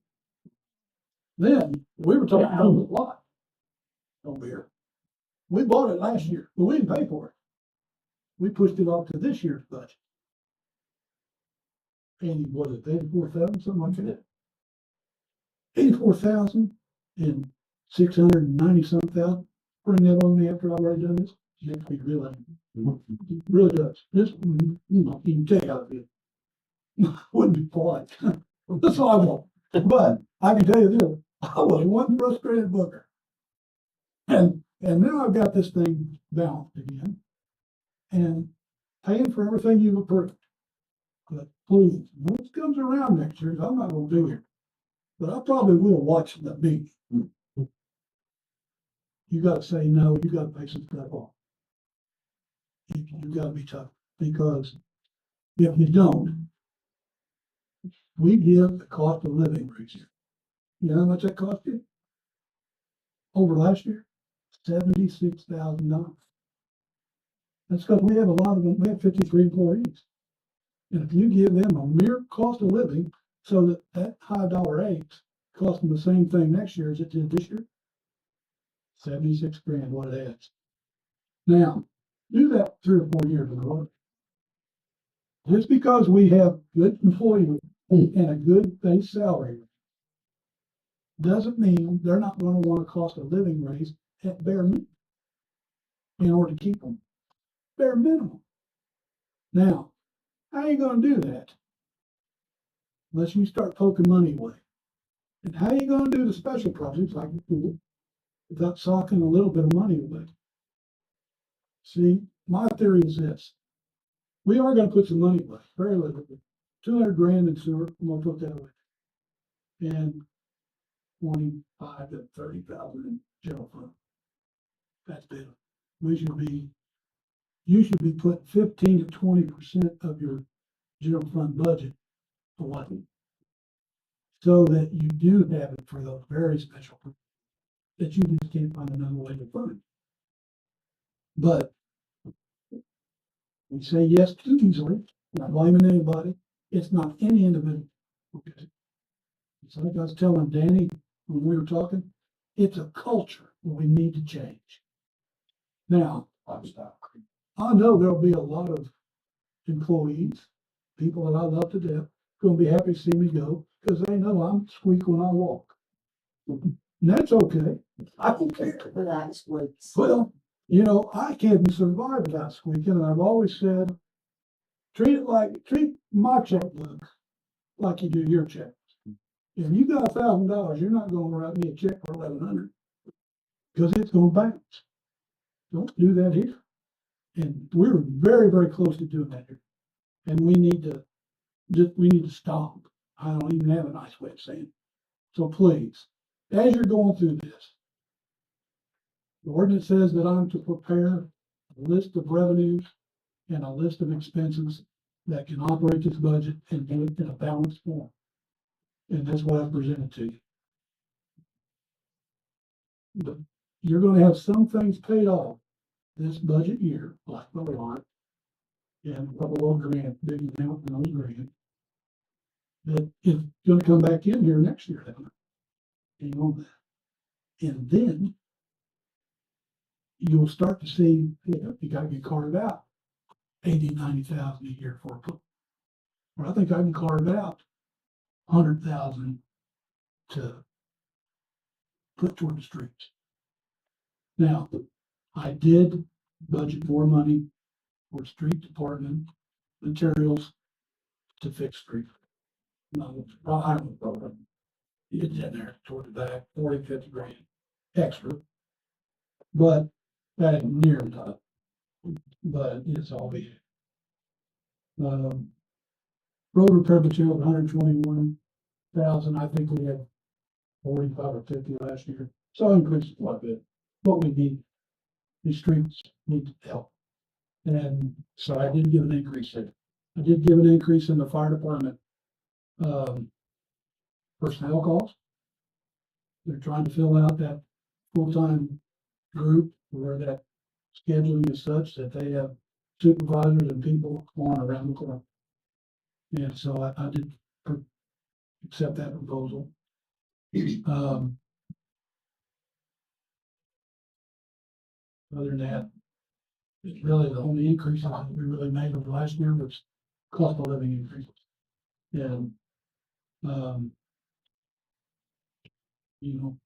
Then we were talking about a lot over here. We bought it last year, but we didn't pay for it. We pushed it off to this year's budget. And was it 84,000, something like that? 84,000 and 690 some thousand. Bring that on me after I've already done this. Makes me really does. This, you know, you can take out of it. Wouldn't be polite. That's all I want. But I can tell you this, I was one frustrated booker. And now I've got this thing balanced again and paying for everything you've approved. But please, when it comes around next year, I'm not going to do it, but I probably will watch the meeting. You got to say no. You got to pay some stuff off. You got to be tough, because if you don't, we give the cost of living raise here. You know how much that cost you? Over last year, $76,000. That's because we have a lot of them. We have 53 employees. And if you give them a mere cost of living, so that high dollar eggs cost them the same thing next year as it did this year, 76 grand, what it adds. Now, do that 3 or 4 years in a row. Just because we have good employees and a good base salary doesn't mean they're not going to want a cost of living raise at bare minimum in order to keep them. Bare minimum. Now, how you gonna do that? Unless you start poking money away. And how you gonna do the special projects like the pool without socking a little bit of money away? See, my theory is this. We are gonna put some money away, very little, 200 grand in sewer, I'm gonna put that away. And 25 to 30,000 in general fund. That's big. You should be putting 15 to 20% of your general fund budget away. So that you do have it for those very special purposes that you just can't find another way to fund. But we say yes too easily, not blaming anybody. It's not any individual. Okay. It's like I was telling Danny when we were talking, it's a culture that we need to change. Now, I know there'll be a lot of employees, people that I love to death, gonna be happy to see me go because they know I'm squeak when I walk. And that's okay. I don't care. Without squeaks. Well, you know, I can't survive without squeaking, and I've always said, treat my checkbook like you do your checks. If you got $1,000, you're not gonna write me a check for 1,100 because it's gonna bounce. Don't do that here. And we're very, very close to doing that here. And we need to stop. I don't even have a nice way of saying it. So please, as you're going through this, the ordinance says that I'm to prepare a list of revenues and a list of expenses that can operate this budget and do it in a balanced form. And that's what I presented to you. But you're gonna have some things paid off this budget year, like the lot, and a couple of grant, big amount in those grant, that is gonna come back in here next year. You know that. And then you'll start to see, you gotta get carved out 80, 90,000 a year for a pool. Or I think I can carve out 100,000 to put toward the streets. Now, I did budget more money for street department materials to fix street. No, I don't know. It's in there toward the back, 40, 50 grand extra. But that ain't near enough. But it's all be. Road repair material, 121,000. I think we had 45 or 50 last year. So increased quite a bit. What we need, these streets need help. And so I did give an increase there. I did give an increase in the fire department personnel costs. They're trying to fill out that full-time group where that scheduling is such that they have supervisors and people on around the clock. And so I did accept that proposal. Other than that, it's really the only increase that we really made over last year was cost of living increases. And, you know,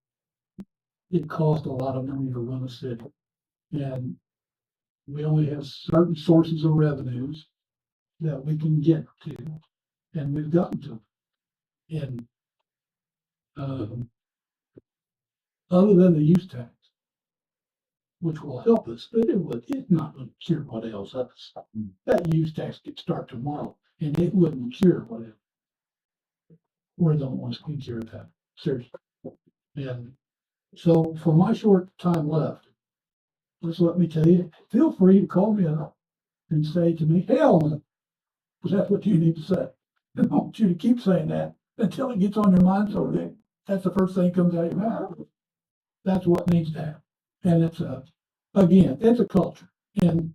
it costs a lot of money to run a city. And we only have certain sources of revenues that we can get to, and we've gotten to. And other than the use tax, which will help us, but it's not going to cure what ails us. That use tax could start tomorrow, and it wouldn't cure what ails. We're the ones who can cure that, seriously. And so, for my short time left, just let me tell you, feel free to call me up and say to me, hell no, because that's what you need to say. I want you to keep saying that until it gets on your mind, so that's the first thing that comes out of your mouth. That's what needs to happen. And it's again, it's a culture. And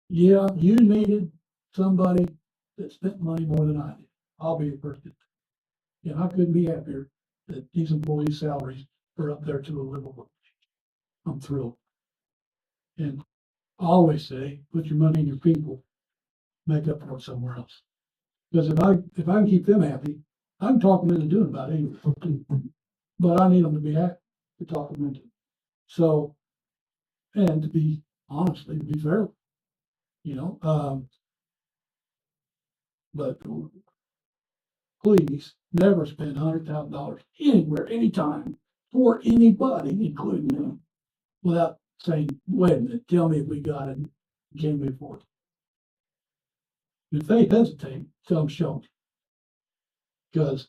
yeah, you needed somebody that spent money more than I did. I'll be the first. And I couldn't be happier that these employees' salaries are up there to a livable. I'm thrilled. And I always say, put your money in your people, make up for it somewhere else. Because if I can keep them happy, I can talk them into doing about anything. But I need them to be happy to talk them into. So, and to be honestly, to be fair. You know, but please never spend $100,000 anywhere, anytime for anybody, including me, without saying, wait a minute, tell me if we got it, can we afford it? If they hesitate, tell them show me. Because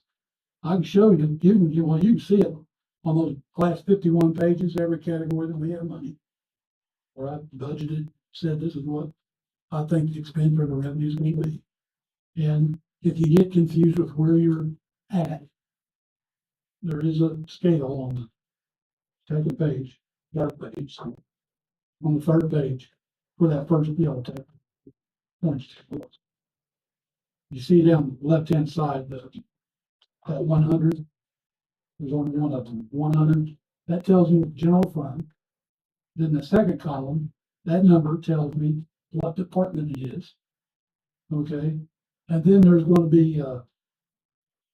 I can show you, you can see it on those last 51 pages, every category that we have money. Where I budgeted, said this is what I think the expense or the revenues may be. And if you get confused with where you're at, there is a scale on the second page, third page, on the third page, for that first yellow tab. You see down the left-hand side, that 100, there's only one of them, 100, that tells me the general fund. Then the second column, that number tells me what department it is. Okay, and then there's going to be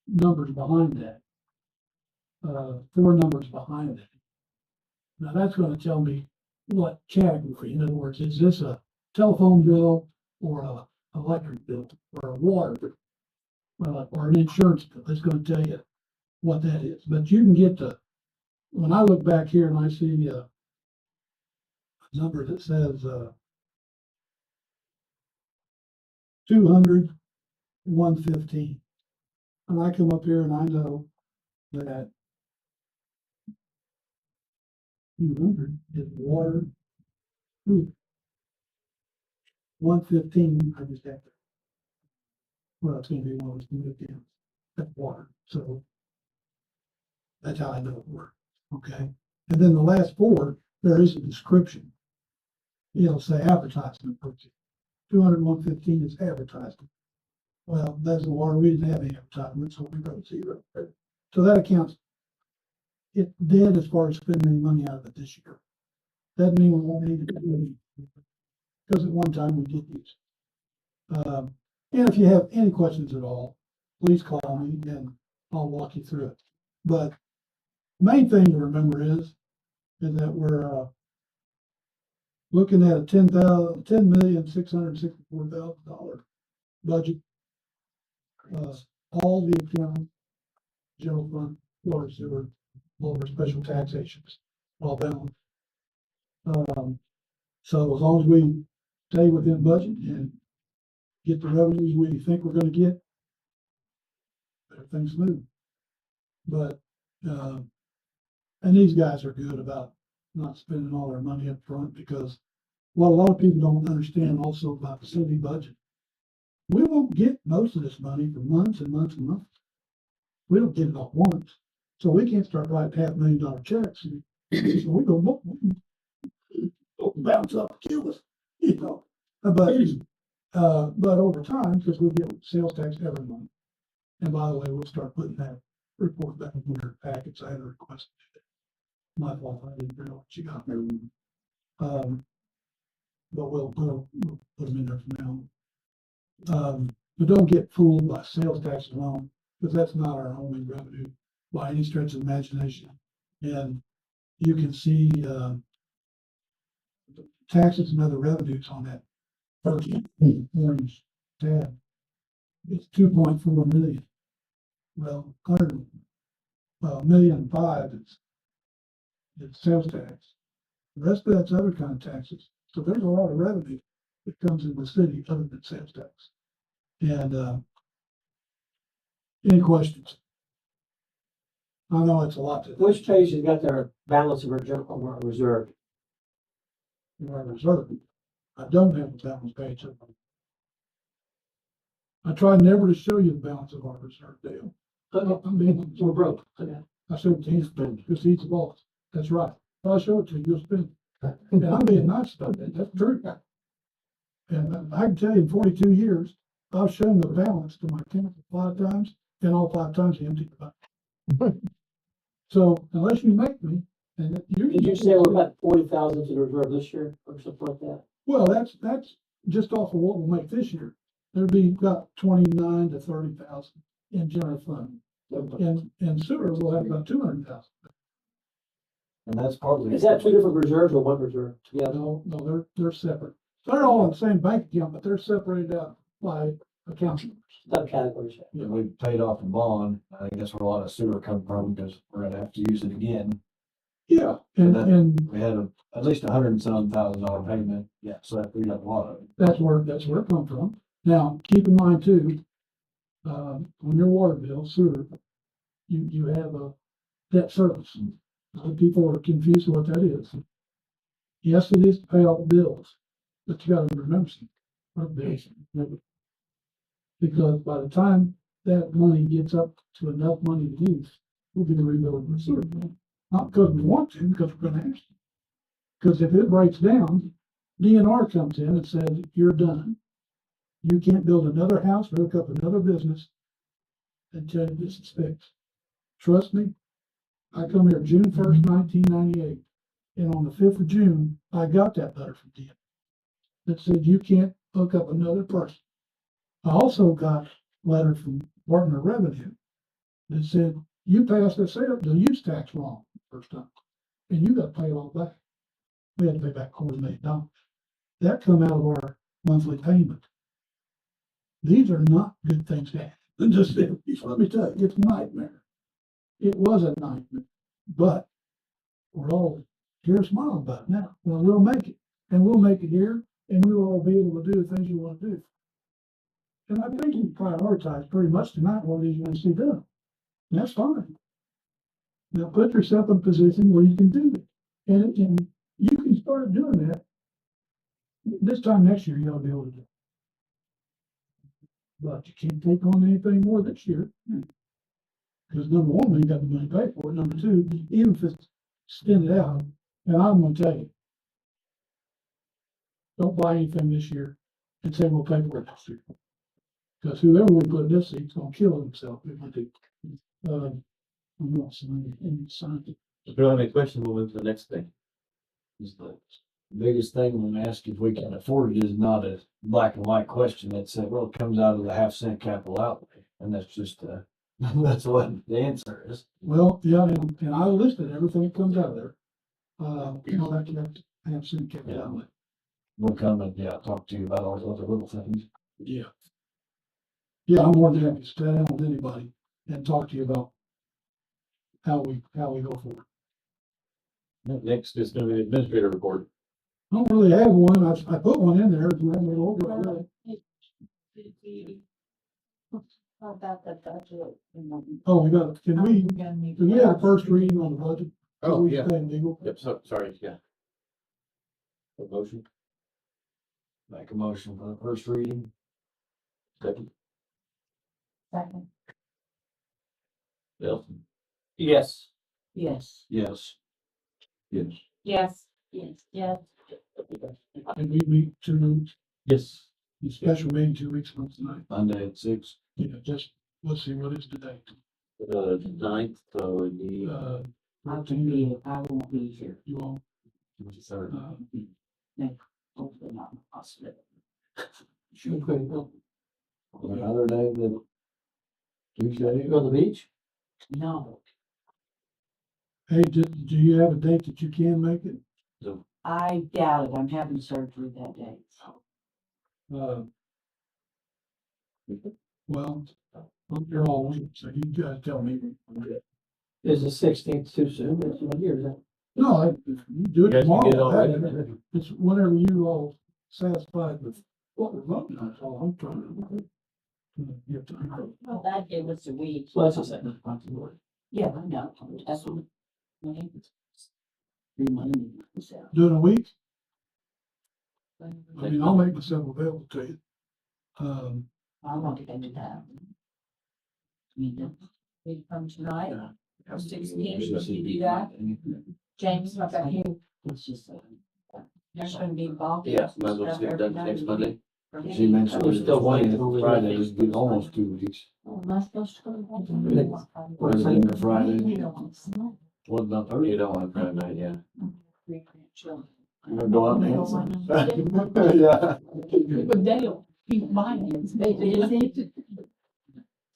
numbers behind that. 4 numbers behind it. Now that's going to tell me what category. In other words, is this a telephone bill or a electric bill or a water bill or an insurance bill? It's going to tell you what that is. But you can get to, when I look back here and I see a number that says 200, 115. And I come up here and I know that 200 is water. 115, I just have to. Well, it's gonna be one of those new again. That's water. So that's how I know it works. Okay. And then the last 4, there is a description. It'll say advertisement. 200, 115 is advertisement. Well, that's the water. We didn't have any advertisement, so we wrote 0. So that accounts it dead as far as spending any money out of it this year. Doesn't mean we won't need to do it, because at one time we did use it. And if you have any questions at all, please call me and I'll walk you through it. But the main thing to remember is that we're looking at a $10,664,000 budget. All the accounts, general fund, water, sewer, lower special taxations, all balanced. So as long as we stay within budget and get the revenues we think we're going to get, everything's smooth. But and these guys are good about not spending all their money up front, because what a lot of people don't understand also about the city budget, we won't get most of this money for months and months and months. We don't get it all once, so we can't start writing $500,000 checks. So we go bounce up, kill us, you know. But over time, because we get sales tax every month. And by the way, we'll start putting that report back in your packets. I had a request. My fault, I didn't realize you got there. But we'll put them in there for now. But don't get fooled by sales tax alone, because that's not our only revenue by any stretch of the imagination. And you can see taxes and other revenues on that first orange tab. It's 2.4 million. Well, 1.5 million it's sales tax. The rest of that's other kind of taxes. So there's a lot of revenue that comes in the city other than sales tax. And any questions? I know it's a lot to. Which page has got their balance of our general reserve? Our reserve. I don't have the balance page. I try never to show you the balance of our reserve, Dale. Okay. I'm being So we're broke. Okay. I showed it to him because he's the boss. That's right. If I show it to you, you'll spend it. And I'm being nice about that. That's true. And I can tell you in 42 years, I've shown the balance to my tenants 5 times, and all 5 times he emptied the bank. So unless you make me, and Did you say we're about 40,000 to the reserve this year or something like that? well, that's just off of what we'll make this year. There'll be about 29 to 30,000 in general fund. And sewer will have about 200,000. And that's partly. Is that two different reserves or one reserve together? No, they're separate. They're all in the same bank account, but they're separated out by account numbers. Not categories. Yeah, we paid off the bond. I think that's where a lot of sewer come from because we're gonna have to use it again. Yeah, And and we had at least $100,000 payment. Yeah, so that freed up a lot of it. that's where it comes from. Now, keep in mind too, on your water bill, sewer, you have a debt service. A lot of people are confused with what that is. Yes, it is to pay off bills, but you gotta remember something. Our bills, because by the time that money gets up to enough money to use, we'll be rebuilding the sewer. Not because we want to, because we're gonna have to. Because if it breaks down, DNR comes in and says, you're done. You can't build another house, hook up another business until this is fixed. Trust me, I come here June 1st, 1998, and on the 5th of June, I got that letter from DNR that said you can't hook up another person. I also got a letter from Department of Revenue that said you passed the use tax wrong the first time, and you got to pay it all back. We had to pay back $250,000. That come out of our monthly payment. These are not good things to have. And just let me tell you, it's a nightmare. It was a nightmare, but we're all here smiling about it now. Well, we'll make it, and we'll make it here, and we'll all be able to do the things you want to do. And I think you prioritize pretty much tonight what it is you want to see done. And that's fine. Now put yourself in a position where you can do it. And you can start doing that. This time next year, you ought to be able to do it. But you can't take on anything more this year. Because number one, we ain't got the money to pay for it. Number two, even if it's extended out, and I'm gonna tell you, don't buy anything this year and say we'll pay for it next year. Because whoever we put in this seat's gonna kill himself if we do. I'm not saying any sign. If you don't have any questions, we'll move to the next thing. Is the biggest thing when asked if we can afford it is not a black and white question. It's well, it comes out of the half-cent capital outlay, and that's just that's what the answer is. Well, yeah, and I listed everything that comes out of there. You know, that I have seen kept out of it. We'll come and talk to you about all those other little things. Yeah. Yeah, I'm more than happy to sit down with anybody and talk to you about how we go forward. Next is gonna be the administrator report. I don't really have one. I put one in there. If you have it over, How about the budget? oh, can we have a first reading on the budget? Oh, We yeah. stay legal. Yep, sorry, yeah. A motion? Make a motion for the first reading. Second. Second. Bill? Yes. Yes. Yes. Yes. Yes. Yes. Yes. And we meet 2 weeks, Yes. the special meeting 2 weeks from tonight. Monday at 6. Just, let's see, what is the date? Ninth, so it'd be, I won't be here. You all, third. Hopefully not in the hospital. Should we go Another day than Tuesday. on the beach? No, hey, do you have a date that you can make it? I doubt it. I'm having surgery that day. Well, you're all, so you guys tell me. Is the 16th too soon? It's 1 year, is that? No, you do it You guys can get it all tomorrow. ready. It's whenever you all satisfied with what we're voting on, that's all I'm trying to do. You have to- Well, that gave us a week. Well, that's the second. Yeah, I know. That's what. Reminding myself. Do it in a week? I mean, I'll make myself available to you. I want to get to that. We come tonight, 16, should we do that? James, what about you? It's just, there's gonna be ball. Yeah, might as well just get it done next Monday. She mentioned there's still one Friday, it's been almost 2 weeks. Oh, am I supposed to go? Wednesday or Friday. What about You Thursday? don't want Friday night, yeah. You gonna go out and dance? Yeah. But they'll keep buying it.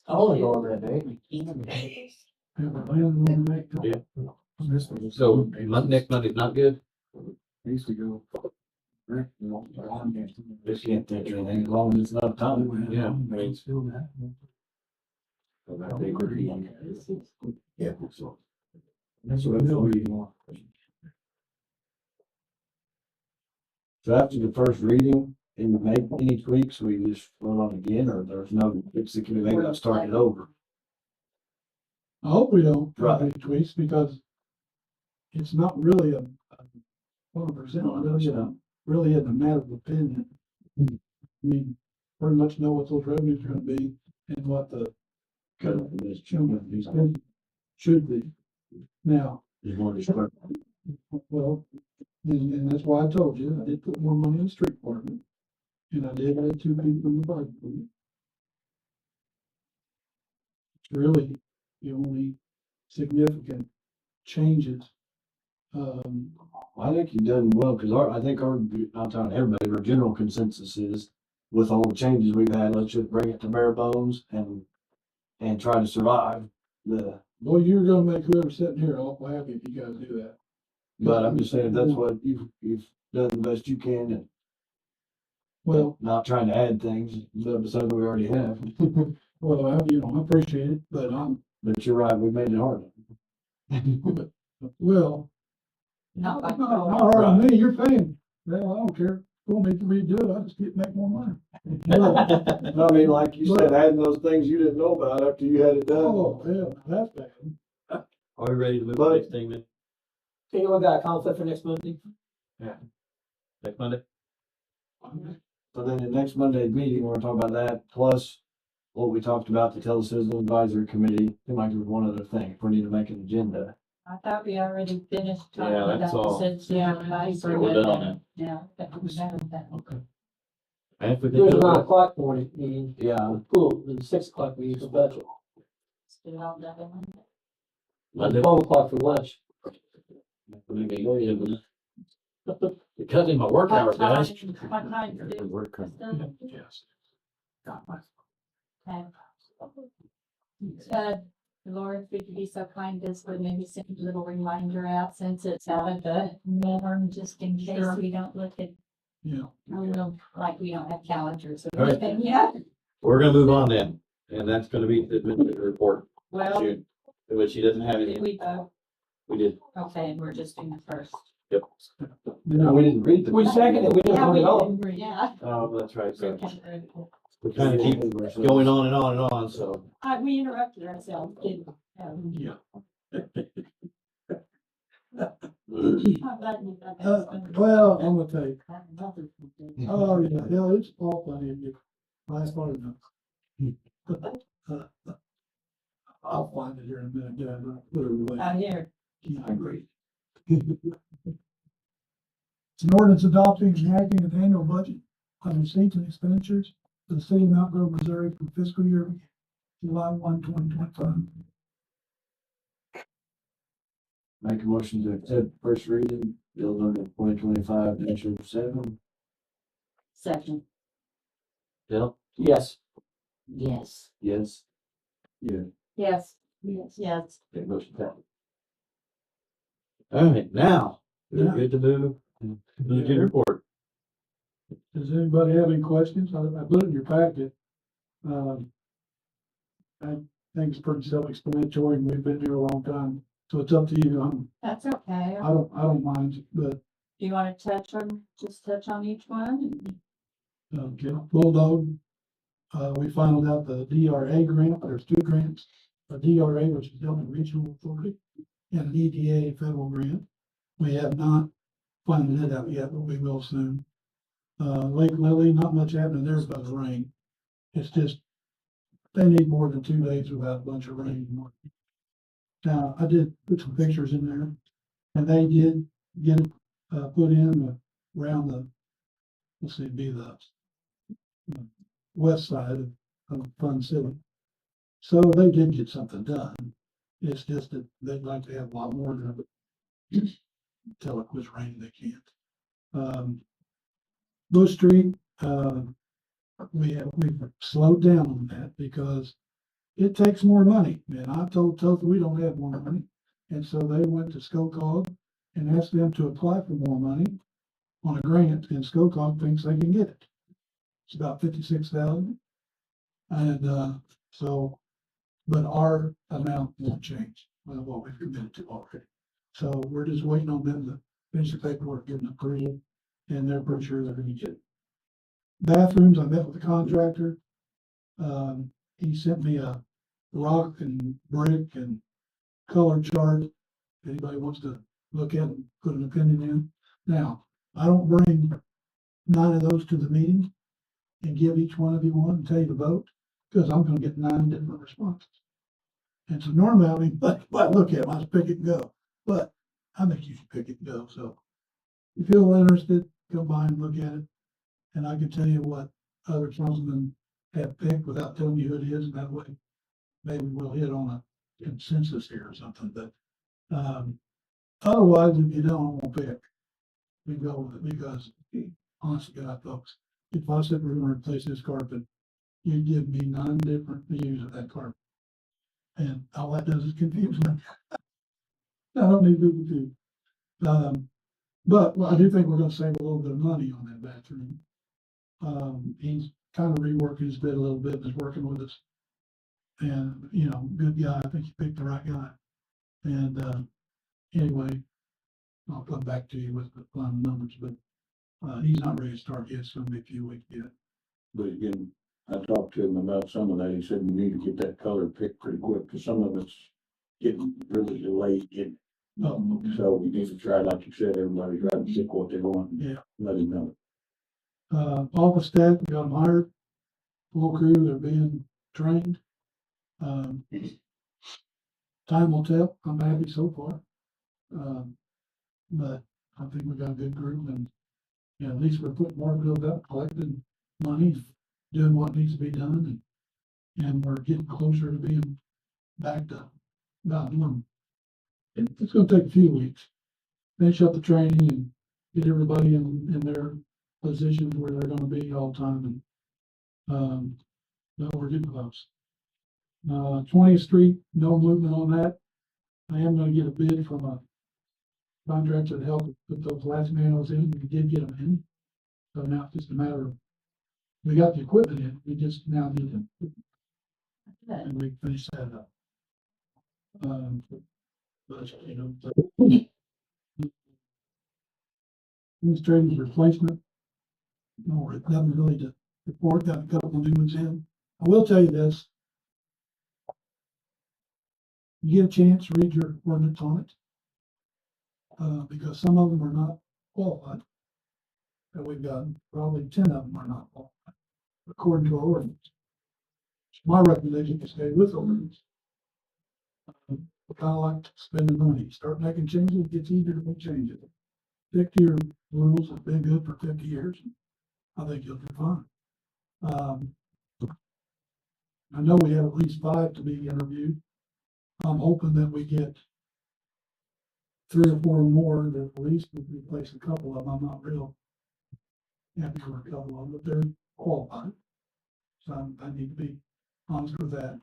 I wanna go on that day. Have a landlord make the- Yeah. So next Monday's not good? I used to go. Just can't think of anything as long as it's not time. Yeah. Yeah. That's what we. So after the first reading, and you make any tweaks, we just vote on again, or there's no, it's, can we make that start it over? I hope we don't Right. have any tweaks because it's not really a 100%, really is a matter of opinion. I mean, pretty much know what those revenues are gonna be and what the should be. Now, You want to start, well, and that's why I told you, I did put more money in the street department. And I did add 2 people in the budget. It's really the only significant changes. I think you've done well, cause I think not telling everybody, our general consensus is with all the changes we've had, let's just bring it to bare bones and try to survive the, Well, you're gonna make whoever's sitting here awful happy if you guys do that. but I'm just saying, that's what you've done the best you can and Well, not trying to add things, besides we already have. well, I appreciate it, but But you're right, we made it hard. well, Not like. not hard on me, you're paying. Well, I don't care. Go make me redo it, I just make more money. No, I mean, like you said, adding those things you didn't know about after you had it done. Oh, yeah, that's bad. Are we ready to move to the next thing then? Anyone got a conflict for next Monday? Next Monday? So then the next Monday's meeting, we're gonna talk about that, plus what we talked about, the Telecitizen Advisory Committee, there might be one other thing, if we need to make an agenda. I thought we already finished talking Yeah, about that's all. since, So we're done on Yeah. that was done with that. Okay. And if we There's a think 9 o'clock morning meeting, Yeah. cool, then 6 o'clock meeting for budget, Let's get it all done in one day. Monday, 12 o'clock for lunch. you're cutting my work hours, guys. What time to do Work this stuff? Yes. Okay. Laura, if we could be so kind as to maybe send a little reminder out since it's out of the norm, just in case Sure. we don't look at, Yeah. like we don't have calendars or All right. anything yet. We're gonna move on then, and that's gonna be the administrative report. Well, June, which she doesn't have did any, we vote? we did, Okay, and we're just doing the first. yep. No, we didn't read the. We seconded, we didn't Yeah, vote we at all. didn't read. Yeah. Oh, that's right, so Okay. we kind of keep going on and on and on, so. We interrupted ourselves, didn't we? Yeah. I'm glad you got that. Well, I'm gonna tell you. Oh, yeah, yeah, it's all funny of you. Last part enough. I'll find it here in a minute, yeah, put it away. Out here. Yeah, I agree. It's an ordinance adopting and enacting an annual budget on receipts and expenditures for the city of Mount Grove, Missouri for fiscal year July 1, 2025. Make a motion to accept first reading, bill number 2025-07. Second. Bill? Yes. Yes. Yes. Yeah. Yes. Yes. Yes. Okay, motion passed. All right, now, we're Yeah. good to move to the agenda report. Does anybody have any questions? I put it in your packet. I think it's pretty self-explanatory and we've been here a long time, so it's up to you. That's okay. I don't mind, but, Do you want to just touch on each one? okay, Bulldog. We found out the DRA grant, there's 2 grants, a DRA, which is Delta Regional Authority, and an EDA federal grant. We have not found it out yet, but we will soon. Lake Lily, not much happening there because of rain. It's just, they need more than 2 days without a bunch of rain. Now, I did put some pictures in there, and they did get it, put in around the, let's see, it'd be the west side of Fun City. So they did get something done. It's just that they'd like to have a lot more of it. Until it was raining, they can't. Bush Street, we've slowed down on that because it takes more money. And I told Topher we don't have more money. And so they went to SCOCOG and asked them to apply for more money on a grant, and SCOCOG thinks they can get it. It's about 56,000. And, so, but our amount won't change, well, what we've committed to already. So we're just waiting on them to finish the paperwork, getting approved, and they're pretty sure they're gonna get it. Bathrooms, I met with the contractor. He sent me a rock and brick and color chart. If anybody wants to look at it, put an opinion in. Now, I don't bring 9 of those to the meeting and give each one of you one and tell you to vote, because I'm gonna get 9 different responses. And so normally, I mean, but look at them, I just pick it and go. But I think you should pick it and go. So if you feel interested, come by and look at it. And I can tell you what other councilmen have picked without telling you who it is, and that way maybe we'll hit on a consensus here or something. But otherwise, if you don't, I won't pick. We go with it because, honestly, God, folks, if I said we're going to replace this carpet, you give me 9 different views of that carpet. And all that does is confuse me. I don't need to be confused. But I do think we're going to save a little bit of money on that bathroom. He's kind of reworking his bid a little bit, and is working with us. And, you know, good guy. I think you picked the right guy. And anyway, I'll come back to you with the final numbers, but he's not ready to start yet. It's going to be a few weeks yet. But again, I talked to him about some of that. He said we need to get that color picked pretty quick, because some of it's getting really delayed. So we need to try, like you said, everybody try to pick what they want. Yeah. Let him know. All the staff, we got them hired, full crew, they're being trained. Time will tell. I'm happy so far. But I think we got a good group, and you know, at least we're putting more bills up, collecting money, doing what needs to be done, and we're getting closer to being back to about normal. It's gonna take a few weeks. Finish up the training and get everybody in their positions where they're gonna be all the time, and but we're getting close. 20th Street, no movement on that. I am gonna get a bid from a contractor to help put those last manuals in. We did get them in. So now it's just a matter of, we got the equipment in, we just now need them. And we finish that up. But, you know, administrative replacement. No, nothing really to report. Got a couple of new ones in. I will tell you this. You get a chance, read your ordinance on it. Because some of them are not qualified. And we've got probably 10 of them are not qualified, according to our ordinance. My recommendation is stay with ordinance. Kind of like spending money. Start making changes, it gets easier to make changes. Stick to your rules have been good for 50 years. I think you'll do fine. I know we have at least 5 to be interviewed. I'm hoping that we get 3 or 4 more, that at least we replace a couple of them. I'm not real happy with a couple of them, but they're qualified. So I need to be honest with that.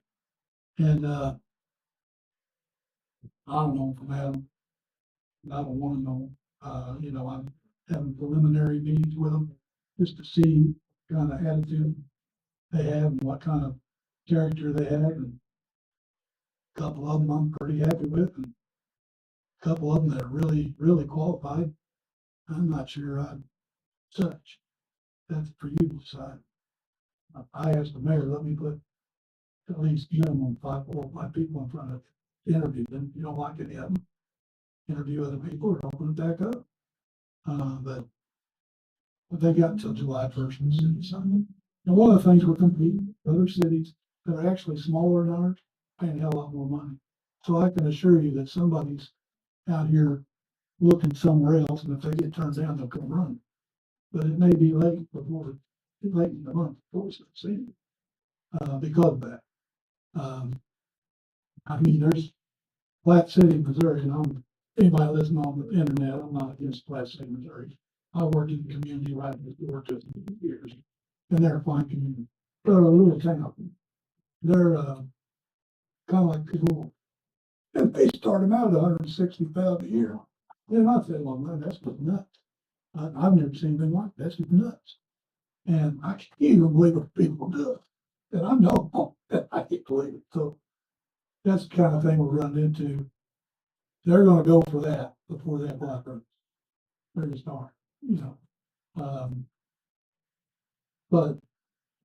And I don't know from Adam. I don't want to know. You know, I'm having preliminary meetings with them just to see kind of attitude they have and what kind of character they have. And a couple of them I'm pretty happy with, and a couple of them that are really, really qualified. I'm not sure I'd such. That's for you to decide. I asked the mayor, let me put at least minimum 4 or 5 people in front of the interview. Then you don't like any of them, interview other people or open it back up. But they got until July 1st to send assignment. And one of the things we're competing with other cities that are actually smaller than ours, paying a hell of a lot more money. So I can assure you that somebody's out here looking somewhere else, and if they get turned down, they'll come run. But it may be late in the month before we start seeing it, because of that. I mean, there's Platte City, Missouri, and anybody listening on the internet, I'm not against Platte City, Missouri. I worked in the community right before 2 years, and they're a fine community. They're a little town. They're kind of like people And they start them out at 160,000 a year. And I said, well, man, that's just nuts. I've never seen anything like that. That's just nuts. And I can't even believe what people do. And I know that I can't believe it. So that's the kind of thing we're running into. They're gonna go for that before they apply for it. They're just aren't, you know. But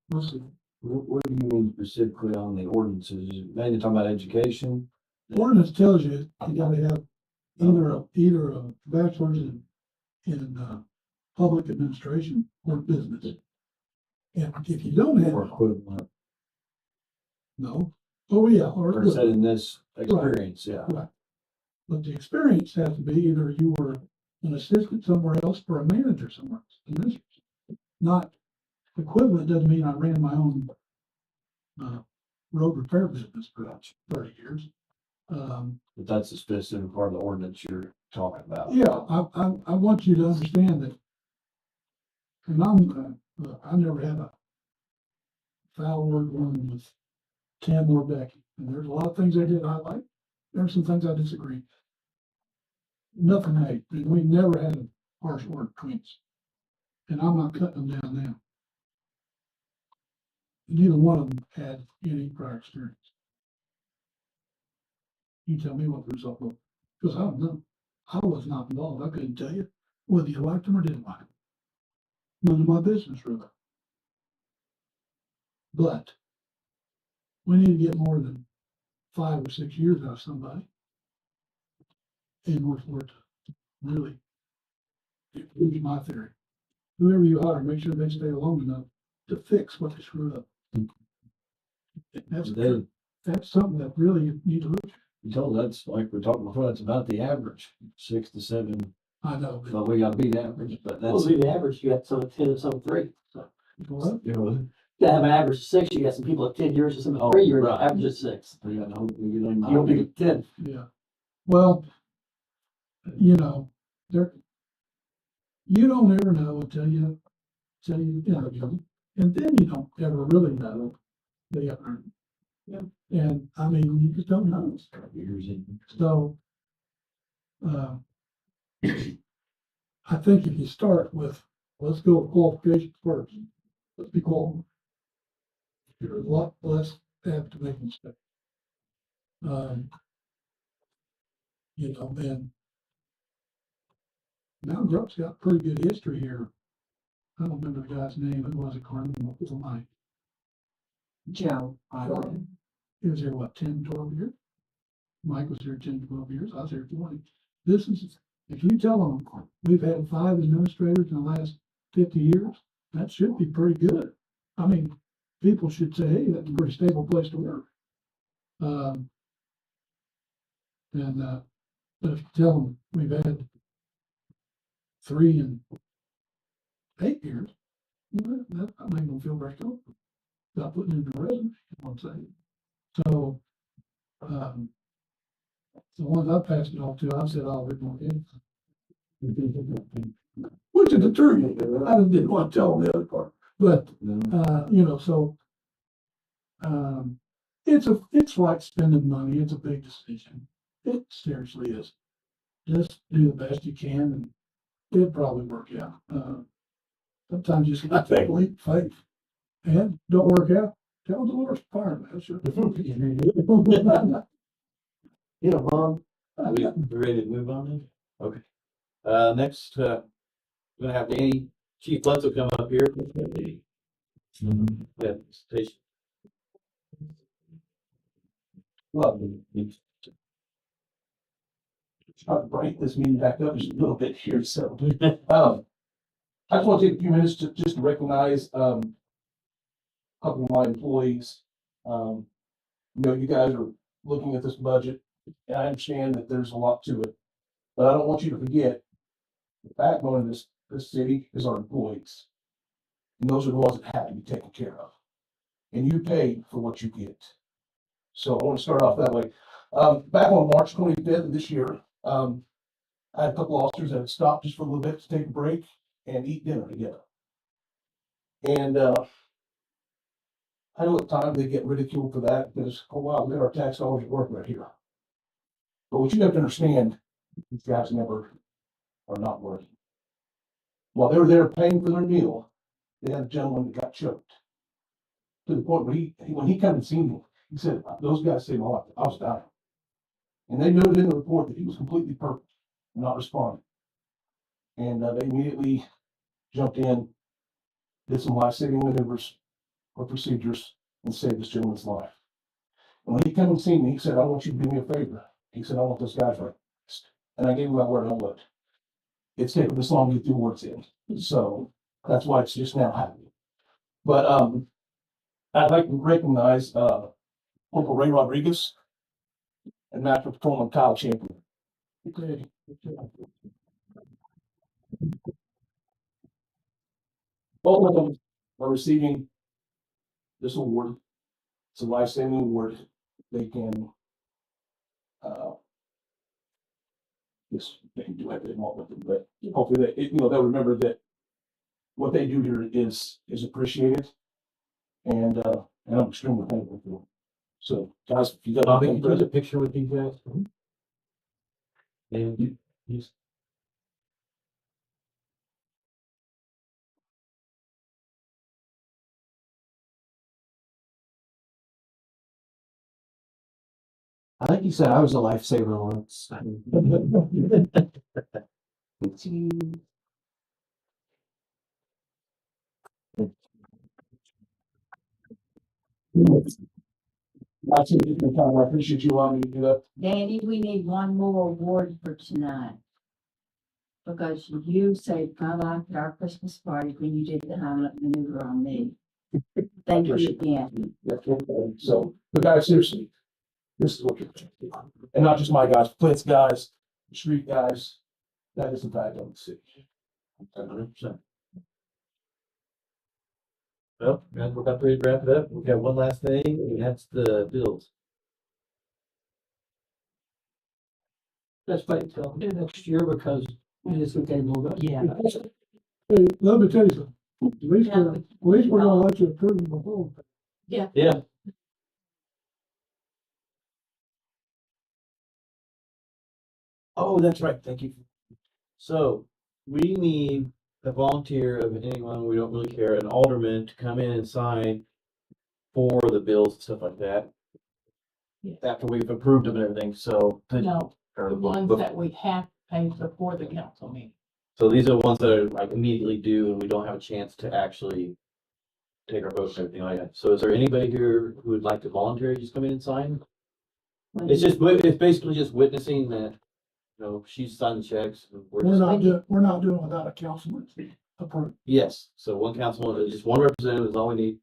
we'll see. What do you mean specifically on the ordinances? Is it mainly talking about education? Ordinance tells you gotta have either a bachelor's in public administration or business. And if you don't have, Or equivalent, no, oh yeah, or said in this experience, yeah. Right. But the experience has to be either you were an assistant somewhere else or a manager somewhere else. And this, not equivalent doesn't mean I ran my own road repair business for 30 years. But that's the specific part of the ordinance you're talking about. Yeah, I want you to understand that. And I never had a foul word one with Tim or Becky. And there's a lot of things they did I like. There's some things I disagree. Nothing hate. We never had a harsh word between us. And I'm not cutting them down now. Neither one of them had any prior experience. You tell me what the result was. Because I don't know. I was not involved. I couldn't tell you whether you liked them or didn't like them. None of my business really. But we need to get more than 5 or 6 years out of somebody in order for it to really, here's my theory. Whoever you hire, make sure they stay long enough to fix what they screwed up. That's something that really you need to look at. You told that's like we talked before, that's about the average, 6 to 7. I know. But we gotta beat average, but Well, that's. the average, you got some at 10 and some at 3. So What? You know, to have an average of 6, you got some people at 10 years and some at Oh, 3 years, right. average of 6. we gotta hope we get on. You don't get 10. Yeah. Well, you know, you don't ever know until you interview them. And then you don't ever really know the other. Yeah. And I mean, you just don't know. So, I think if you start with, let's go with qualifications first. Let's be qualified. You're a lot less apt to make mistakes. You know, and Mount Grump's got pretty good history here. I don't remember the guy's name. It was a Carmen. What was mine? Joe. He was here, what, 10, 12 years? Mike was here 10, 12 years. I was here 20. This is, if you tell them we've had 5 administrators in the last 50 years, that should be pretty good. I mean, people should say, hey, that's a pretty stable place to work. But if you tell them we've had 3 in 8 years, well, that make them feel very comfortable. Without putting it in the resume, you know what I'm saying? So, the ones I passed it off to, I said, oh, we're going in. Which is the truth. I just didn't want to tell them the other part. But, you know, so, it's like spending money. It's a big decision. It seriously is. Just do the best you can and it'll probably work out. Sometimes you just got to take a leap of faith. And don't work out. Tell the Lord's fire, man. Sure. You know, Mom. We ready to move on then? Okay. Next, we're gonna have Danny, Chief Bledsoe come up here. Yeah, station. Well, try to break this meeting back up just a little bit here, so. I just want to take a few minutes to just recognize, a couple of my employees. You know, you guys are looking at this budget, and I understand that there's a lot to it. But I don't want you to forget, the backbone of this city is our employees. And those are the ones that have to be taken care of. And you pay for what you get. So I want to start off that way. Back on March 25th of this year, I had a couple of officers that had stopped just for a little bit to take a break and eat dinner together. And I know at times they get ridiculed for that because, oh wow, we got our tax dollars at work right here. But what you have to understand, these guys never are not working. While they were there paying for their meal, they had a gentleman that got choked. To the point where when he came and seen me, he said, those guys saved my life. I was dying. And they noted in the report that he was completely perfect, not responding. And they immediately jumped in, did some life-saving maneuvers or procedures, and saved this gentleman's life. And when he came and seen me, he said, I want you to do me a favor. He said, I want those guys right. And I gave him my word, I would. It's taken this long to get the words in. So that's why it's just now happening. But I'd like to recognize Corporal Ray Rodriguez and Master Patrolman Kyle Champion. Both of them are receiving this award. It's a life-saving award. They can yes, they can do everything want with them, but hopefully they'll remember that what they do here is appreciated, and I'm extremely thankful for them. So, guys, if you got Bobby, anything can you further, take a picture with these guys? And you, I think you said I was a lifesaver once. that's it. I appreciate you allowing me to do that. Danny, we need one more award for tonight. Because you saved my life at our Christmas party when you did the Heimlich maneuver on me. Thank you again. So, but guys, seriously, this is what you're doing. And not just my guys, Flint's guys, the street guys. That is the fact of the city. 100%. Well, guys, we're about ready to wrap it up. We've got one last thing, and that's the bills. Let's wait until next year because it is okay, move up. Yeah. Hey, let me tell you something. At least we're gonna let you approve the whole. Yeah. Oh, that's right. Thank you. So we need a volunteer of anyone, we don't really care, an alderman to come in and sign for the bills and stuff like that. After we've approved them and everything, so. No, or the ones bef- that we have to pay before the council meeting. So these are the ones that are like immediately due and we don't have a chance to actually take our votes and everything like that. So is there anybody here who would like to voluntarily just come in and sign? It's basically just witnessing that, she's signed the checks. And We're just- not doing without a councilman approve. Yes, so one councilman, just one representative is all we need.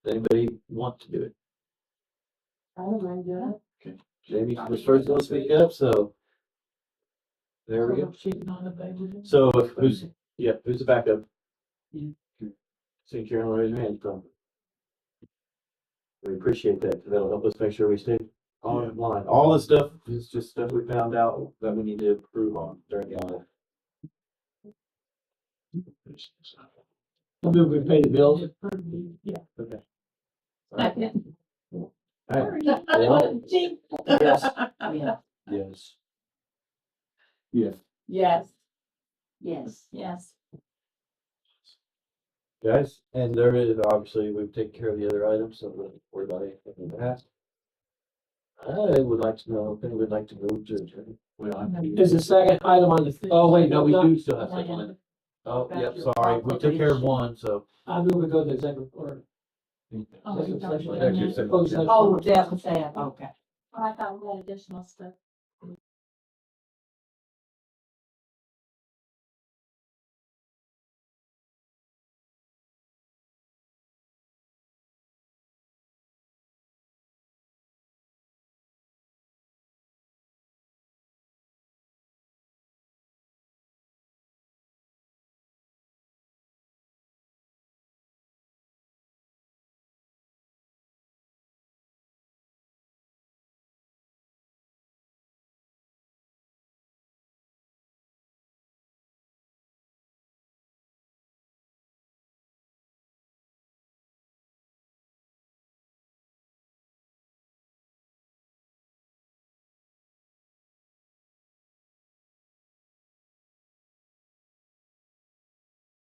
Does anybody want to do it? I don't mind doing Okay, Jamie was first one to speak up, so. There we go. She's not available. So who's the backup? See Karen, raise your hand, so. We appreciate that, 'cause that'll help us make sure we stay on line. All this stuff is just stuff we found out that we need to approve on during the audit. I move we pay the bills. Yeah. Okay. Second. All right. Yes. Yeah. Yes. Yes. Yes. Yes. Yes. Guys, and there is, obviously, we've taken care of the other items, so we'll worry about anything in that. I would like to know if anyone would like to go to. Is the second item on the. Oh, wait, no, we do still have second one. Oh, yep, sorry, we took care of one, so. I move we go to the executive order. Oh, we don't do Executive that. session. Closed session. Oh, that's sad. Okay. I thought we had additional stuff.